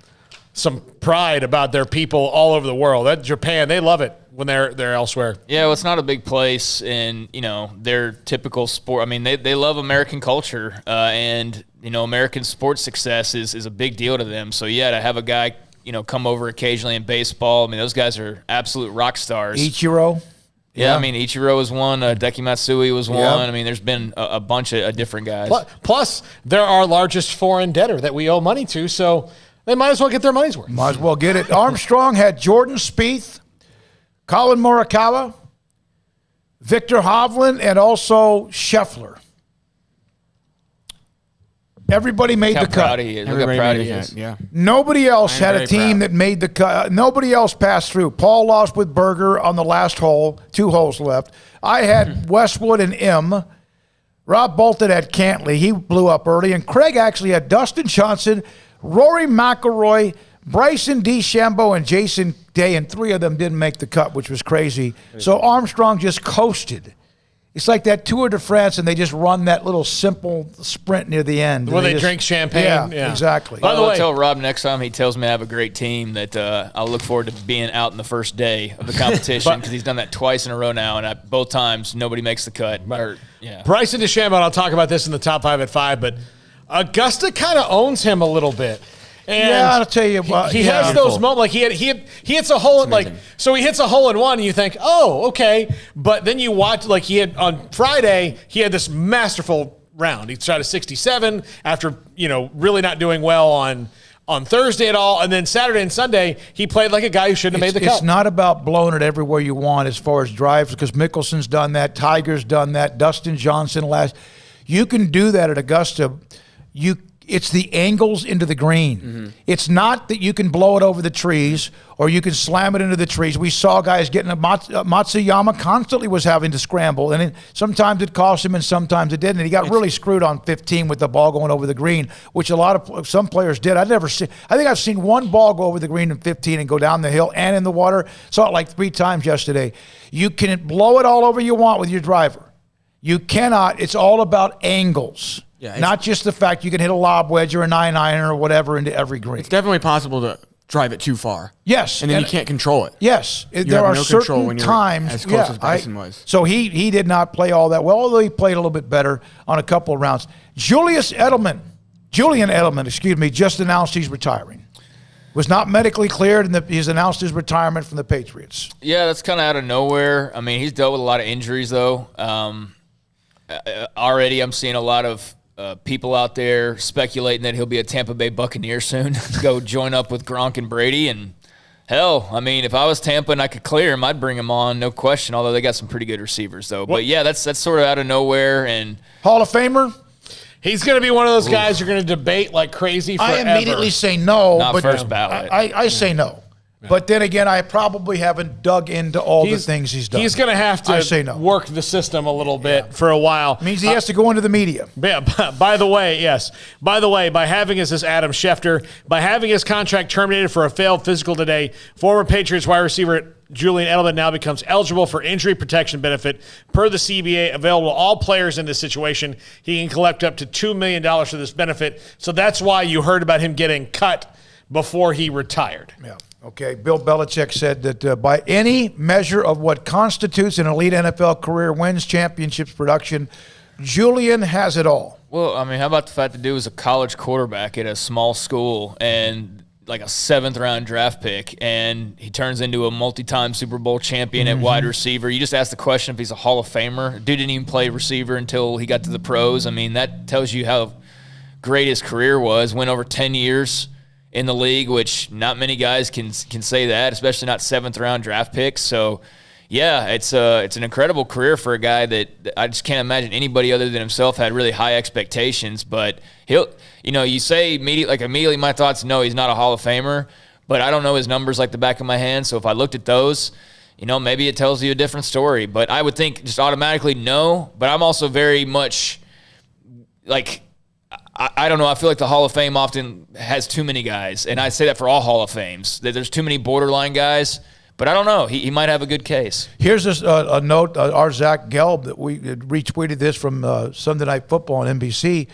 pride about their people all over the world? That Japan, they love it when they're elsewhere. Yeah, well, it's not a big place, and their typical sport. I mean, they love American culture, and American sports success is a big deal to them. So yeah, to have a guy come over occasionally in baseball. I mean, those guys are absolute rock stars. Ichiro. Yeah, I mean, Ichiro was one. Deki Matsui was one. I mean, there's been a bunch of different guys. Plus, they're our largest foreign debtor that we owe money to. So they might as well get their money's worth. Might as well get it. Armstrong had Jordan Spieth, Colin Morikawa, Victor Hovland, and also Scheffler. Everybody made the cut. Look how proud he is. Yeah. Nobody else had a team that made the cut. Nobody else passed through. Paul lost with Berger on the last hole. 2 holes left. I had Westwood and M. Rob Bolton had Cantley. He blew up early. And Craig actually had Dustin Johnson, Rory McIlroy, Bryson DeChambeau, and Jason Day, and 3 of them didn't make the cut, which was crazy. So Armstrong just coasted. It's like that Tour de France, and they just run that little simple sprint near the end. Where they drink champagne. Yeah, exactly. By the way, I'll tell Rob next time he tells me I have a great team that I'll look forward to being out in the first day of the competition, because he's done that twice in a row now, and both times nobody makes the cut. Bryson DeChambeau, and I'll talk about this in the top 5 at 5, but Augusta kind of owns him a little bit. And I'll tell you what. He has those moments, like he hits a hole, so he hits a hole in one, and you think, oh, okay. But then you watch, like he had on Friday, he had this masterful round. He shot a 67 after, really not doing well on Thursday at all. And then Saturday and Sunday, he played like a guy who shouldn't have made the cut. It's not about blowing it everywhere you want as far as drives, because Mickelson's done that, Tiger's done that, Dustin Johnson You can do that at Augusta. It's the angles into the green. Mm-hmm. It's not that you can blow it over the trees or you can slam it into the trees. We saw guys getting Matsuyama constantly was having to scramble, and sometimes it cost him and sometimes it didn't. And he got really screwed on 15 with the ball going over the green, which some players did. I think I've seen one ball go over the green in 15 and go down the hill and in the water. Saw it like 3 times yesterday. You can blow it all over you want with your driver. You cannot. It's all about angles. Yeah, not just the fact you can hit a lob wedge or a 9-iron or whatever into every green. It's definitely possible to drive it too far. Yes. And then you can't control it. Yes. There are certain times. As close as Bryson was. So he did not play all that well, although he played a little bit better on a couple of rounds. Julian Edelman, just announced he's retiring. Was not medically cleared, and he's announced his retirement from the Patriots. Yeah, that's kind of out of nowhere. I mean, he's dealt with a lot of injuries, though. Already I'm seeing a lot of people out there speculating that he'll be a Tampa Bay Buccaneer soon, go join up with Gronk and Brady. And hell, I mean, if I was Tampa and I could clear him, I'd bring him on, no question, although they got some pretty good receivers, though. But, yeah, that's sort of out of nowhere. And Hall of Famer? He's going to be one of those guys you're going to debate like crazy forever. I immediately say no. Not but first ballot. I say no. But then again, I probably haven't dug into all the things he's done. He's going to have to work the system a little bit for a while. Means he has to go into the media. Yeah, by the way, yes. By the way, by having his Adam Schefter, by having his contract terminated for a failed physical today, former Patriots wide receiver Julian Edelman now becomes eligible for injury protection benefit. Per the CBA, available to all players in this situation, he can collect up to $2 million for this benefit. So that's why you heard about him getting cut before he retired. Yeah. Okay, Bill Belichick said that by any measure of what constitutes an elite NFL career, wins, championships, production, Julian has it all. Well, I mean, how about the fact that dude was a college quarterback at a small school and like a 7th-round draft pick, and he turns into a multi-time Super Bowl champion at wide receiver. You just asked the question if he's a Hall of Famer. Dude didn't even play receiver until he got to the pros. I mean, that tells you how great his career was. Went over 10 years in the league, which not many guys can say that, especially not 7th-round draft picks. So, yeah, it's an incredible career for a guy that I just can't imagine anybody other than himself had really high expectations. But you say immediately my thoughts, no, he's not a Hall of Famer. But I don't know his numbers like the back of my hand. So if I looked at those, maybe it tells you a different story. But I would think just automatically no. But I'm also very much like, I don't know. I feel like the Hall of Fame often has too many guys, and I say that for all Hall of Fames. That there's too many borderline guys, but I don't know. He might have a good case. Here's a note. Our Zach Gelb that we retweeted this from Sunday Night Football on NBC.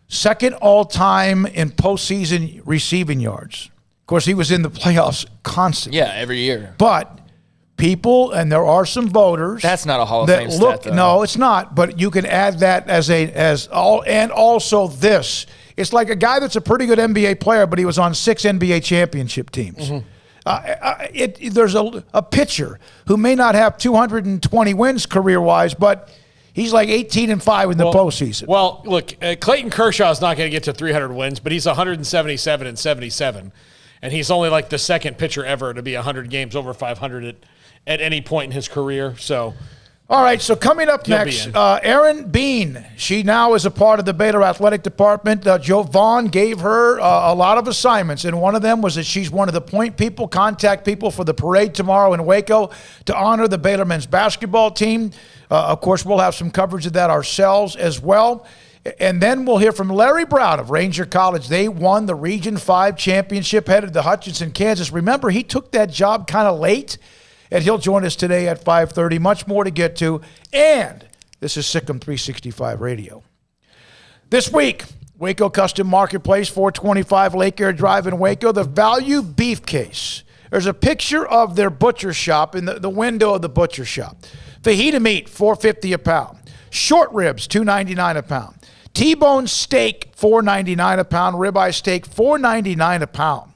Second all-time in postseason receiving yards. Of course, he was in the playoffs constantly. Yeah, every year. But people, and there are some voters. That's not a Hall of Fame stat, though. No, it's not. But you can add that and also this. It's like a guy that's a pretty good NBA player, but he was on 6 NBA championship teams. There's a pitcher who may not have 220 wins career-wise, but he's like 18-5 in the postseason. Well, look, Clayton Kershaw is not going to get to 300 wins, but he's 177 and 77. And he's only like the second pitcher ever to be 100 games over 500 at any point in his career. So, all right, so coming up next, Erin Bean. She now is a part of the Baylor Athletic Department. Joe Vaughn gave her a lot of assignments, and one of them was that she's one of the point people, contact people for the parade tomorrow in Waco to honor the Baylor men's basketball team. Of course, we'll have some coverage of that ourselves as well. And then we'll hear from Larry Brown of Ranger College. They won the Region 5 championship, headed to Hutchinson, Kansas. Remember, he took that job kind of late, and he'll join us today at 5:30. Much more to get to. And this is SicEm365 Radio. This week, Waco Custom Marketplace, 425 Lake Air Drive in Waco, the Value Beef Case. There's a picture of their butcher shop in the window of the butcher shop. Fajita meat, $4.50 a pound. Short ribs, $2.99 a pound. T-bone steak, $4.99 a pound. Ribeye steak, $4.99 a pound.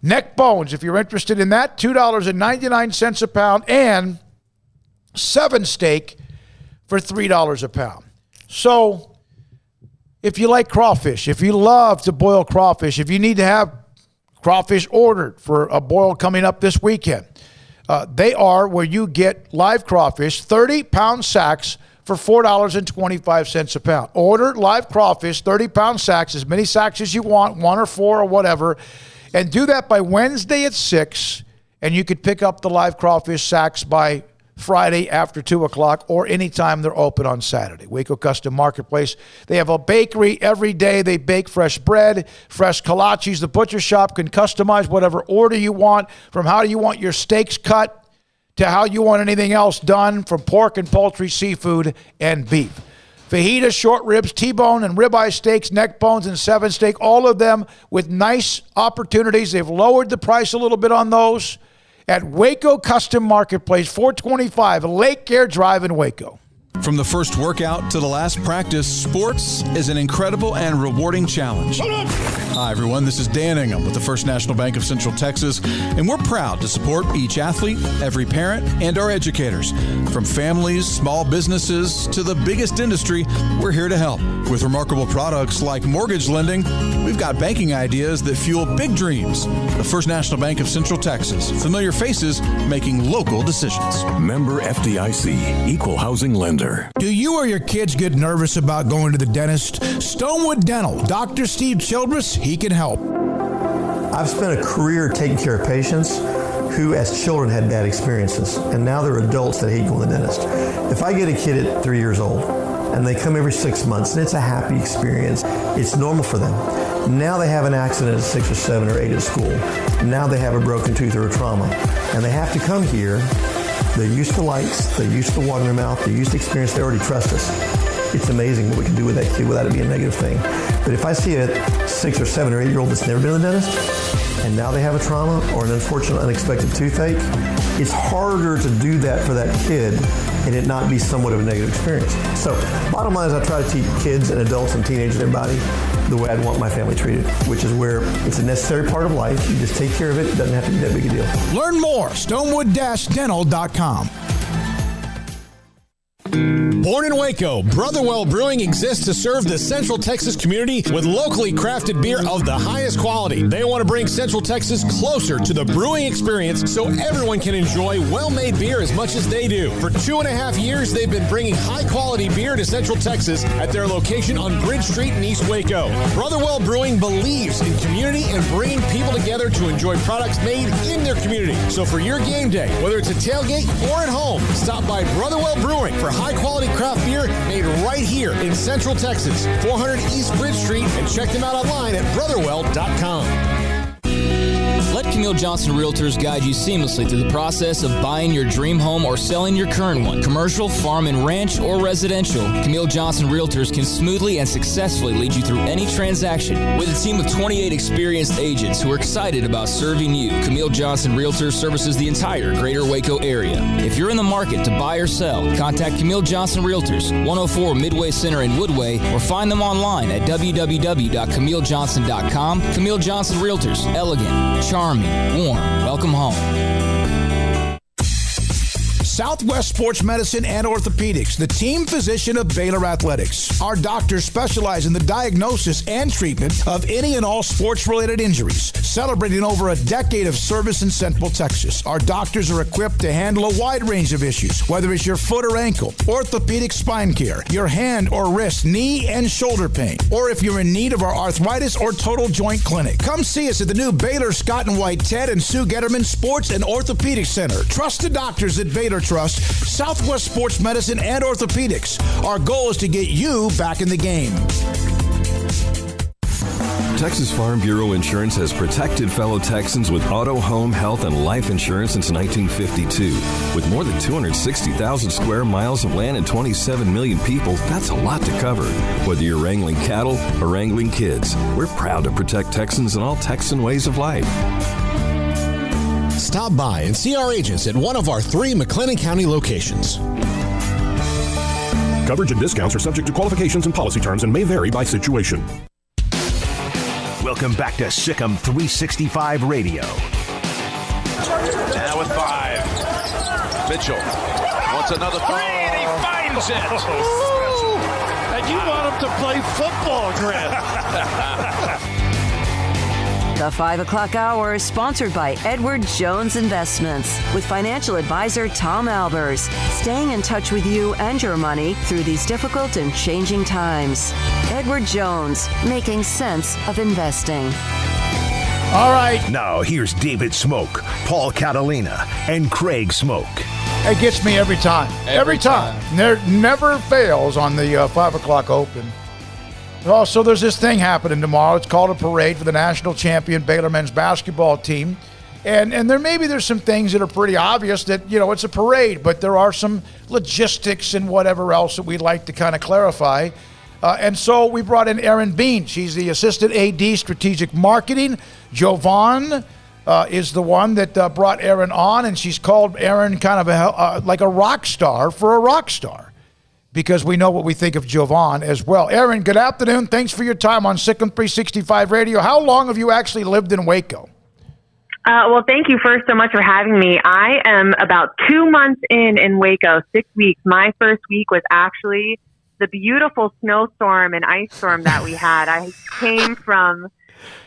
Neck bones, if you're interested in that, $2.99 a pound. And 7 steak for $3 a pound. So if you like crawfish, if you love to boil crawfish, if you need to have crawfish ordered for a boil coming up this weekend, they are where you get live crawfish, 30-pound sacks, for $4.25 a pound. Order live crawfish, 30-pound sacks, as many sacks as you want, 1 or 4 or whatever, and do that by Wednesday at 6, and you could pick up the live crawfish sacks by Friday after 2 o'clock or anytime they're open on Saturday. Waco Custom Marketplace. They have a bakery every day. They bake fresh bread, fresh kolaches. The butcher shop can customize whatever order you want, from how do you want your steaks cut to how you want anything else done, from pork and poultry, seafood, and beef. Fajita, short ribs, T-bone, and ribeye steaks, neck bones, and 7 steak, all of them with nice opportunities. They've lowered the price a little bit on those at Waco Custom Marketplace, 425 Lake Air Drive in Waco. From the first workout to the last practice, sports is an incredible and rewarding challenge. Hi, everyone. This is Dan Ingham with the First National Bank of Central Texas, and we're proud to support each athlete, every parent, and our educators. From families, small businesses, to the biggest industry, we're here to help. With remarkable products like mortgage lending, we've got banking ideas that fuel big dreams. The First National Bank of Central Texas. Familiar faces making local decisions. Member FDIC, Equal Housing Lender. Do you or your kids get nervous about going to the dentist? Stonewood Dental, Dr. Steve Childress, he can help. I've spent a career taking care of patients who as children had bad experiences, and now they're adults that hate going to the dentist. If I get a kid at 3 years old and they come every 6 months and it's a happy experience, it's normal for them. Now they have an accident at 6 or 7 or 8 at school. Now they have a broken tooth or a trauma, and they have to come here. They're used to lights, they're used to water in their mouth, they're used to experience, they already trust us. It's amazing what we can do with that kid without it being a negative thing. But if I see a 6 or 7 or 8 year old that's never been to the dentist, and now they have a trauma or an unfortunate unexpected toothache, it's harder to do that for that kid and it not be somewhat of a negative experience. So bottom line is I try to teach kids and adults and teenagers and everybody the way I'd want my family treated, which is where it's a necessary part of life. You just take care of it. It doesn't have to be that big a deal. Learn more, stonewood-dental.com. Born in Waco, Brotherwell Brewing exists to serve the Central Texas community with locally crafted beer of the highest quality. They want to bring Central Texas closer to the brewing experience so everyone can enjoy well-made beer as much as they do. For 2.5 years, they've been bringing high-quality beer to Central Texas at their location on Bridge Street in East Waco. Brotherwell Brewing believes in community and bringing people together to enjoy products made in their community. So for your game day, whether it's a tailgate or at home, stop by Brotherwell Brewing for high-quality craft beer made right here in Central Texas, 400 East Bridge Street, and check them out online at brotherwell.com. Let Camille Johnson Realtors guide you seamlessly through the process of buying your dream home or selling your current one. Commercial, farm and ranch, or residential, Camille Johnson Realtors can smoothly and successfully lead you through any transaction. With a team of 28 experienced agents who are excited about serving you, Camille Johnson Realtors services the entire greater Waco area. If you're in the market to buy or sell, contact Camille Johnson Realtors, 104 Midway Center in Woodway, or find them online at www.camillejohnson.com. Camille Johnson Realtors, elegant, charming, warm. Welcome home. Southwest Sports Medicine and Orthopedics, the team physician of Baylor Athletics. Our doctors specialize in the diagnosis and treatment of any and all sports-related injuries. Celebrating over a decade of service in Central Texas, our doctors are equipped to handle a wide range of issues, whether it's your foot or ankle, orthopedic spine care, your hand or wrist, knee and shoulder pain, or if you're in need of our arthritis or total joint clinic. Come see us at the new Baylor Scott and White Ted and Sue Getterman Sports and Orthopedic Center. Trusted doctors at Baylor Trust, Southwest Sports Medicine and Orthopedics. Our goal is to get you back in the game. Texas Farm Bureau Insurance has protected fellow Texans with auto, home, health, and life insurance since 1952. With more than 260,000 square miles of land and 27 million people, that's a lot to cover. Whether you're wrangling cattle or wrangling kids, we're proud to protect Texans in all Texan ways of life. Stop by and see our agents at one of our 3 McLennan County locations. Coverage and discounts are subject to qualifications and policy terms and may vary by situation. Welcome back to SicEm365 Radio. Now with 5. Mitchell wants another three, and he finds it. And you want him to play football, Grant. The 5 o'clock hour is sponsored by Edward Jones Investments with financial advisor Tom Albers, staying in touch with you and your money through these difficult and changing times. Edward Jones, making sense of investing. All right. Now here's David Smoak, Paul Catalina, and Craig Smoak. It gets me every time. Every time. There never fails on the 5 o'clock open. Also, there's this thing happening tomorrow. It's called a parade for the national champion Baylor men's basketball team. And there's some things that are pretty obvious that, it's a parade, but there are some logistics and whatever else that we'd like to kind of clarify. And so we brought in Erin Bean. She's the Assistant AD Strategic Marketing. Jovan is the one that brought Erin on, and she's called Erin kind of like a rock star for a rock star, because we know what we think of Jovan as well. Erin, good afternoon. Thanks for your time on SicEm365 Radio. How long have you actually lived in Waco? Well, thank you first so much for having me. I am about 2 months in Waco, 6 weeks. My first week was actually the beautiful snowstorm and ice storm that we had. I came from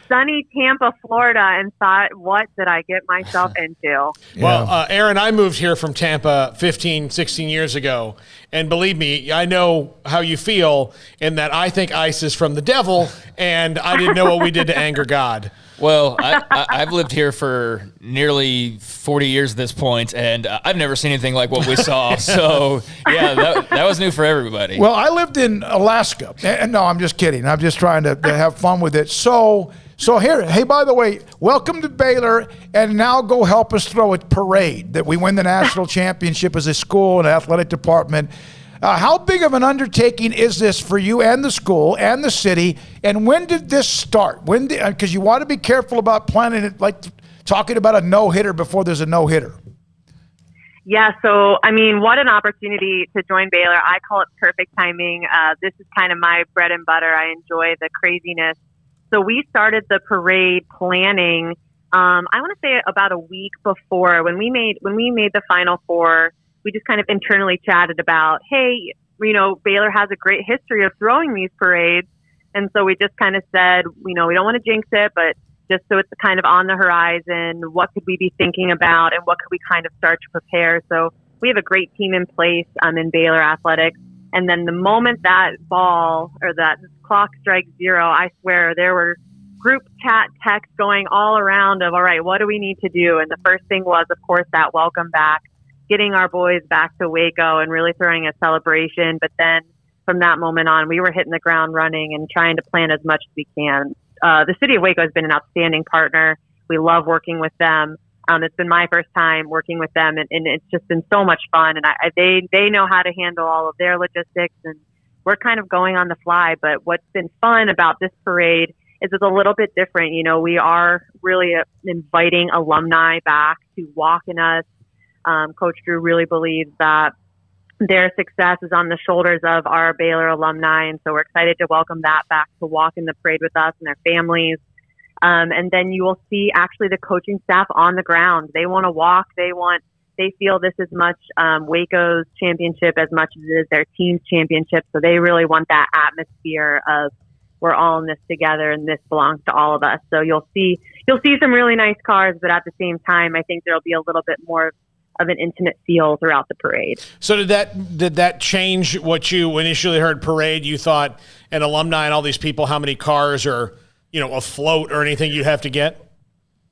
sunny Tampa, Florida, and thought, what did I get myself into? Well, Erin, I moved here from Tampa 15, 16 years ago. And believe me, I know how you feel in that I think ice is from the devil, and I didn't know what we did to anger God. Well, I've lived here for nearly 40 years at this point, and I've never seen anything like what we saw. So, yeah, that was new for everybody. Well, I lived in Alaska. And no, I'm just kidding. I'm just trying to have fun with it. So here, hey, by the way, welcome to Baylor, and now go help us throw a parade that we win the national championship as a school and athletic department. How big of an undertaking is this for you and the school and the city? And when did this start? Because you want to be careful about planning it, like talking about a no-hitter before there's a no-hitter. Yeah, so, what an opportunity to join Baylor. I call it perfect timing. This is kind of my bread and butter. I enjoy the craziness. So we started the parade planning, I want to say about a week before. When we made the Final Four, we just kind of internally chatted about, hey, Baylor has a great history of throwing these parades. And so we just kind of said, we don't want to jinx it, but just so it's kind of on the horizon, what could we be thinking about and what could we kind of start to prepare? So we have a great team in place in Baylor Athletics. And then the moment that ball or that clock strikes 0, I swear there were group chat texts going all around of, all right, what do we need to do? And the first thing was, of course, that welcome back, getting our boys back to Waco and really throwing a celebration. But then from that moment on, we were hitting the ground running and trying to plan as much as we can. The city of Waco has been an outstanding partner. We love working with them. It's been my first time working with them, and it's just been so much fun. And they know how to handle all of their logistics, and we're kind of going on the fly. But what's been fun about this parade is it's a little bit different. We are really inviting alumni back to walk in us. Coach Drew really believes that their success is on the shoulders of our Baylor alumni, and so we're excited to welcome that back to walk in the parade with us and their families. And then you will see actually the coaching staff on the ground. They want to walk. They feel this is much Waco's championship as much as it is their team's championship. So they really want that atmosphere of we're all in this together and this belongs to all of us. So you'll see some really nice cars, but at the same time, I think there'll be a little bit more of an intimate feel throughout the parade. So did that change what you initially heard parade? You thought an alumni and all these people, how many cars are afloat or anything you'd have to get?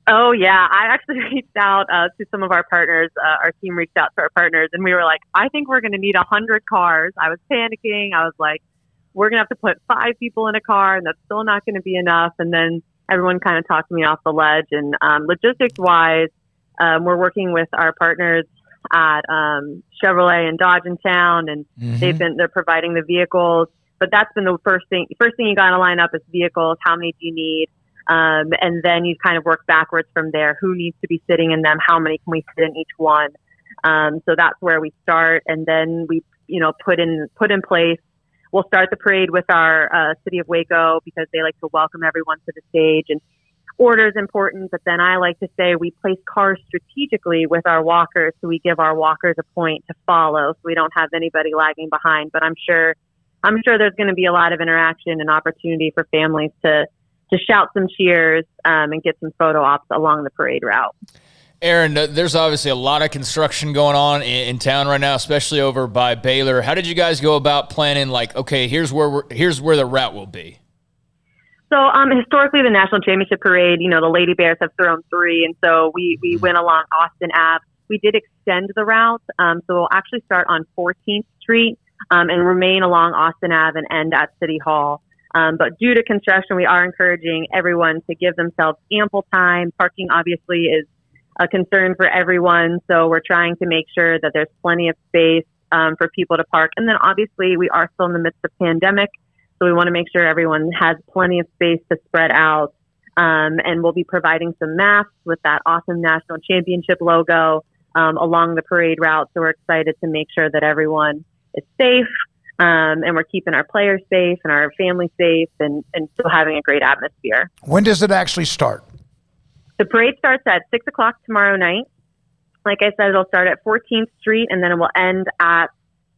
Oh, yeah. I actually reached out to some of our partners. Our team reached out to our partners, and we were like, I think we're going to need 100 cars. I was panicking. I was like, we're going to have to put 5 people in a car, and that's still not going to be enough. And then everyone kind of talked me off the ledge. And logistics-wise, we're working with our partners at Chevrolet and Dodge in town, and they're providing the vehicles. But that's been the first thing. First thing you got to line up is vehicles. How many do you need? And then you kind of work backwards from there. Who needs to be sitting in them? How many can we fit in each one? So that's where we start. And then we, put in place. We'll start the parade with our city of Waco because they like to welcome everyone to the stage. And order is important. But then I like to say we place cars strategically with our walkers. So we give our walkers a point to follow. So we don't have anybody lagging behind. But I'm sure there's going to be a lot of interaction and opportunity for families to shout some cheers and get some photo ops along the parade route. Erin, there's obviously a lot of construction going on in town right now, especially over by Baylor. How did you guys go about planning, okay, here's where the route will be? So historically, the National Championship Parade, the Lady Bears have thrown 3, and so we went along Austin Ave. We did extend the route, so we'll actually start on 14th Street and remain along Austin Ave and end at City Hall. But due to construction, we are encouraging everyone to give themselves ample time. Parking obviously is a concern for everyone. So we're trying to make sure that there's plenty of space for people to park. And then obviously we are still in the midst of pandemic. So we want to make sure everyone has plenty of space to spread out. And we'll be providing some masks with that awesome national championship logo along the parade route. So we're excited to make sure that everyone is safe. And we're keeping our players safe and our family safe and still having a great atmosphere. When does it actually start? The parade starts at 6 o'clock tomorrow night. Like I said, it'll start at 14th Street and then it will end at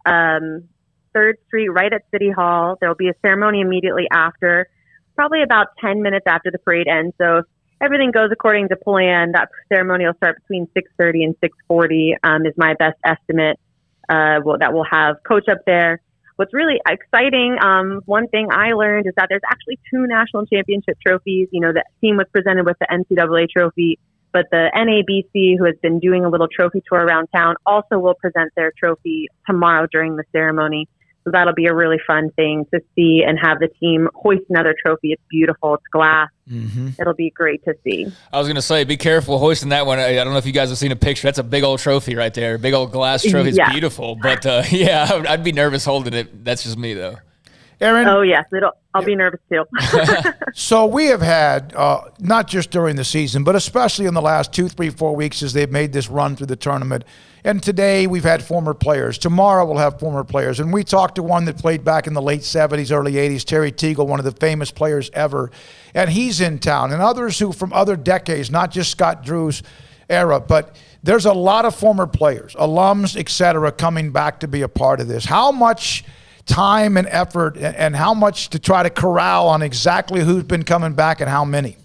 3rd Street right at City Hall. There will be a ceremony immediately after, probably about 10 minutes after the parade ends. So if everything goes according to plan, that ceremony will start between 6:30 and 6:40 is my best estimate that we'll have Coach up there. What's really exciting, one thing I learned is that there's actually 2 national championship trophies. You know, the team was presented with the NCAA trophy, but the NABC, who has been doing a little trophy tour around town, also will present their trophy tomorrow during the ceremony. So that'll be a really fun thing to see and have the team hoist another trophy. It's beautiful. It's glass. Mm-hmm. It'll be great to see. I was going to say, be careful hoisting that one. I don't know if you guys have seen a picture. That's a big old trophy right there. Big old glass trophy. It's beautiful. But, yeah, I'd be nervous holding it. That's just me, though. Aaron? Oh, yes. I'll be nervous, too. So we have had, not just during the season, but especially in the last 2, 3, 4 weeks as they've made this run through the tournament. And today we've had former players. Tomorrow we'll have former players. And we talked to one that played back in the late 70s, early 80s, Terry Tegel, one of the famous players ever. And he's in town. And others who from other decades, not just Scott Drew's era, but there's a lot of former players, alums, et cetera, coming back to be a part of this. How much time and effort and how much to try to corral on exactly who's been coming back and how many?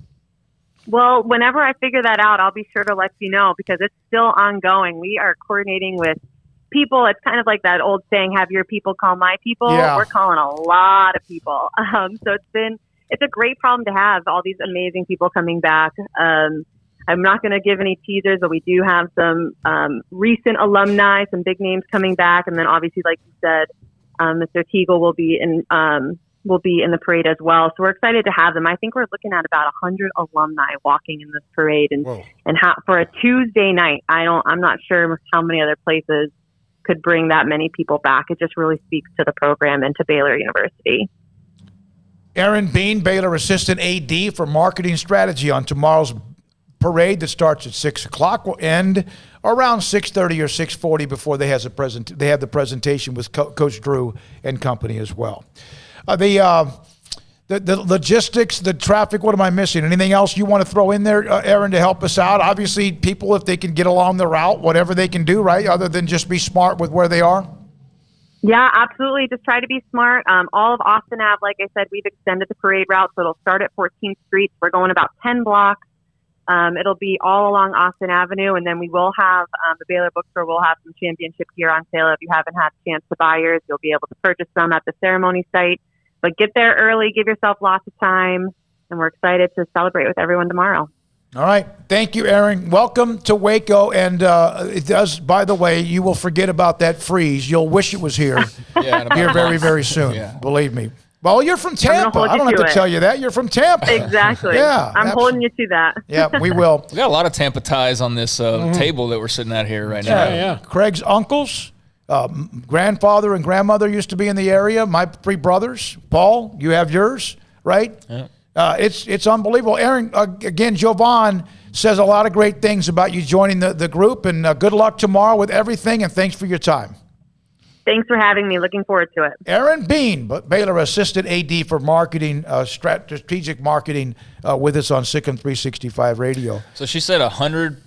Well, whenever I figure that out, I'll be sure to let you know because it's still ongoing. We are coordinating with people. It's kind of like that old saying, have your people call my people. Yeah. We're calling a lot of people. So it's a great problem to have, all these amazing people coming back. I'm not going to give any teasers, but we do have some recent alumni, some big names coming back. And then obviously, like you said, Mr. Tegel will be in the parade as well. So we're excited to have them. I think we're looking at about 100 alumni walking in this parade, and for a Tuesday night, I'm not sure how many other places could bring that many people back. It just really speaks to the program and to Baylor University. Aaron Bean, Baylor Assistant AD for Marketing Strategy, on tomorrow's parade that starts at 6 o'clock will end around 6:30 or 6:40 before they have the presentation with Coach Drew and company as well. The logistics, the traffic, what am I missing? Anything else you want to throw in there, Aaron, to help us out? Obviously, people, if they can get along the route, whatever they can do, right, other than just be smart with where they are? Yeah, absolutely. Just try to be smart. All of Austin Ave, like I said, we've extended the parade route, so it'll start at 14th Street. We're going about 10 blocks. It'll be all along Austin Avenue, and then we will have the Baylor Bookstore will have some championship gear on sale. If you haven't had a chance to buy yours, you'll be able to purchase some at the ceremony site. But get there early, give yourself lots of time, and we're excited to celebrate with everyone tomorrow. All right. Thank you, Aaron. Welcome to Waco. And it does, by the way, you will forget about that freeze. You'll wish it was here here very, very soon. Yeah. Believe me. Well, you're from Tampa. I don't have to tell you that. You're from Tampa. Exactly. Yeah. I'm holding you to that. Yeah, we will. We got a lot of Tampa ties on this table that we're sitting at here right now. Yeah. Craig's uncles, grandfather and grandmother used to be in the area. My 3 brothers. Paul, you have yours, right? Yeah. It's unbelievable. Aaron, again, Jovan says a lot of great things about you joining the group, and good luck tomorrow with everything, and thanks for your time. Thanks for having me. Looking forward to it. Aaron Bean, Baylor Assistant AD for Marketing, Strategic Marketing, with us on SicEm365 Radio. So she said 100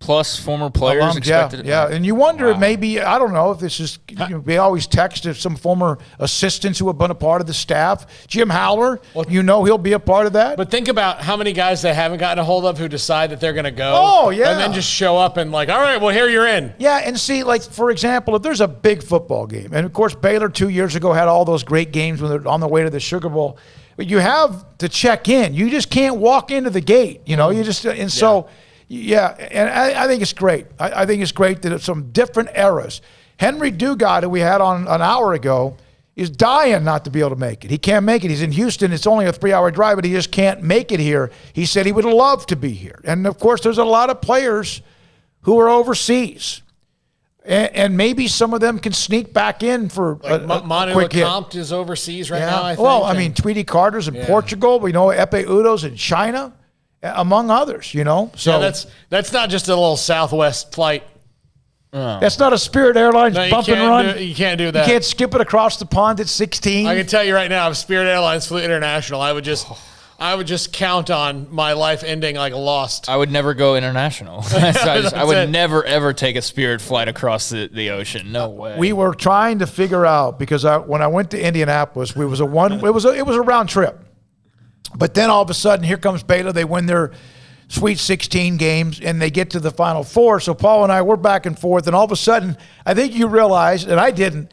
plus former players expected. Yeah, and you wonder maybe, I don't know if this is, we always text if some former assistants who have been a part of the staff. Jim Howler, he'll be a part of that. But think about how many guys they haven't gotten a hold of who decide that they're going to go. Oh, yeah. And then just show up and all right, well, here you're in. Yeah, and see, for example, if there's a big football game, and of course Baylor 2 years ago had all those great games when they're on the way to the Sugar Bowl, but you have to check in. You just can't walk into the gate, so... Yeah, and I think it's great. I think it's great that it's some different eras. Henry Dugard, who we had on an hour ago, is dying not to be able to make it. He can't make it. He's in Houston. It's only a 3-hour drive, but he just can't make it here. He said he would love to be here. And, of course, there's a lot of players who are overseas. And maybe some of them can sneak back in for Manu quick hit. Lecomte is overseas right now, I think. Well, I mean, Tweety Carter's in Portugal. We know Epe Udo's in China, among others, So that's not just a little Southwest flight. That's not a Spirit Airlines bump and run. You can't do that. You can't skip it across the pond at 16. I can tell you right now, if Spirit Airlines flew international, I would just count on my life ending like Lost. I would never go international. I would never ever take a Spirit flight across the ocean. No way. We were trying to figure out because when I went to Indianapolis, it was a round trip. But then all of a sudden, here comes Baylor. They win their Sweet 16 games, and they get to the Final Four. So Paul and I, we're back and forth, and all of a sudden, I think you realized, and I didn't,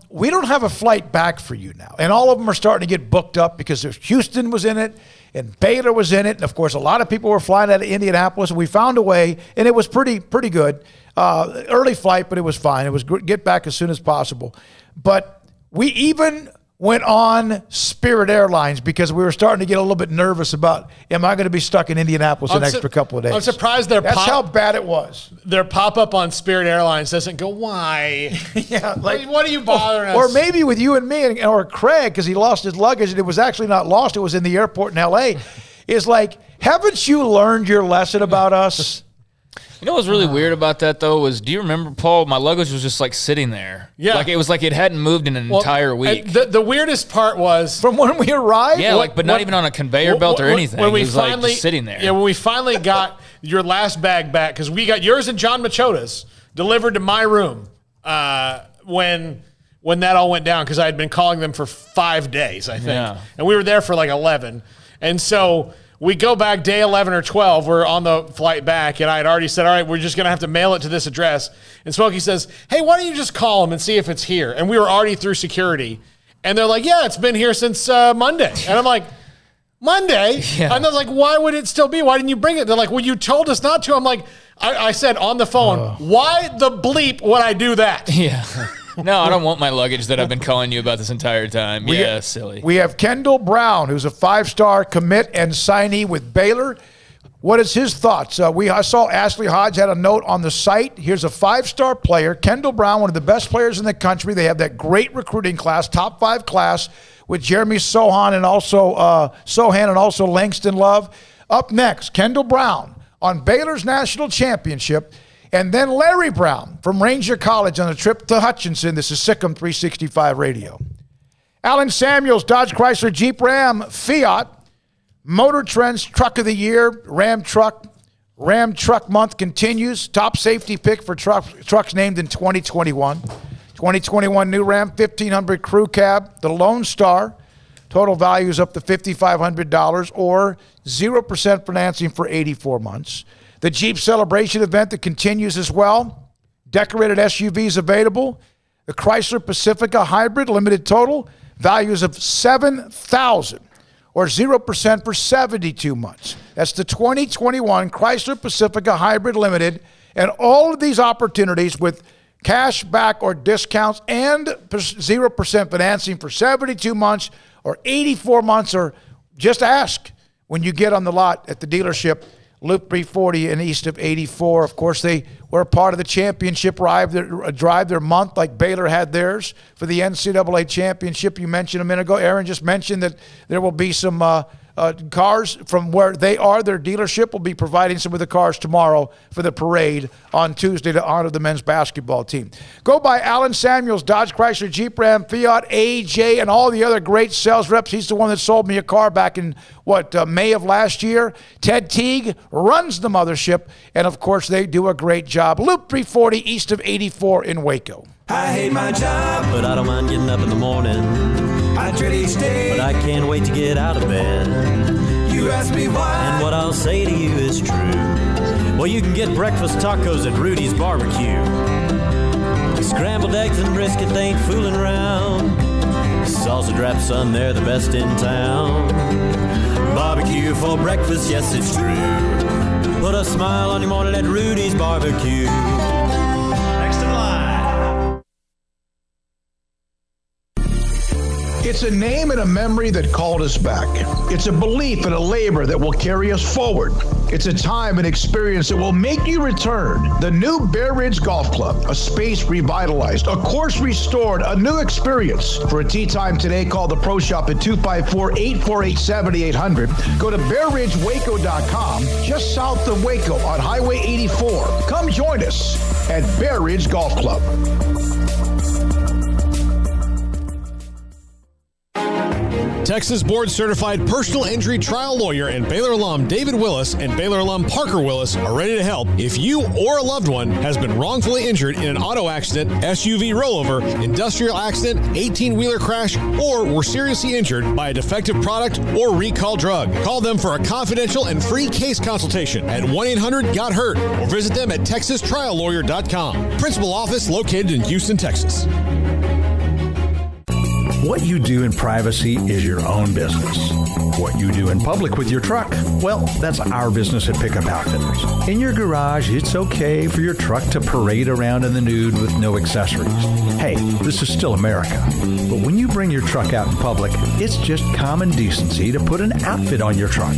we don't have a flight back for you now. And all of them are starting to get booked up because Houston was in it, and Baylor was in it, and, of course, a lot of people were flying out of Indianapolis, and we found a way, and it was pretty good. Early flight, but it was fine. It was get back as soon as possible. But we even went on Spirit Airlines because we were starting to get a little bit nervous about, am I going to be stuck in Indianapolis an extra couple of days? I'm surprised that's how bad it was. Their pop-up on Spirit Airlines doesn't go, why? What are you bothering us? Or maybe with you and me or Craig, because he lost his luggage, and it was actually not lost, it was in the airport in L.A., is like, haven't you learned your lesson about us? You know what was really weird about that, though, was, do you remember, Paul, my luggage was just, sitting there. Yeah. It was like it hadn't moved in an entire week. The weirdest part was... From when we arrived? Yeah, but not even on a conveyor belt or anything. When we it was finally, just sitting there. Yeah, when we finally got your last bag back, because we got yours and John Machota's delivered to my room when that all went down, because I had been calling them for 5 days, I think. Yeah. And we were there for 11. And so... we go back day 11 or 12. We're on the flight back, and I had already said, all right, we're just going to have to mail it to this address. And Smokey says, hey, why don't you just call them and see if it's here? And we were already through security. And they're like, yeah, it's been here since Monday. And I'm like, Monday? Yeah. And I was like, why would it still be? Why didn't you bring it? They're like, well, you told us not to. I'm like, I said on the phone, why the bleep would I do that? Yeah. No, I don't want my luggage that I've been calling you about this entire time. Silly. We have Kendall Brown, who's a 5-star commit and signee with Baylor. What is his thoughts? I saw Ashley Hodge had a note on the site. Here's a 5-star player, Kendall Brown, one of the best players in the country. They have that great recruiting class, top 5 class, with Jeremy Sohan and also Langston Love. Up next, Kendall Brown on Baylor's national championship. And then Larry Brown from Ranger College on a trip to Hutchinson. This is SicEm365 Radio. Alan Samuels, Dodge Chrysler Jeep Ram Fiat. Motor Trend's Truck of the Year, Ram Truck Month continues. Top safety pick for trucks named in 2021. 2021 new Ram 1500 Crew Cab, the Lone Star. Total value is up to $5,500 or 0% financing for 84 months. The Jeep Celebration event that continues as well. Decorated SUVs available. The Chrysler Pacifica Hybrid Limited Total. Values of $7,000 or 0% for 72 months. That's the 2021 Chrysler Pacifica Hybrid Limited. And all of these opportunities with cash back or discounts and 0% financing for 72 months or 84 months, or just ask when you get on the lot at the dealership. Loop 340 and east of 84. Of course, they were a part of the championship drive their month, like Baylor had theirs for the NCAA championship. You mentioned a minute ago, Aaron just mentioned that there will be some cars from where they are. Their dealership will be providing some of the cars tomorrow for the parade on Tuesday to honor the men's basketball team. Go by Alan Samuels, Dodge Chrysler Jeep Ram Fiat, AJ, and all the other great sales reps. He's the one that sold me a car back in, May of last year. Ted Teague runs the mothership, and, of course, they do a great job. Loop 340 east of 84 in Waco. I hate my job, but I don't mind getting up in the morning. I dread each day, but I can't wait to get out of bed. You ask me why, and what I'll say to you is true. Well, you can get breakfast tacos at Rudy's Barbecue. Scrambled eggs and brisket, they ain't fooling around. Sausage wrap, son, they're the best in town. Barbecue for breakfast, yes, it's true. Put a smile on your morning at Rudy's Barbecue. Next in line. It's a name and a memory that called us back. It's a belief and a labor that will carry us forward. It's a time and experience that will make you return. The new Bear Ridge Golf Club, a space revitalized, a course restored, a new experience. For a tee time today, call the Pro Shop at 254-848-7800. Go to BearRidgeWaco.com, just south of Waco on Highway 84. Come join us at Bear Ridge Golf Club. Texas board-certified personal injury trial lawyer and Baylor alum David Willis and Baylor alum Parker Willis are ready to help if you or a loved one has been wrongfully injured in an auto accident, SUV rollover, industrial accident, 18-wheeler crash, or were seriously injured by a defective product or recall drug. Call them for a confidential and free case consultation at 1-800-GOT-HURT or visit them at texastriallawyer.com. Principal office located in Houston, Texas. What you do in privacy is your own business. What you do in public with your truck, well, that's our business at Pickup Outfitters. In your garage, it's okay for your truck to parade around in the nude with no accessories. Hey, this is still America. But when you bring your truck out in public, it's just common decency to put an outfit on your truck.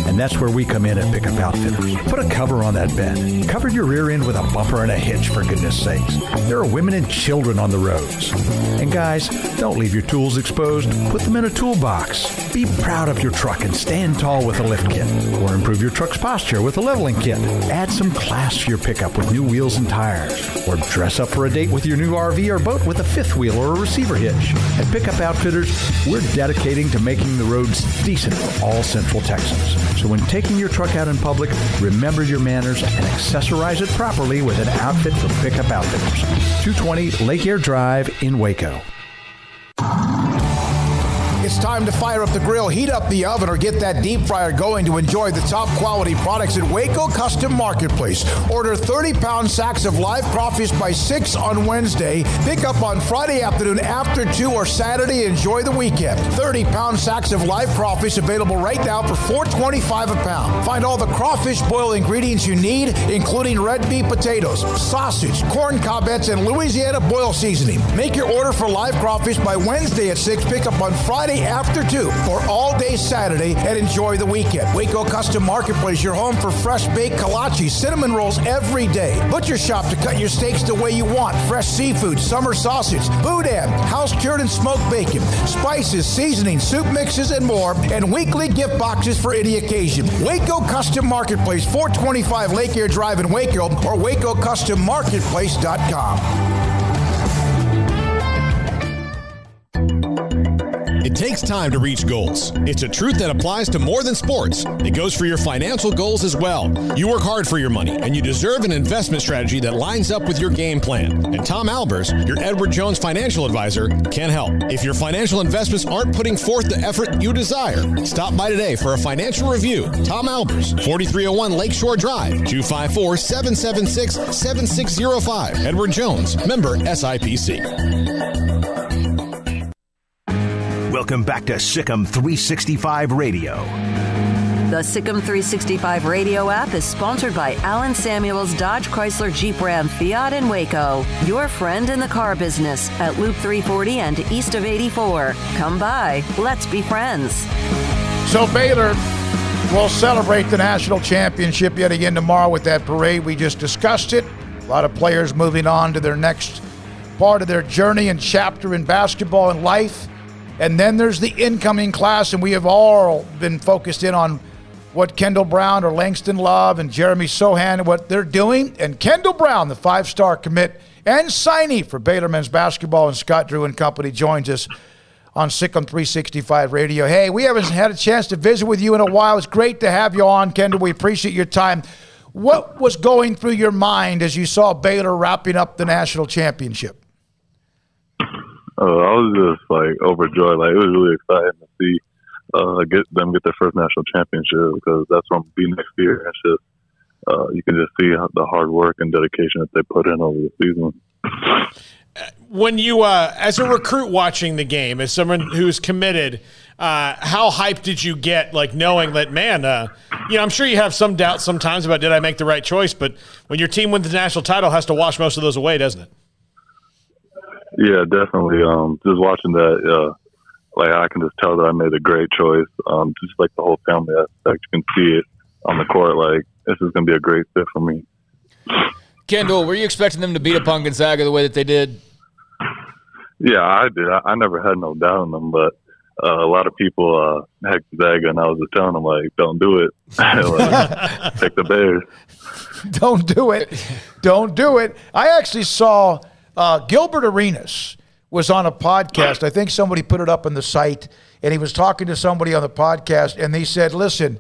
And that's where we come in at Pickup Outfitters. Put a cover on that bed. Cover your rear end with a bumper and a hitch, for goodness sakes. There are women and children on the roads. And guys, don't leave your tools exposed. Put them in a toolbox. Be proud of your truck and stand tall with a lift kit. Or improve your truck's posture with a leveling kit. Add some class to your pickup with new wheels and tires. Or dress up for a date with your new RV or boat with a fifth wheel or a receiver hitch. At Pickup Outfitters, we're dedicating to making the roads decent for all Central Texans. So when taking your truck out in public, remember your manners and accessorize it properly with an outfit from Pickup Outfitters. 220 Lake Air Drive in Waco. It's time to fire up the grill, heat up the oven, or get that deep fryer going to enjoy the top quality products at Waco Custom Marketplace. Order 30-pound sacks of live crawfish by 6 on Wednesday. Pick up on Friday afternoon after 2 or Saturday. Enjoy the weekend. 30-pound sacks of live crawfish available right now for $4.25 a pound. Find all the crawfish boil ingredients you need, including red beef potatoes, sausage, corn cobbets, and Louisiana boil seasoning. Make your order for live crawfish by Wednesday at 6. Pick up on Friday after 2 or all day Saturday, and enjoy the weekend. Waco Custom Marketplace, your home for fresh baked kolache, cinnamon rolls every day. Butcher shop to cut your steaks the way you want. Fresh seafood, summer sausage, boudin, house cured and smoked bacon, spices, seasonings, soup mixes, and more, and weekly gift boxes for any occasion. Waco Custom Marketplace, 425 Lake Air Drive in Waco, or WacoCustomMarketplace.com. It takes time to reach goals. It's a truth that applies to more than sports. It goes for your financial goals as well. You work hard for your money, and you deserve an investment strategy that lines up with your game plan. And Tom Albers, your Edward Jones financial advisor, can help. If your financial investments aren't putting forth the effort you desire, stop by today for a financial review. Tom Albers, 4301 Lakeshore Drive, 254-776-7605. Edward Jones, member SIPC. Welcome back to SicEm365 Radio. The SicEm365 Radio app is sponsored by Alan Samuels Dodge Chrysler Jeep Ram Fiat in Waco. Your friend in the car business at Loop 340 and east of 84. Come by. Let's be friends. So Baylor will celebrate the national championship yet again tomorrow with that parade. We just discussed it. A lot of players moving on to their next part of their journey and chapter in basketball and life. And then there's the incoming class, and we have all been focused in on what Kendall Brown or Langston Love and Jeremy Sohan, what they're doing. And Kendall Brown, the 5-star commit and signee for Baylor men's basketball, and Scott Drew and company joins us on SicEm365 Radio. Hey, we haven't had a chance to visit with you in a while. It's great to have you on, Kendall. We appreciate your time. What was going through your mind as you saw Baylor wrapping up the national championship? I was just overjoyed. It was really exciting to see get their first national championship, because that's going to be next year. It's just you can just see the hard work and dedication that they put in over the season. When you, as a recruit watching the game, as someone who's committed, how hyped did you get, knowing that, man, I'm sure you have some doubt sometimes about did I make the right choice, but when your team wins the national title, it has to wash most of those away, doesn't it? Yeah, definitely. Just watching that like I can just tell that I made a great choice. Just like the whole family aspect, you can see it on the court. Like this is going to be a great fit for me. Kendall, were you expecting them to beat up on Gonzaga the way that they did? Yeah, I did. I never had no doubt in them, but a lot of people had Gonzaga, and I was just telling them, like, don't do it. Like, take the Bears. Don't do it. Don't do it. I actually saw Gilbert Arenas was on a podcast. I think somebody put it up on the site, and he was talking to somebody on the podcast, and he said, listen,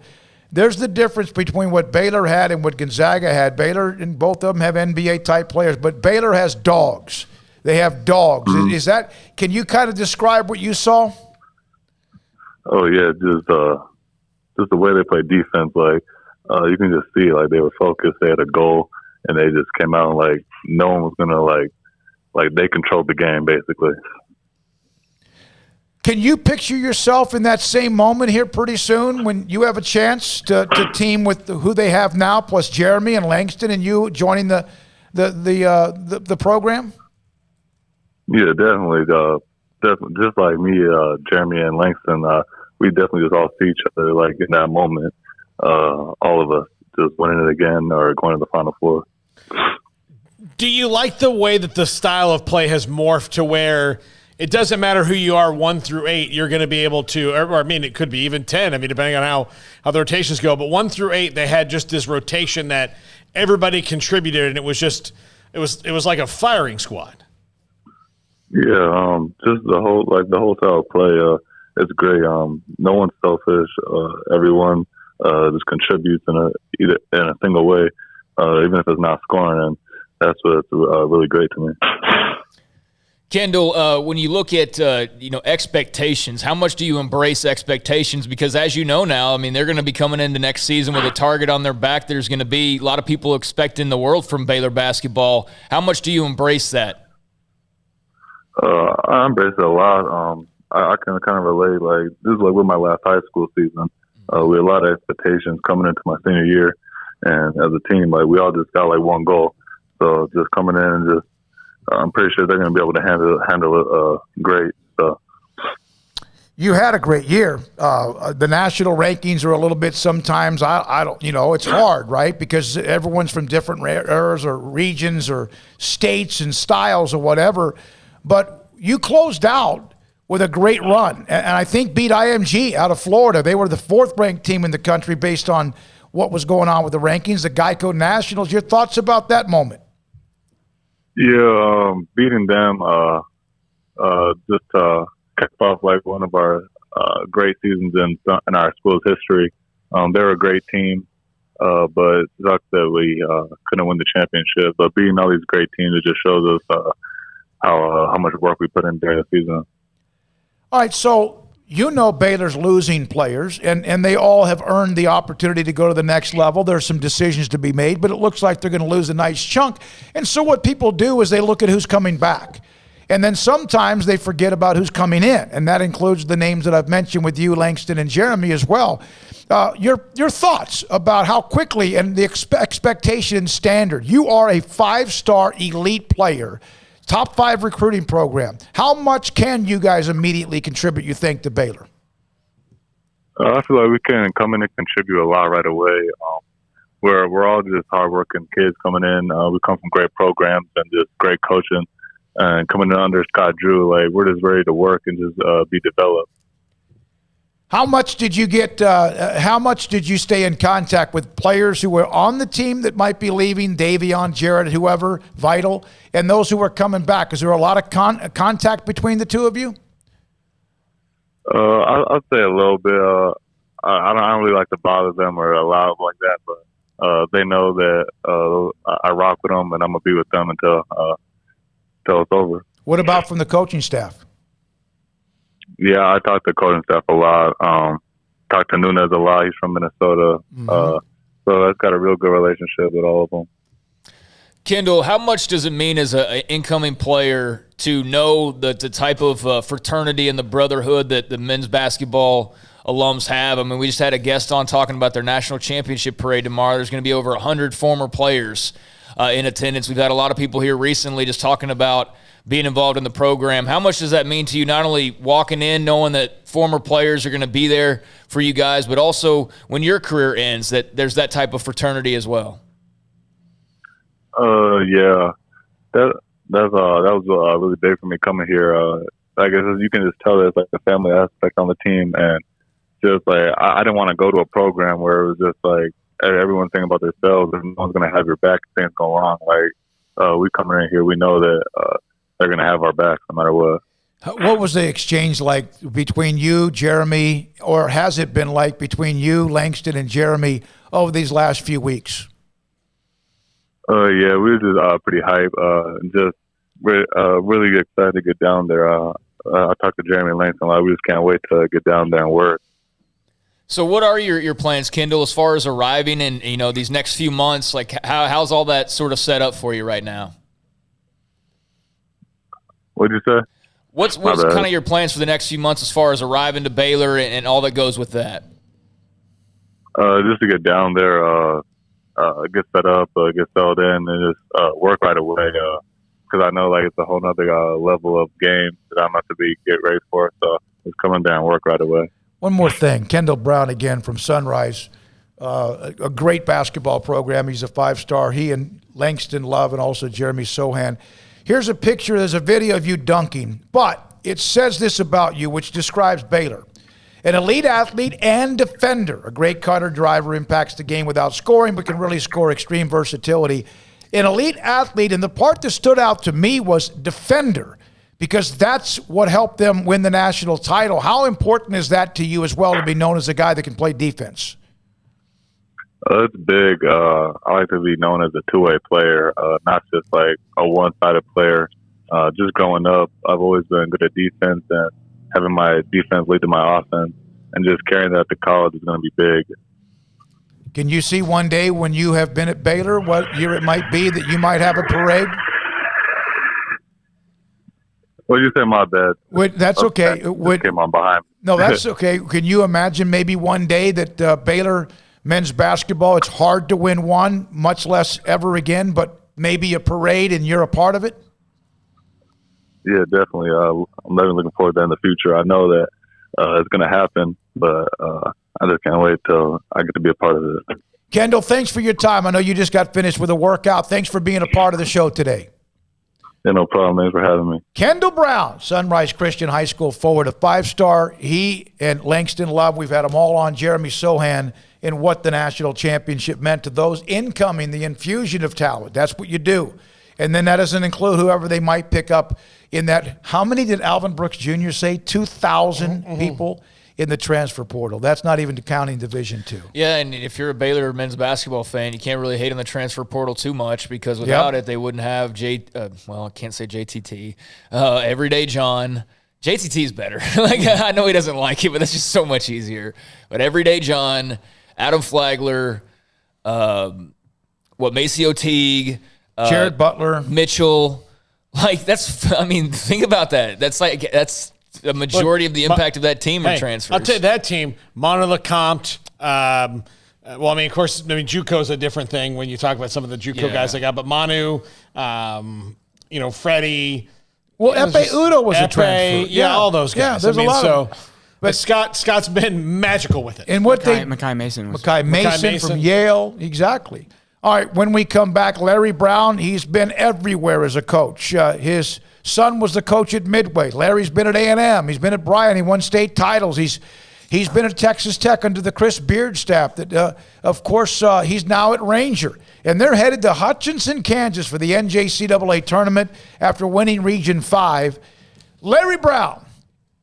there's the difference between what Baylor had and what Gonzaga had. Baylor and both of them have NBA-type players, but Baylor has dogs. They have dogs. Mm-hmm. Is that? Can you kind of describe what you saw? Oh yeah, just the way they play defense. Like you can just see, like they were focused. They had a goal, and they just came out and like no one was gonna like they controlled the game basically. Can you picture yourself in that same moment here pretty soon when you have a chance to team with who they have now, plus Jeremy and Langston, and you joining the program? Yeah, definitely. Just like me, Jeremy and Langston, we definitely just all see each other like in that moment. All of us just winning it again or going to the Final Four. Do you like the way that the style of play has morphed to where it doesn't matter who you are 1 through 8, you're going to be able to, or I mean, it could be even 10. I mean, depending on how the rotations go. But 1 through 8, they had just this rotation that everybody contributed, and it was like a firing squad. Yeah, just the whole style of play. It's great. No one's selfish. Everyone just contributes in a single way, even if it's not scoring, and that's what's really great to me. Kendall, when you look at expectations, how much do you embrace expectations? Because as you know now, I mean, they're going to be coming into next season with a target on their back. There's going to be a lot of people expecting the world from Baylor basketball. How much do you embrace that? I embrace it a lot. I can kind of relate. Like this is like with my last high school season. We had a lot of expectations coming into my senior year, and as a team, like we all just got like one goal. So just coming in and just, I'm pretty sure they're going to be able to handle it great. So. You had a great year. The national rankings are a little bit sometimes, I don't, it's hard, right? Because everyone's from different eras or regions or states and styles or whatever. But you closed out with a great run, and I think beat IMG out of Florida. They were the 4th-ranked team in the country based on what was going on with the rankings, the Geico Nationals. Your thoughts about that moment? Yeah, beating them just kicked off like one of our great seasons in our school's history. They're a great team, but it sucks that we couldn't win the championship. But beating all these great teams, it just shows us how much work we put in during the season. All right, so Baylor's losing players, and they all have earned the opportunity to go to the next level. There's some decisions to be made, but it looks like they're going to lose a nice chunk. And so what people do is they look at who's coming back. And then sometimes they forget about who's coming in, and that includes the names that I've mentioned with you, Langston and Jeremy, as well. Your thoughts about how quickly and the expectation standard. You are a 5-star elite player, top 5 recruiting program. How much can you guys immediately contribute, you think, to Baylor? I feel like we can come in and contribute a lot right away. We're all just hardworking kids coming in. We come from great programs and just great coaching. And coming in under Scott Drew, like we're just ready to work and just be developed. How much did you get? How much did you stay in contact with players who were on the team that might be leaving, Davion, Jared, whoever, Vital, and those who were coming back? Is there a lot of contact between the two of you? I'll say a little bit. I don't really like to bother them or allow them like that, but they know that I rock with them and I'm gonna be with them until it's over. What about from the coaching staff? Yeah, I talk to coaching staff a lot. Talk to Nunez a lot. He's from Minnesota. So that's got a real good relationship with all of them. Kendall, how much does it mean as an incoming player to know the type of fraternity and the brotherhood that the men's basketball alums have? I mean, we just had a guest on talking about their national championship parade tomorrow. There's going to be over 100 former players in attendance. We've had a lot of people here recently just talking about being involved in the program. How much does that mean to you, not only walking in knowing that former players are going to be there for you guys, but also when your career ends, that there's that type of fraternity as well? Yeah, that was really big for me coming here. I guess you can just tell there's like the family aspect on the team, and just like I didn't want to go to a program where it was just like everyone's thinking about themselves and no one's going to have your back if things go wrong. Like we come in here, we know that they're going to have our backs no matter what. What was the exchange like between you, Jeremy, or has it been like between you, Langston, and Jeremy over these last few weeks? Yeah, we were just pretty hype and just really excited to get down there. I talked to Jeremy and Langston a lot. We just can't wait to get down there and work. So what are your plans, Kendall, as far as arriving and, you know, these next few months? Like, how's all that sort of set up for you right now? What'd you say? What's kind of your plans for the next few months as far as arriving to Baylor and all that goes with that? Just to get down there, get set up, get settled in, and just work right away. Because I know like it's a whole nother level of game that I'm about to get ready for. So just coming down, work right away. One more thing, Kendall Brown again from Sunrise, a great basketball program. He's a 5-star. He and Langston Love and also Jeremy Sohan. Here's a picture. There's a video of you dunking, but it says this about you, which describes Baylor. An elite athlete and defender. A great cutter driver impacts the game without scoring, but can really score. Extreme versatility. An elite athlete, and the part that stood out to me was defender, because that's what helped them win the national title. How important is that to you as well, to be known as a guy that can play defense? It's big. I like to be known as a two-way player, not just like a one-sided player. Just growing up, I've always been good at defense, and having my defense lead to my offense and just carrying that to college is going to be big. Can you see one day when you have been at Baylor, what year it might be, that you might have a parade? Well, you say my bad. That's okay. Came on behind me. No, that's okay. Can you imagine maybe one day that Baylor men's basketball, it's hard to win one, much less ever again, but maybe a parade and you're a part of it? Yeah, definitely. I'm really looking forward to that in the future. I know that it's going to happen, but I just can't wait till I get to be a part of it. Kendall, thanks for your time. I know you just got finished with a workout. Thanks for being a part of the show today. Yeah, no problem. Thanks for having me. Kendall Brown, Sunrise Christian High School forward, a 5-star. He and Langston Love, we've had them all on. Jeremy Sohan, and what the national championship meant to those incoming, the infusion of talent. That's what you do. And then that doesn't include whoever they might pick up in that. How many did Alvin Brooks Jr. say? 2,000 people in the transfer portal. That's not even counting Division II. Yeah, and if you're a Baylor men's basketball fan, you can't really hate on the transfer portal too much, because without it, they wouldn't have I can't say JTT. Everyday John. JTT is better. I know he doesn't like it, but that's just so much easier. But Everyday John, Adam Flagler, Maceo Teague, Jared Butler, Mitchell. Think about that. That's the majority of the impact of that team are transfers. I'll tell you, that team, Manu Lecomte, of course, JUCO is a different thing when you talk about some of the JUCO guys they got, but Manu, Freddie. Well, Epe Udo was a transfer. Yeah, all those guys. Yeah, there's a lot of them. But Scott's been magical with it. And Makai Mason from Yale, exactly. All right, when we come back, Larry Brown, he's been everywhere as a coach. His son was the coach at Midway. Larry's been at A&M. He's been at Bryan. He won state titles. He's been at Texas Tech under the Chris Beard staff. Of course, he's now at Ranger. And they're headed to Hutchinson, Kansas for the NJCAA tournament after winning Region 5. Larry Brown,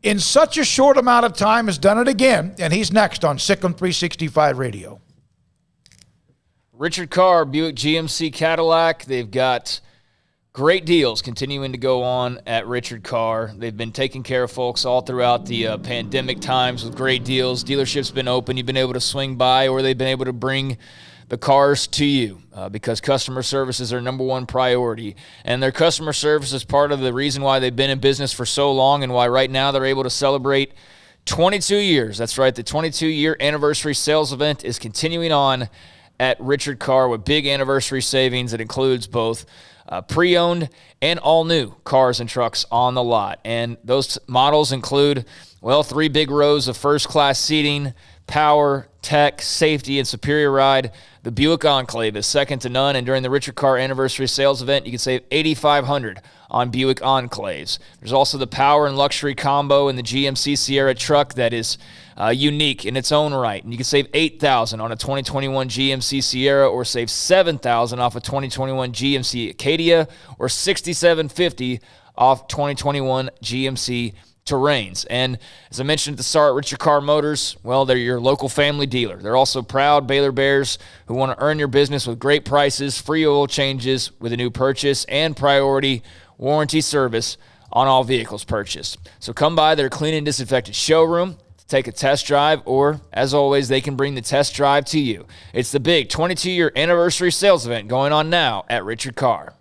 in such a short amount of time, has done it again, and he's next on SicEm365 Radio. Richard Carr, Buick GMC Cadillac. They've got great deals continuing to go on at Richard Carr. They've been taking care of folks all throughout the pandemic times with great deals. Dealership's been open. You've been able to swing by, or they've been able to bring the cars to you because customer service is their number one priority. And their customer service is part of the reason why they've been in business for so long and why right now they're able to celebrate 22 years. That's right, the 22-year anniversary sales event is continuing on at Richard Carr with big anniversary savings that includes both pre-owned and all-new cars and trucks on the lot. And those models include, 3 big rows of first-class seating, power, tech, safety, and superior ride. The Buick Enclave is second to none, and during the Richard Carr anniversary sales event, you can save $8,500 on Buick Enclaves. There's also the power and luxury combo in the GMC Sierra truck that is unique in its own right, and you can save $8,000 on a 2021 GMC Sierra, or save $7,000 off a 2021 GMC Acadia, or $6,750 off 2021 GMC Terrains. And as I mentioned at the start, Richard Carr Motors, they're your local family dealer. They're also proud Baylor Bears who want to earn your business with great prices, free oil changes with a new purchase, and priority warranty service on all vehicles purchased. So come by their clean and disinfected showroom to take a test drive, or as always, they can bring the test drive to you. It's the big 22-year anniversary sales event going on now at Richard Carr.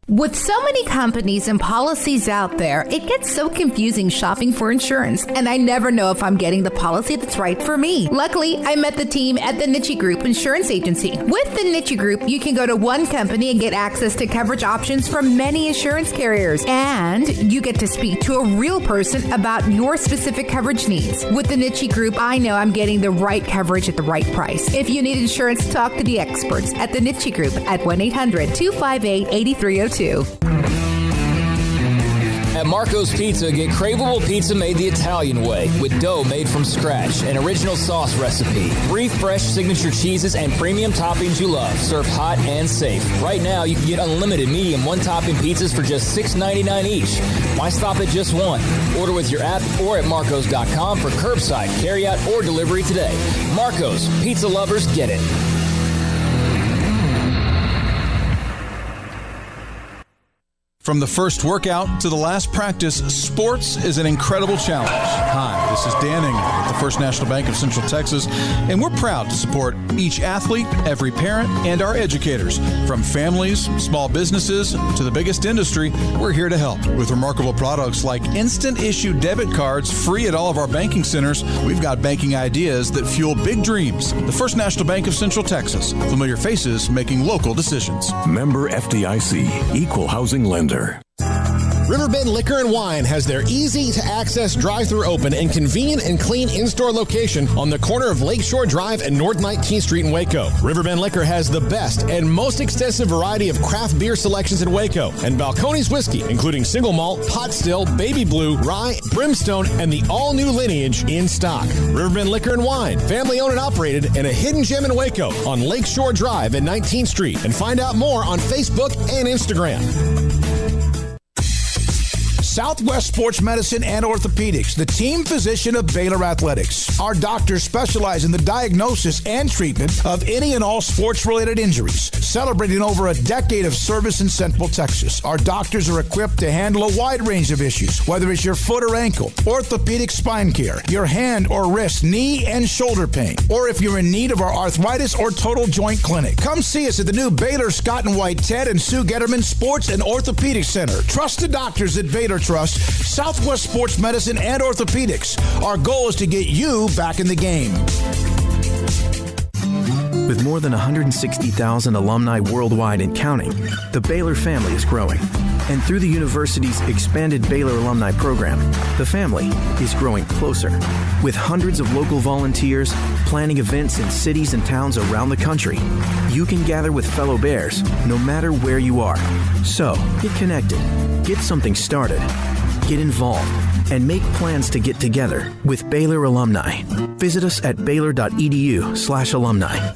With so many companies and policies out there, it gets so confusing shopping for insurance, and I never know if I'm getting the policy that's right for me. Luckily, I met the team at the Niche Group Insurance Agency. With the Niche Group, you can go to one company and get access to coverage options from many insurance carriers, and you get to speak to a real person about your specific coverage needs. With the Niche Group, I know I'm getting the right coverage at the right price. If you need insurance, talk to the experts at the Niche Group at 1-800-258-8302. At Marco's Pizza, get craveable pizza made the Italian way with dough made from scratch, an original sauce recipe, 3 fresh signature cheeses, and premium toppings you love, served hot and safe. Right now, you can get unlimited medium one-topping pizzas for just $6.99 each. Why stop at just one? Order with your app or at marcos.com for curbside, carryout, or delivery today. Marco's, pizza lovers get it. From the first workout to the last practice, sports is an incredible challenge. Hi, this is Dan Ingham with the First National Bank of Central Texas, and we're proud to support each athlete, every parent, and our educators. From families, small businesses, to the biggest industry, we're here to help. With remarkable products like instant issue debit cards free at all of our banking centers, we've got banking ideas that fuel big dreams. The First National Bank of Central Texas. Familiar faces making local decisions. Member FDIC, Equal Housing Lender. Riverbend Liquor and Wine has their easy-to-access drive-thru open and convenient and clean in-store location on the corner of Lakeshore Drive and North 19th Street in Waco. Riverbend Liquor has the best and most extensive variety of craft beer selections in Waco, and Balcones whiskey, including single malt, pot still, baby blue, rye, brimstone, and the all-new Lineage in stock. Riverbend Liquor and Wine, family-owned and operated, and a hidden gem in Waco on Lakeshore Drive and 19th Street. And find out more on Facebook and Instagram. Southwest Sports Medicine and Orthopedics, the team physician of Baylor Athletics. Our doctors specialize in the diagnosis and treatment of any and all sports-related injuries. Celebrating over a decade of service in Central Texas, our doctors are equipped to handle a wide range of issues, whether it's your foot or ankle, orthopedic spine care, your hand or wrist, knee and shoulder pain, or if you're in need of our arthritis or total joint clinic. Come see us at the new Baylor Scott and White Ted and Sue Getterman Sports and Orthopedic Center. Trusted doctors at Baylor Trust, Southwest Sports Medicine and Orthopedics. Our goal is to get you back in the game. With more than 160,000 alumni worldwide and counting, the Baylor family is growing. And through the university's expanded Baylor alumni program, the family is growing closer. With hundreds of local volunteers planning events in cities and towns around the country, you can gather with fellow Bears no matter where you are. So, get connected, get something started, get involved, and make plans to get together with Baylor alumni. Visit us at baylor.edu/alumni.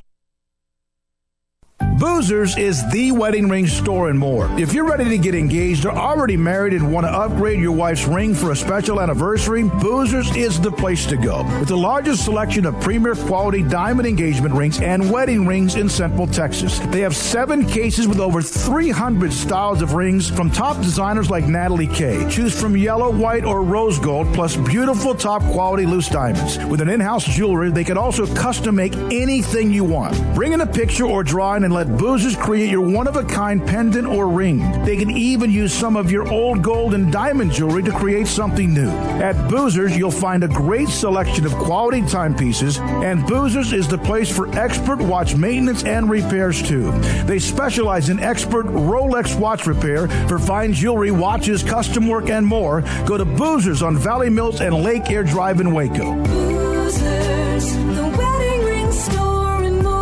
Boozers is the wedding ring store and more. If you're ready to get engaged or already married and want to upgrade your wife's ring for a special anniversary, Boozers is the place to go. With the largest selection of premier quality diamond engagement rings and wedding rings in Central Texas. They have 7 cases with over 300 styles of rings from top designers like Natalie Kay. Choose from yellow, white, or rose gold, plus beautiful top quality loose diamonds. With an in-house jeweler, they can also custom make anything you want. Bring in a picture or drawing and let let Boozers create your one-of-a-kind pendant or ring. They can even use some of your old gold and diamond jewelry to create something new. At Boozers, you'll find a great selection of quality timepieces, and Boozers is the place for expert watch maintenance and repairs, too. They specialize in expert Rolex watch repair for fine jewelry, watches, custom work, and more. Go to Boozers on Valley Mills and Lake Air Drive in Waco. Boozers, the wedding ring store and more.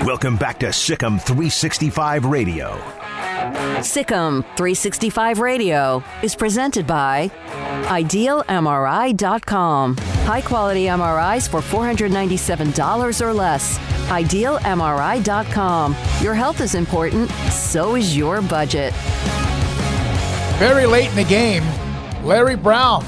Welcome back to SicEm365 Radio. SicEm365 Radio is presented by IdealMRI.com. High-quality MRIs for $497 or less. IdealMRI.com. Your health is important, so is your budget. Very late in the game, Larry Brown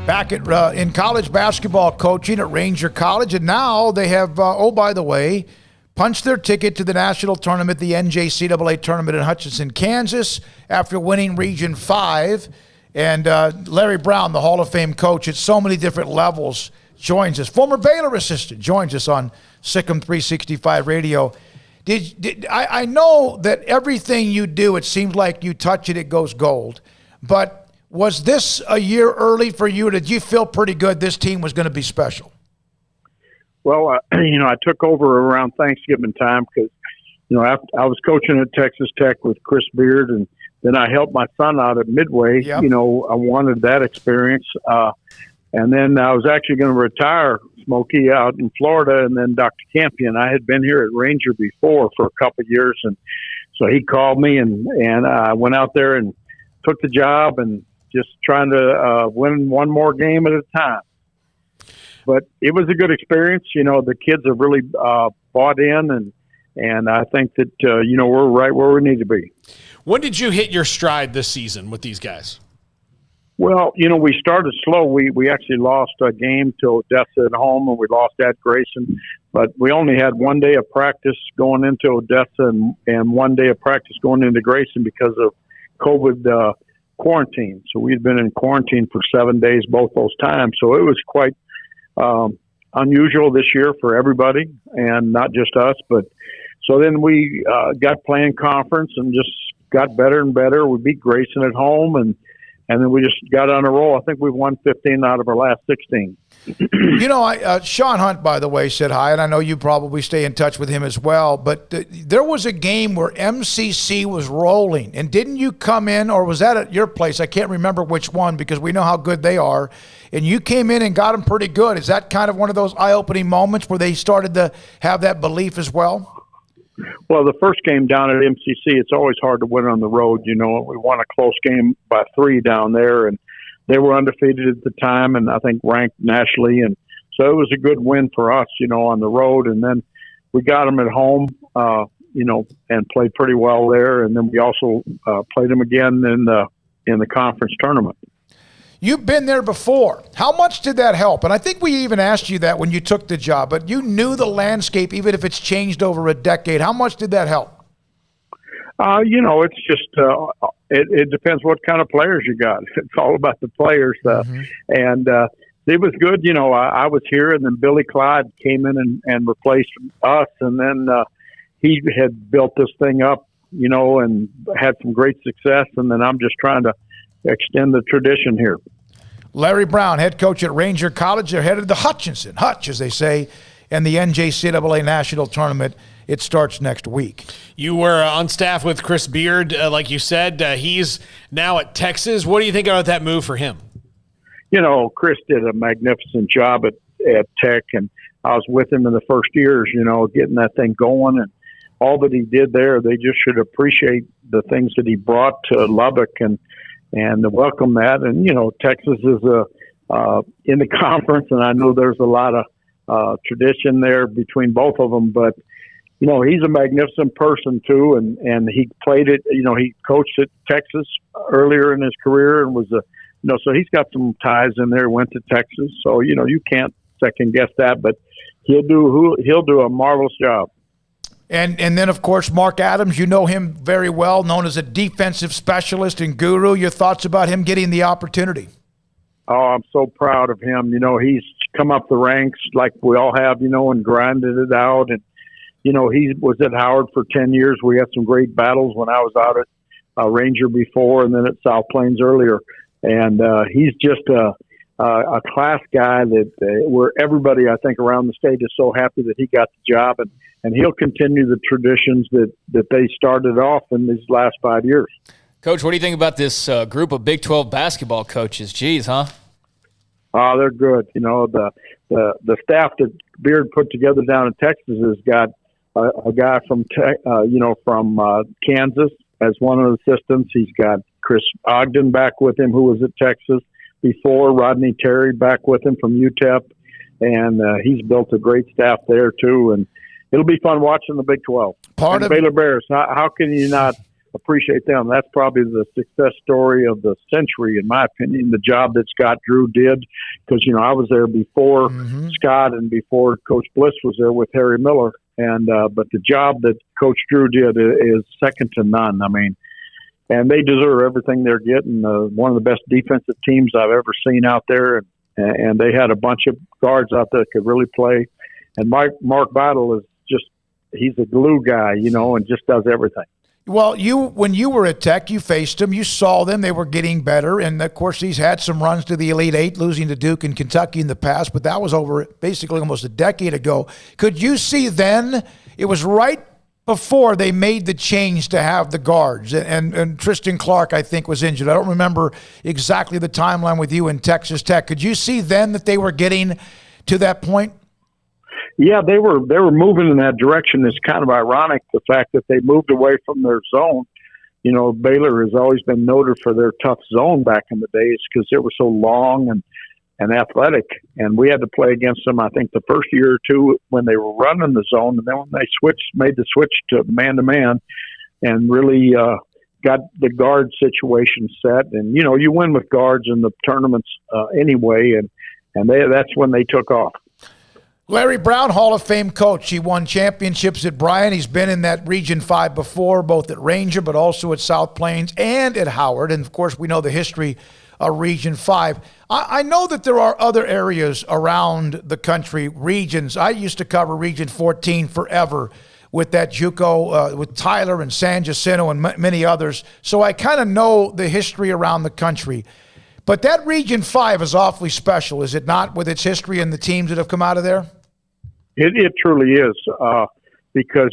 back at in college basketball coaching at Ranger College, and now they have, by the way, punched their ticket to the national tournament, the NJCAA tournament in Hutchinson, Kansas, after winning Region 5. And Larry Brown, the Hall of Fame coach at so many different levels, joins us. Former Baylor assistant joins us on SicEm365 Radio. I know that everything you do, it seems like you touch it, it goes gold. But was this a year early for you? Did you feel pretty good this team was going to be special? Well, I took over around Thanksgiving time because, after I was coaching at Texas Tech with Chris Beard, and then I helped my son out at Midway. Yep. I wanted that experience. And then I was actually going to retire Smokey out in Florida, and then Dr. Campion. I had been here at Ranger before for a couple of years, and so he called me, and I went out there and took the job and just trying to win one more game at a time. But it was a good experience. The kids have really bought in, and I think that, we're right where we need to be. When did you hit your stride this season with these guys? Well, we started slow. We actually lost a game to Odessa at home, and we lost at Grayson. But we only had 1 day of practice going into Odessa and 1 day of practice going into Grayson because of COVID quarantine. So we'd been in quarantine for 7 days both those times. So it was quite unusual this year for everybody, and not just us. But so then we got playing conference and just got better and better. We beat Grayson at home, and then we just got on a roll. I think we've won 15 out of our last 16. Sean Hunt, by the way, said hi, and I know you probably stay in touch with him as well, but there was a game where MCC was rolling, and didn't you come in, or was that at your place? I can't remember which one because we know how good they are, and you came in and got them pretty good. Is that kind of one of those eye-opening moments where they started to have that belief as well? Well, the first game down at MCC, it's always hard to win on the road. We won a close game by 3 down there, and they were undefeated at the time, and I think ranked nationally. And so it was a good win for us, on the road. And then we got them at home, and played pretty well there. And then we also played them again in the conference tournament. You've been there before. How much did that help? And I think we even asked you that when you took the job, but you knew the landscape, even if it's changed over a decade. How much did that help? It's just, it depends what kind of players you got. It's all about the players. And it was good. I was here, and then Billy Clyde came in and replaced us. And then he had built this thing up, and had some great success. And then I'm just trying to extend the tradition here. Larry Brown, head coach at Ranger College. They're headed to Hutchinson, Hutch, as they say, and the NJCAA National Tournament. It starts next week. You were on staff with Chris Beard, like you said. He's now at Texas. What do you think about that move for him? Chris did a magnificent job at Tech, and I was with him in the first years, getting that thing going, and all that he did there. They just should appreciate the things that he brought to Lubbock and welcome that. And, Texas is in the conference, and I know there's a lot of tradition there between both of them. But, he's a magnificent person, too, and he played it. He coached at Texas earlier in his career and was so he's got some ties in there, went to Texas. So, you can't second-guess that, but he'll do a marvelous job. And then, of course, Mark Adams, you know him very well, known as a defensive specialist and guru. Your thoughts about him getting the opportunity? Oh, I'm so proud of him. He's come up the ranks like we all have, and grinded it out. And, he was at Howard for 10 years. We had some great battles when I was out at Ranger before and then at South Plains earlier. And he's just a class guy that where everybody, I think, around the state is so happy that he got the job. And he'll continue the traditions that they started off in these last 5 years. Coach, what do you think about this group of Big 12 basketball coaches? Geez, huh? Oh, they're good. The staff that Beard put together down in Texas has got a guy from Kansas as one of the assistants. He's got Chris Ogden back with him, who was at Texas before. Rodney Terry back with him from UTEP, and he's built a great staff there too. And it'll be fun watching the Big 12. Baylor Bears. How can you not appreciate them? That's probably the success story of the century, in my opinion. The job that Scott Drew did, because I was there before Scott and before Coach Bliss was there with Harry Miller, and but the job that Coach Drew did is second to none. I mean, and they deserve everything they're getting. One of the best defensive teams I've ever seen out there, and they had a bunch of guards out there that could really play. And Mark Battle is he's a glue guy, and just does everything. Well, when you were at Tech, you faced them. You saw them. They were getting better. And, of course, he's had some runs to the Elite Eight, losing to Duke and Kentucky in the past, but that was over basically almost a decade ago. Could you see then, it was right before they made the change to have the guards, and Tristan Clark, I think, was injured. I don't remember exactly the timeline with you in Texas Tech. Could you see then that they were getting to that point? Yeah, they were moving in that direction. It's kind of ironic, the fact that they moved away from their zone. Baylor has always been noted for their tough zone back in the days because it was so long and athletic. And we had to play against them, I think, the first year or two when they were running the zone. And then when they made the switch to man-to-man and really got the guard situation set. And, you win with guards in the tournaments anyway, and that's when they took off. Larry Brown, Hall of Fame coach. He won championships at Bryant. He's been in that Region 5 before, both at Ranger but also at South Plains and at Howard. And, of course, we know the history of Region 5. I know that there are other areas around the country, regions. I used to cover Region 14 forever with that JUCO, with Tyler and San Jacinto and many others. So I kind of know the history around the country. But that Region 5 is awfully special, is it not, with its history and the teams that have come out of there? It truly is, because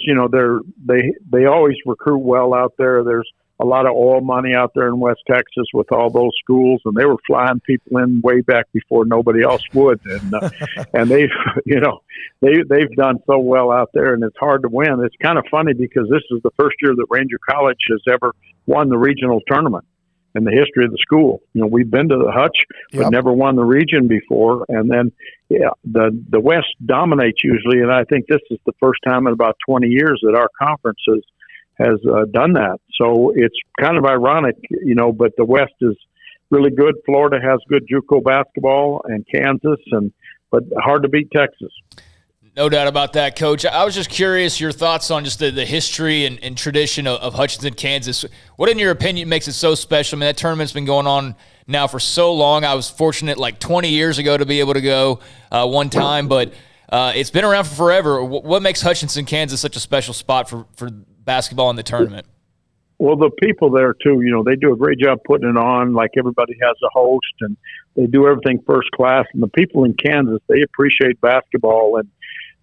they always recruit well out there. There's a lot of oil money out there in West Texas with all those schools, and they were flying people in way back before nobody else would. And and they've done so well out there, and it's hard to win. It's kind of funny because this is the first year that Ranger College has ever won the regional tournament in the history of the school. We've been to the Hutch, but never won the region before. And then, the West dominates usually, and I think this is the first time in about 20 years that our conference has done that. So it's kind of ironic, but the West is really good. Florida has good JUCO basketball, and Kansas, but hard to beat Texas. No doubt about that, Coach. I was just curious your thoughts on just the history and tradition of Hutchinson, Kansas. What, in your opinion, makes it so special? I mean, that tournament's been going on now for so long. I was fortunate 20 years ago to be able to go one time, but it's been around for forever. What makes Hutchinson, Kansas such a special spot for basketball in the tournament? Well, the people there, too, they do a great job putting it on. Like, everybody has a host, and they do everything first class. And the people in Kansas, they appreciate basketball, and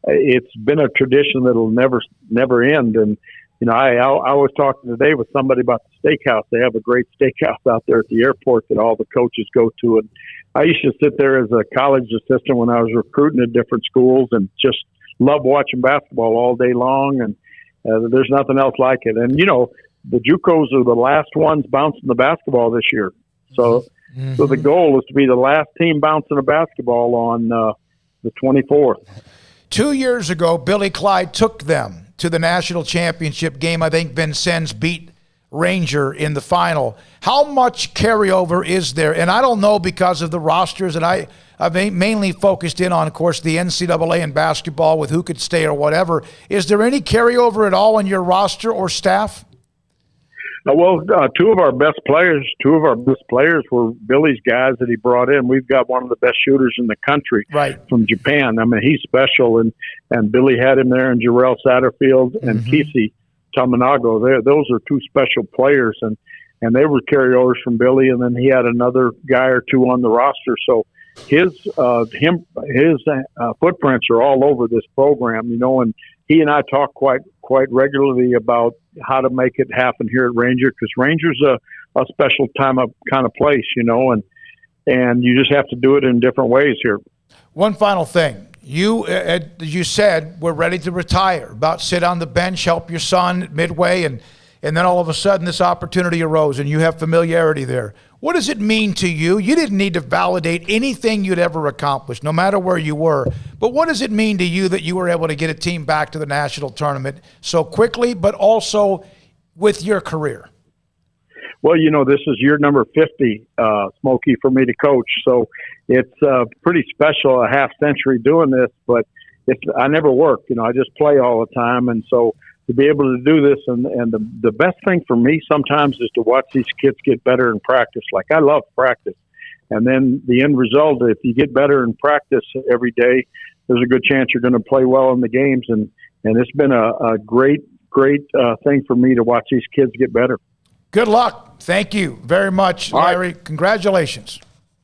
it's been a tradition that'll never end. And I was talking today with somebody about the steakhouse. They have a great steakhouse out there at the airport that all the coaches go to. And I used to sit there as a college assistant when I was recruiting at different schools and just love watching basketball all day long. And there's nothing else like it. And the JUCOs are the last ones bouncing the basketball this year. So the goal is to be the last team bouncing a basketball on the 24th. 2 years ago, Billy Clyde took them to the national championship game. I think Vincennes beat Ranger in the final. How much carryover is there? And I don't know, because of the rosters, and I've mainly focused in on, of course, the NCAA and basketball with who could stay or whatever. Is there any carryover at all on your roster or staff? Two of our best players were Billy's guys that he brought in. We've got one of the best shooters in the country, from Japan. I mean, he's special, and Billy had him there, and Jarrell Satterfield and Kisi Tamanago. Those are two special players, and they were carryovers from Billy, and then he had another guy or two on the roster. So his footprints are all over this program, and he and I talk quite regularly about how to make it happen here at Ranger, because Ranger's a special kind of place, and you just have to do it in different ways here. One final thing. You said we're ready to retire, about sit on the bench, help your son at Midway, and then all of a sudden this opportunity arose and you have familiarity there. What does it mean to you? You didn't need to validate anything you'd ever accomplished, no matter where you were. But what does it mean to you that you were able to get a team back to the national tournament so quickly, but also with your career? Well, this is year number 50, Smokey, for me to coach. So it's pretty special, a half century doing this, but I never work. I just play all the time. And so to be able to do this, and the best thing for me sometimes is to watch these kids get better in practice. Like, I love practice. And then the end result, if you get better in practice every day, there's a good chance you're going to play well in the games. And it's been a great thing for me to watch these kids get better. Good luck. Thank you very much, Larry. Right. Congratulations.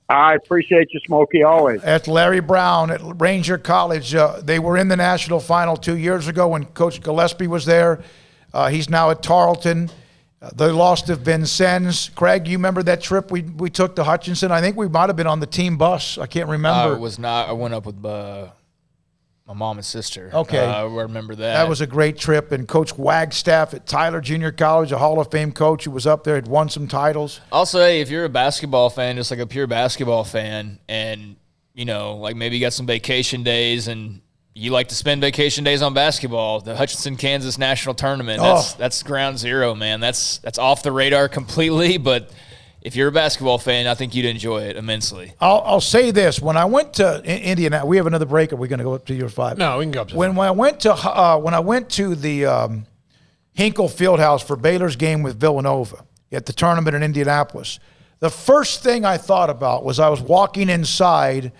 I appreciate you, Smokey, always. That's Larry Brown at Ranger College. They were in the national final 2 years ago when Coach Gillespie was there. He's now at Tarleton. The loss to Vincennes. Craig, you remember that trip we took to Hutchinson? I think we might have been on the team bus. I can't remember. It was not. I went up with my mom and sister. Okay. I remember that. That was a great trip. And Coach Wagstaff at Tyler Junior College, a Hall of Fame coach who was up there, had won some titles. Also, hey, if you're a basketball fan, just like a pure basketball fan, and, like maybe you got some vacation days and you like to spend vacation days on basketball, the Hutchinson, Kansas National Tournament, that's ground zero, man. That's off the radar completely, but if you're a basketball fan, I think you'd enjoy it immensely. I'll say this. When I went to Indiana, we have another break. Are we going to go up to year 5? No, we can go up to when I went to the Hinkle Fieldhouse for Baylor's game with Villanova at the tournament in Indianapolis, the first thing I thought about was I was walking inside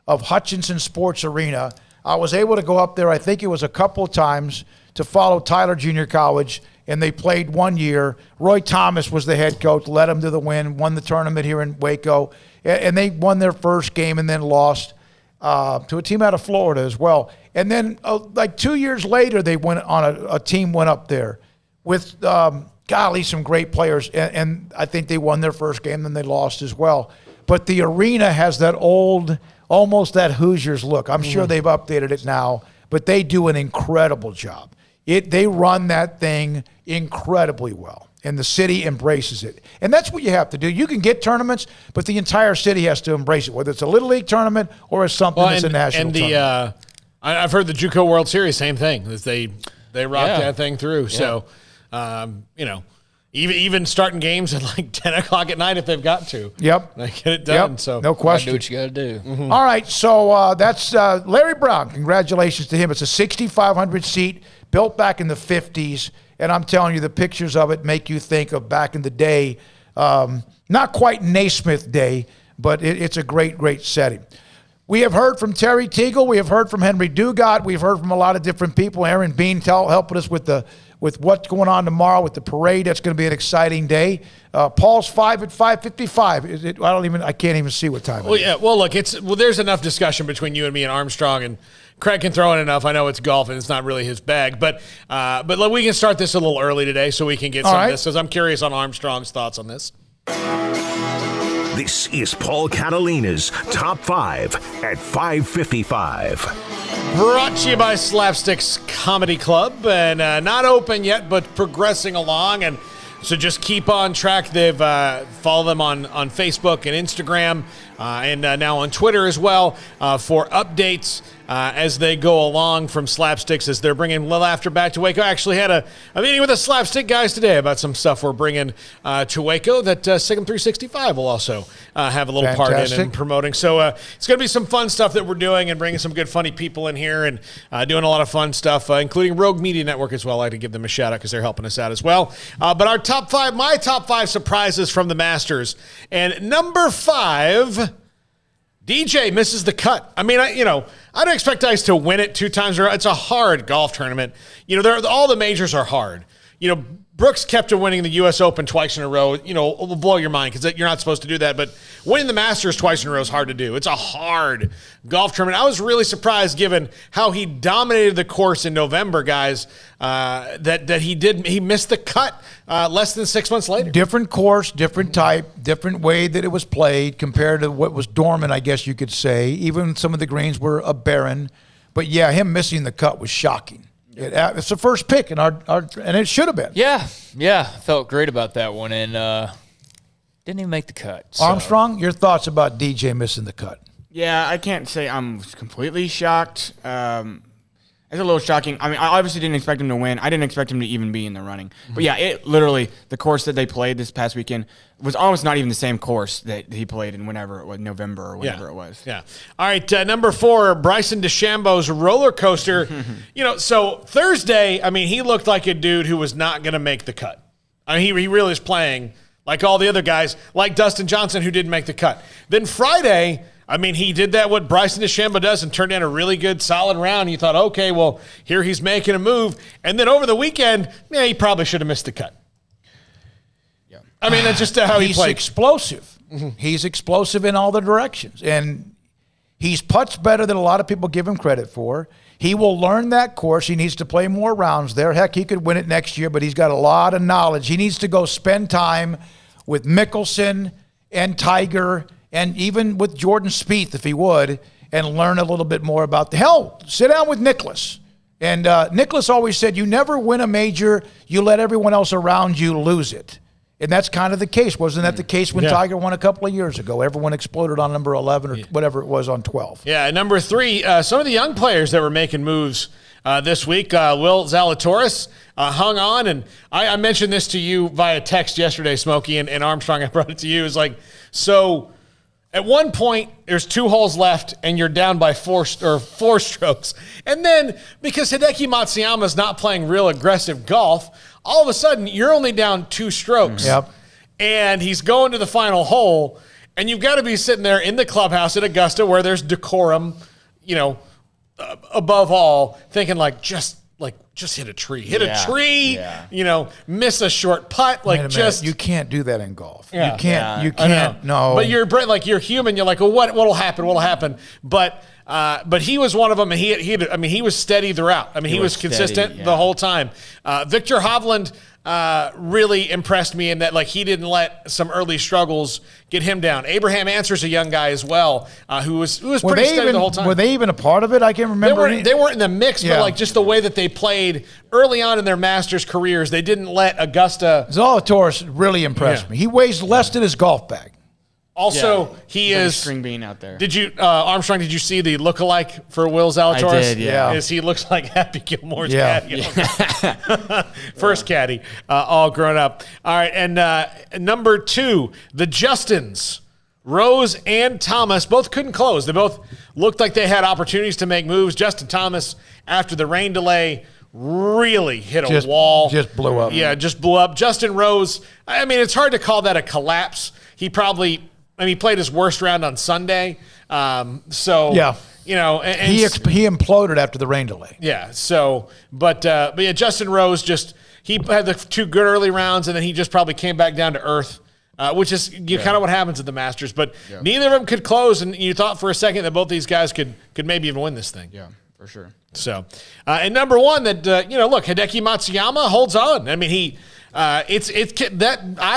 of Hutchinson Sports Arena. I was able to go up there, I think it was a couple of times, to follow Tyler Junior College, and they played 1 year. Roy Thomas was the head coach, led them to the win, won the tournament here in Waco, and they won their first game and then lost to a team out of Florida as well. And then like 2 years later, they went on a team went up there with, some great players, and I think they won their first game, then they lost as well. But the arena has that old, almost that Hoosiers look. I'm sure they've updated it now, but they do an incredible job. They run that thing incredibly well, and the city embraces it. And that's what you have to do. You can get tournaments, but the entire city has to embrace it, whether it's a Little League tournament or it's something that's a national tournament. I've heard the JUCO World Series, same thing. They rock that thing through. Yeah. So, even starting games at like 10 o'clock at night if they've got to. Yep. They get it done. Yep. So no question. Do what you got to do. Mm-hmm. All right, so that's Larry Brown. Congratulations to him. It's a 6,500 seat, built back in the 50s, and I'm telling you, the pictures of it make you think of back in the day. Not quite Naismith Day, but it's a great, great setting. We have heard from Terry Tegel. We have heard from Henry Dugat. We've heard from a lot of different people. Aaron Bean helping us with what's going on tomorrow with the parade. That's going to be an exciting day. Paul's 5 at 5:55. I can't even see what time it is. Yeah. Well, look, there's enough discussion between you and me and Armstrong, and Craig can throw in enough. I know it's golf and it's not really his bag, but look, we can start this a little early today so we can get some of this, because I'm curious on Armstrong's thoughts on this. This is Paul Catalina's Top 5 at 5:55. Brought to you by Slapsticks Comedy Club, and not open yet, but progressing along. And so just keep on track. They've follow them on Facebook and Instagram, and now on Twitter as well for updates. as they go along from Slapsticks as they're bringing Laughter back to Waco. I actually had a meeting with the Slapstick guys today about some stuff we're bringing to Waco that SicEm365 will also have a little part in and promoting. So it's going to be some fun stuff that we're doing and bringing some good, funny people in here and doing a lot of fun stuff, including Rogue Media Network as well. I like to give them a shout out because they're helping us out as well. But my top 5 surprises from the Masters. And number 5, DJ misses the cut. I mean, I don't expect guys to win it 2 times in a row. It's a hard golf tournament. All the majors are hard. Brooks kept on winning the U.S. Open twice in a row. It will blow your mind because you're not supposed to do that. But winning the Masters twice in a row is hard to do. It's a hard golf tournament. I was really surprised given how he dominated the course in November, guys, that he missed the cut less than 6 months later. Different course, different type, different way that it was played compared to what was dormant, I guess you could say. Even some of the greens were barren. But, yeah, him missing the cut was shocking. It's the first pick in our and it should have been. Yeah, felt great about that one, and didn't even make the cut. So. Armstrong, your thoughts about DJ missing the cut? Yeah, I can't say I'm completely shocked. It's a little shocking. I mean, I obviously didn't expect him to win. I didn't expect him to even be in the running. But yeah, it literally, the course that they played this past weekend was almost not even the same course that he played in whenever it was, November or whatever it was. Yeah. All right, number 4, Bryson DeChambeau's roller coaster. So Thursday, I mean, he looked like a dude who was not going to make the cut. I mean, he really is playing like all the other guys, like Dustin Johnson, who didn't make the cut. Then Friday, I mean, he did that what Bryson DeChambeau does and turned in a really good, solid round. You thought, okay, well, here he's making a move. And then over the weekend, he probably should have missed the cut. Yeah. I mean, that's just how he played. He's explosive. He's explosive in all the directions. And he's putts better than a lot of people give him credit for. He will learn that course. He needs to play more rounds there. Heck, he could win it next year, but he's got a lot of knowledge. He needs to go spend time with Mickelson and Tiger and even with Jordan Spieth, if he would, and learn a little bit more about sit down with Nicklaus. And Nicklaus always said, you never win a major, you let everyone else around you lose it. And that's kind of the case. Wasn't that the case when Tiger won a couple of years ago? Everyone exploded on number 11 or whatever it was on 12. Yeah, number 3, some of the young players that were making moves this week, Will Zalatoris hung on. And I mentioned this to you via text yesterday, Smokey, and Armstrong, I brought it to you. It's like, so at one point, there's 2 holes left, and you're down by 4 strokes. And then, because Hideki Matsuyama's not playing real aggressive golf, all of a sudden, you're only down 2 strokes. Yep. And he's going to the final hole, and you've got to be sitting there in the clubhouse at Augusta where there's decorum, above all, thinking just hit a tree. Hit a tree, miss a short putt. You can't do that in golf. Yeah. You can't, no. But you're human. You're like, well, what'll happen? What'll happen? But he was one of them, and he was steady throughout. I mean, he was consistent the whole time. Victor Hovland really impressed me in that, he didn't let some early struggles get him down. Abraham Answer's a young guy as well, who was pretty steady the whole time. Were they even a part of it? I can't remember. They weren't in the mix, but just the way that they played early on in their Masters careers, they didn't let Augusta. Zalatoris really impressed me. He weighs less than his golf bag. Also, he is a string bean out there. Did you, Armstrong? Did you see the lookalike for Will Zalatoris? I did. Yeah. He looks like Happy Gilmore's caddy. First caddy, all grown up. All right, and number 2, the Justins, Rose and Thomas, both couldn't close. They both looked like they had opportunities to make moves. Justin Thomas, after the rain delay, really hit a wall. Just blew up. Yeah, just blew up. Justin Rose, I mean, it's hard to call that a collapse. He probably. He played his worst round on Sunday. He imploded after the rain delay. Yeah. So, but Justin Rose he had the 2 good early rounds, and then he just probably came back down to earth, which is kind of what happens at the Masters. But neither of them could close, and you thought for a second that both these guys could maybe even win this thing. Yeah, for sure. So, and number 1, that Hideki Matsuyama holds on. I mean, I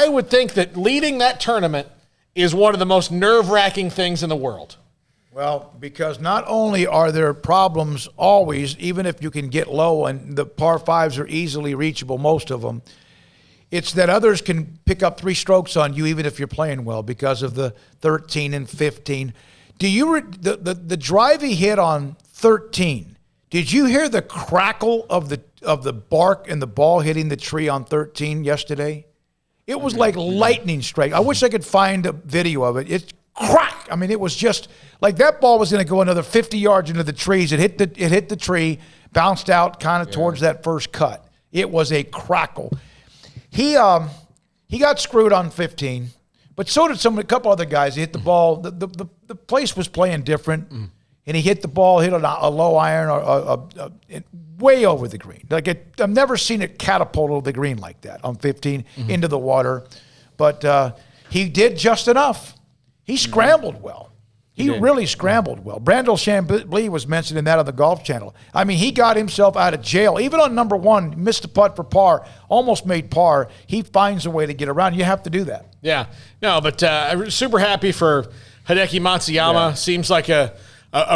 would think that leading that tournament is one of the most nerve-wracking things in the world. Well, because not only are there problems always, even if you can get low, and the par 5s are easily reachable, most of them, it's that others can pick up 3 strokes on you even if you're playing well because of the 13 and 15. Do you the drive he hit on 13. Did you hear the crackle of the bark and the ball hitting the tree on 13 yesterday? It was like lightning strike. I wish I could find a video of it. It's crack. I mean, it was just like that ball was going to go another 50 yards into the trees. It hit the tree, bounced out kind of towards that first cut. It was a crackle. He got screwed on 15, but so did a couple other guys. He hit the ball. The place was playing different, and he hit the ball, hit a low iron or way over the green. I've never seen it catapult over the green like that on 15 into the water, but he did just enough. He scrambled well. He really scrambled well. Brandel Chambly was mentioning that on the Golf Channel. I mean, he got himself out of jail. Even on number 1, missed a putt for par, almost made par. He finds a way to get around. You have to do that. Yeah. No, but I'm super happy for Hideki Matsuyama. Seems like a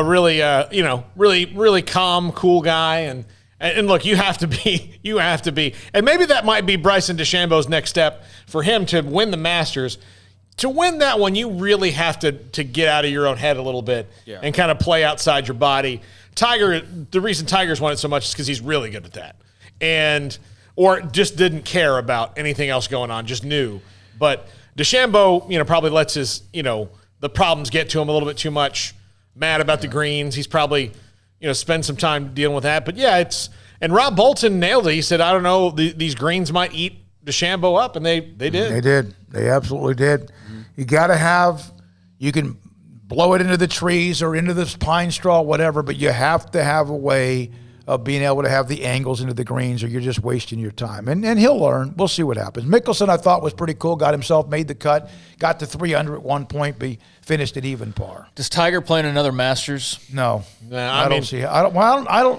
really, really calm, cool guy. And look, you have to be. And maybe that might be Bryson DeChambeau's next step for him to win the Masters. To win that one, you really have to get out of your own head a little bit and kind of play outside your body. The reason Tiger's won it so much is because he's really good at that. Or just didn't care about anything else going on, just knew. But DeChambeau, probably lets his, the problems get to him a little bit too much, mad about the greens. He's probably, spend some time dealing with that. But and Rob Bolton nailed it. He said, I don't know, these greens might eat DeChambeau up, and they did. They did. They absolutely did. You got to you can blow it into the trees or into this pine straw, whatever, but you have to have a way of being able to have the angles into the greens or you're just wasting your time. And he'll learn. We'll see what happens. Mickelson, I thought, was pretty cool. Made the cut, got to 300 at one point, but he finished at even par. Does Tiger play in another Masters? No. I don't see it.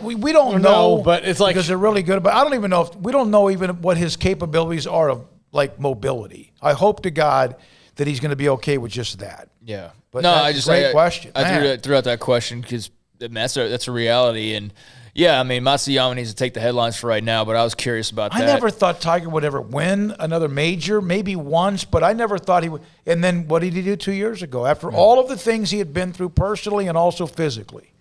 We don't know. But it's like, because they're really good. But I don't even know we don't know even what his capabilities are of like mobility. I hope to God that he's going to be okay with just that. Yeah. But that's a great question. I threw out that question because that's a reality. And, Matsuyama needs to take the headlines for right now, but I was curious about that. I never thought Tiger would ever win another major, maybe once, but I never thought he would. And then what did he do 2 years ago? After all of the things he had been through personally and also physically,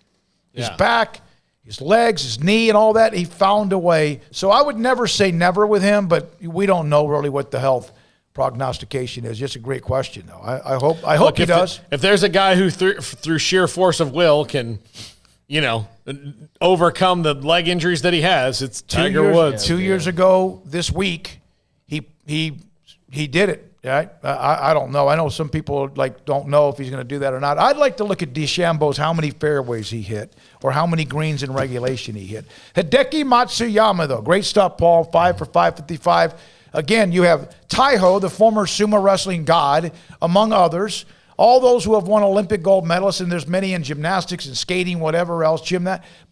his back, his legs, his knee, and all that, he found a way. So I would never say never with him, but we don't know really what the health prognostication is. Just a great question, though. I hope he does. If there's a guy who through sheer force of will can, overcome the leg injuries that he has, it's Tiger Woods. 2 years ago this week, he did it. Right? I don't know. I know some people don't know if he's going to do that or not. I'd like to look at DeChambeau's how many fairways he hit or how many greens in regulation he hit. Hideki Matsuyama, though, great stuff, Paul. 5 for 555. Again, you have Taiho, the former sumo wrestling god, among others. All those who have won Olympic gold medalists, and there's many in gymnastics and skating, whatever else,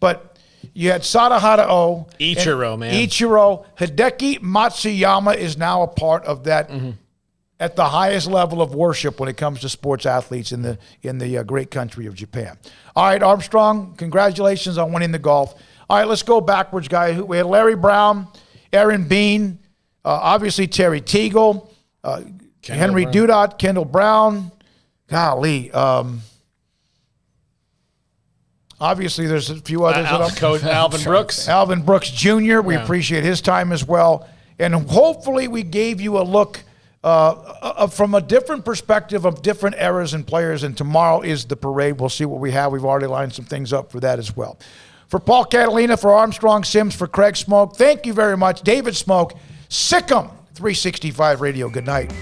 but you had Sadahara-o. Ichiro, man. Ichiro. Hideki Matsuyama is now a part of that at the highest level of worship when it comes to sports athletes in the great country of Japan. All right, Armstrong, congratulations on winning the golf. All right, let's go backwards, guys. We had Larry Brown, Aaron Bean, obviously Terry Tegel, Henry Dudot, Kendall Brown. Golly. Obviously, there's a few others. Coach Alvin Brooks. Alvin Brooks Jr. We appreciate his time as well. And hopefully we gave you a look from a different perspective of different eras and players. And tomorrow is the parade. We'll see what we have. We've already lined some things up for that as well. For Paul Catalina, for Armstrong Sims, for Craig Smoak, thank you very much. David Smoak, SicEm365 Radio. Good night.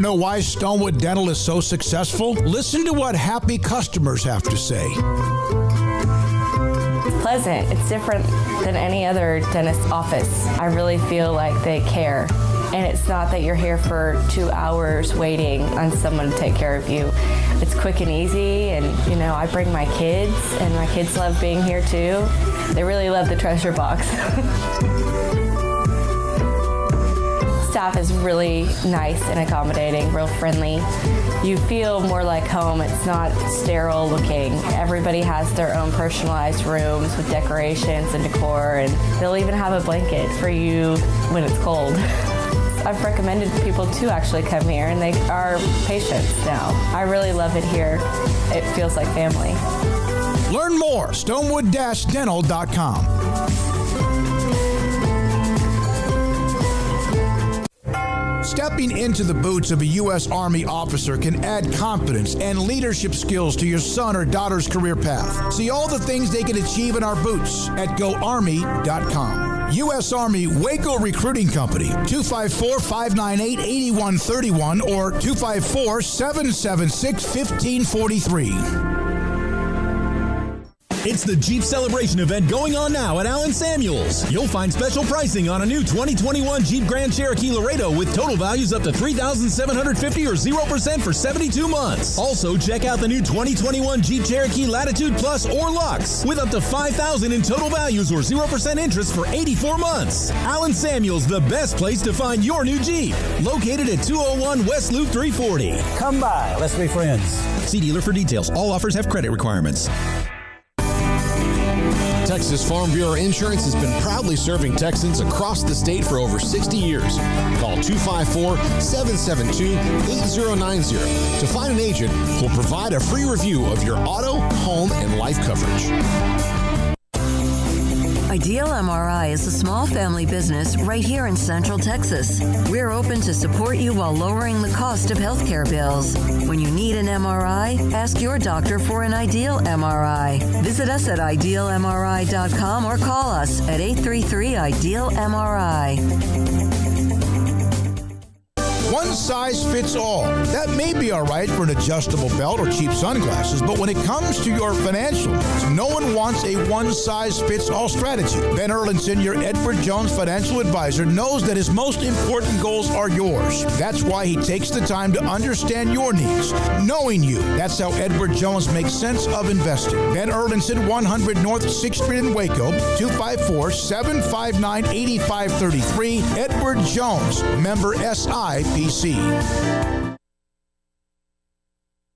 know why Stonewood Dental is so successful? Listen to what happy customers have to say. It's pleasant. It's different than any other dentist office. I really feel like they care. And it's not that you're here for 2 hours waiting on someone to take care of you. It's quick and easy, and I bring my kids, and my kids love being here too. They really love the treasure box. Staff is really nice and accommodating, real friendly. You feel more like home. It's not sterile looking. Everybody has their own personalized rooms with decorations and decor, and they'll even have a blanket for you when it's cold. I've recommended people to actually come here, and they are patients now. I really love it here. It feels like family. Learn more, stonewood-dental.com. Stepping into the boots of a U.S. Army officer can add confidence and leadership skills to your son or daughter's career path. See all the things they can achieve in our boots at goarmy.com. U.S. Army Waco Recruiting Company, 254-598-8131 or 254-776-1543. It's the Jeep Celebration event going on now at Allen Samuels. You'll find special pricing on a new 2021 Jeep Grand Cherokee Laredo with total values up to $3,750 or 0% for 72 months. Also, check out the new 2021 Jeep Cherokee Latitude Plus or Luxe with up to $5,000 in total values or 0% interest for 84 months. Allen Samuels, the best place to find your new Jeep. Located at 201 West Loop 340. Come by. Let's be friends. See dealer for details. All offers have credit requirements. Texas Farm Bureau Insurance has been proudly serving Texans across the state for over 60 years. Call 254-772-8090 to find an agent who will provide a free review of your auto, home, and life coverage. Ideal MRI is a small family business right here in Central Texas. We're open to support you while lowering the cost of healthcare bills. When you need an MRI, ask your doctor for an Ideal MRI. Visit us at idealmri.com or call us at 833-IDEAL-MRI. One size fits all. That may be all right for an adjustable belt or cheap sunglasses, but when it comes to your financial needs, no one wants a one-size-fits-all strategy. Ben Erlinson, your Edward Jones financial advisor, knows that his most important goals are yours. That's why he takes the time to understand your needs, knowing you. That's how Edward Jones makes sense of investing. Ben Erlinson, 100 North 6th Street in Waco, 254-759-8533. Edward Jones, member SIPC.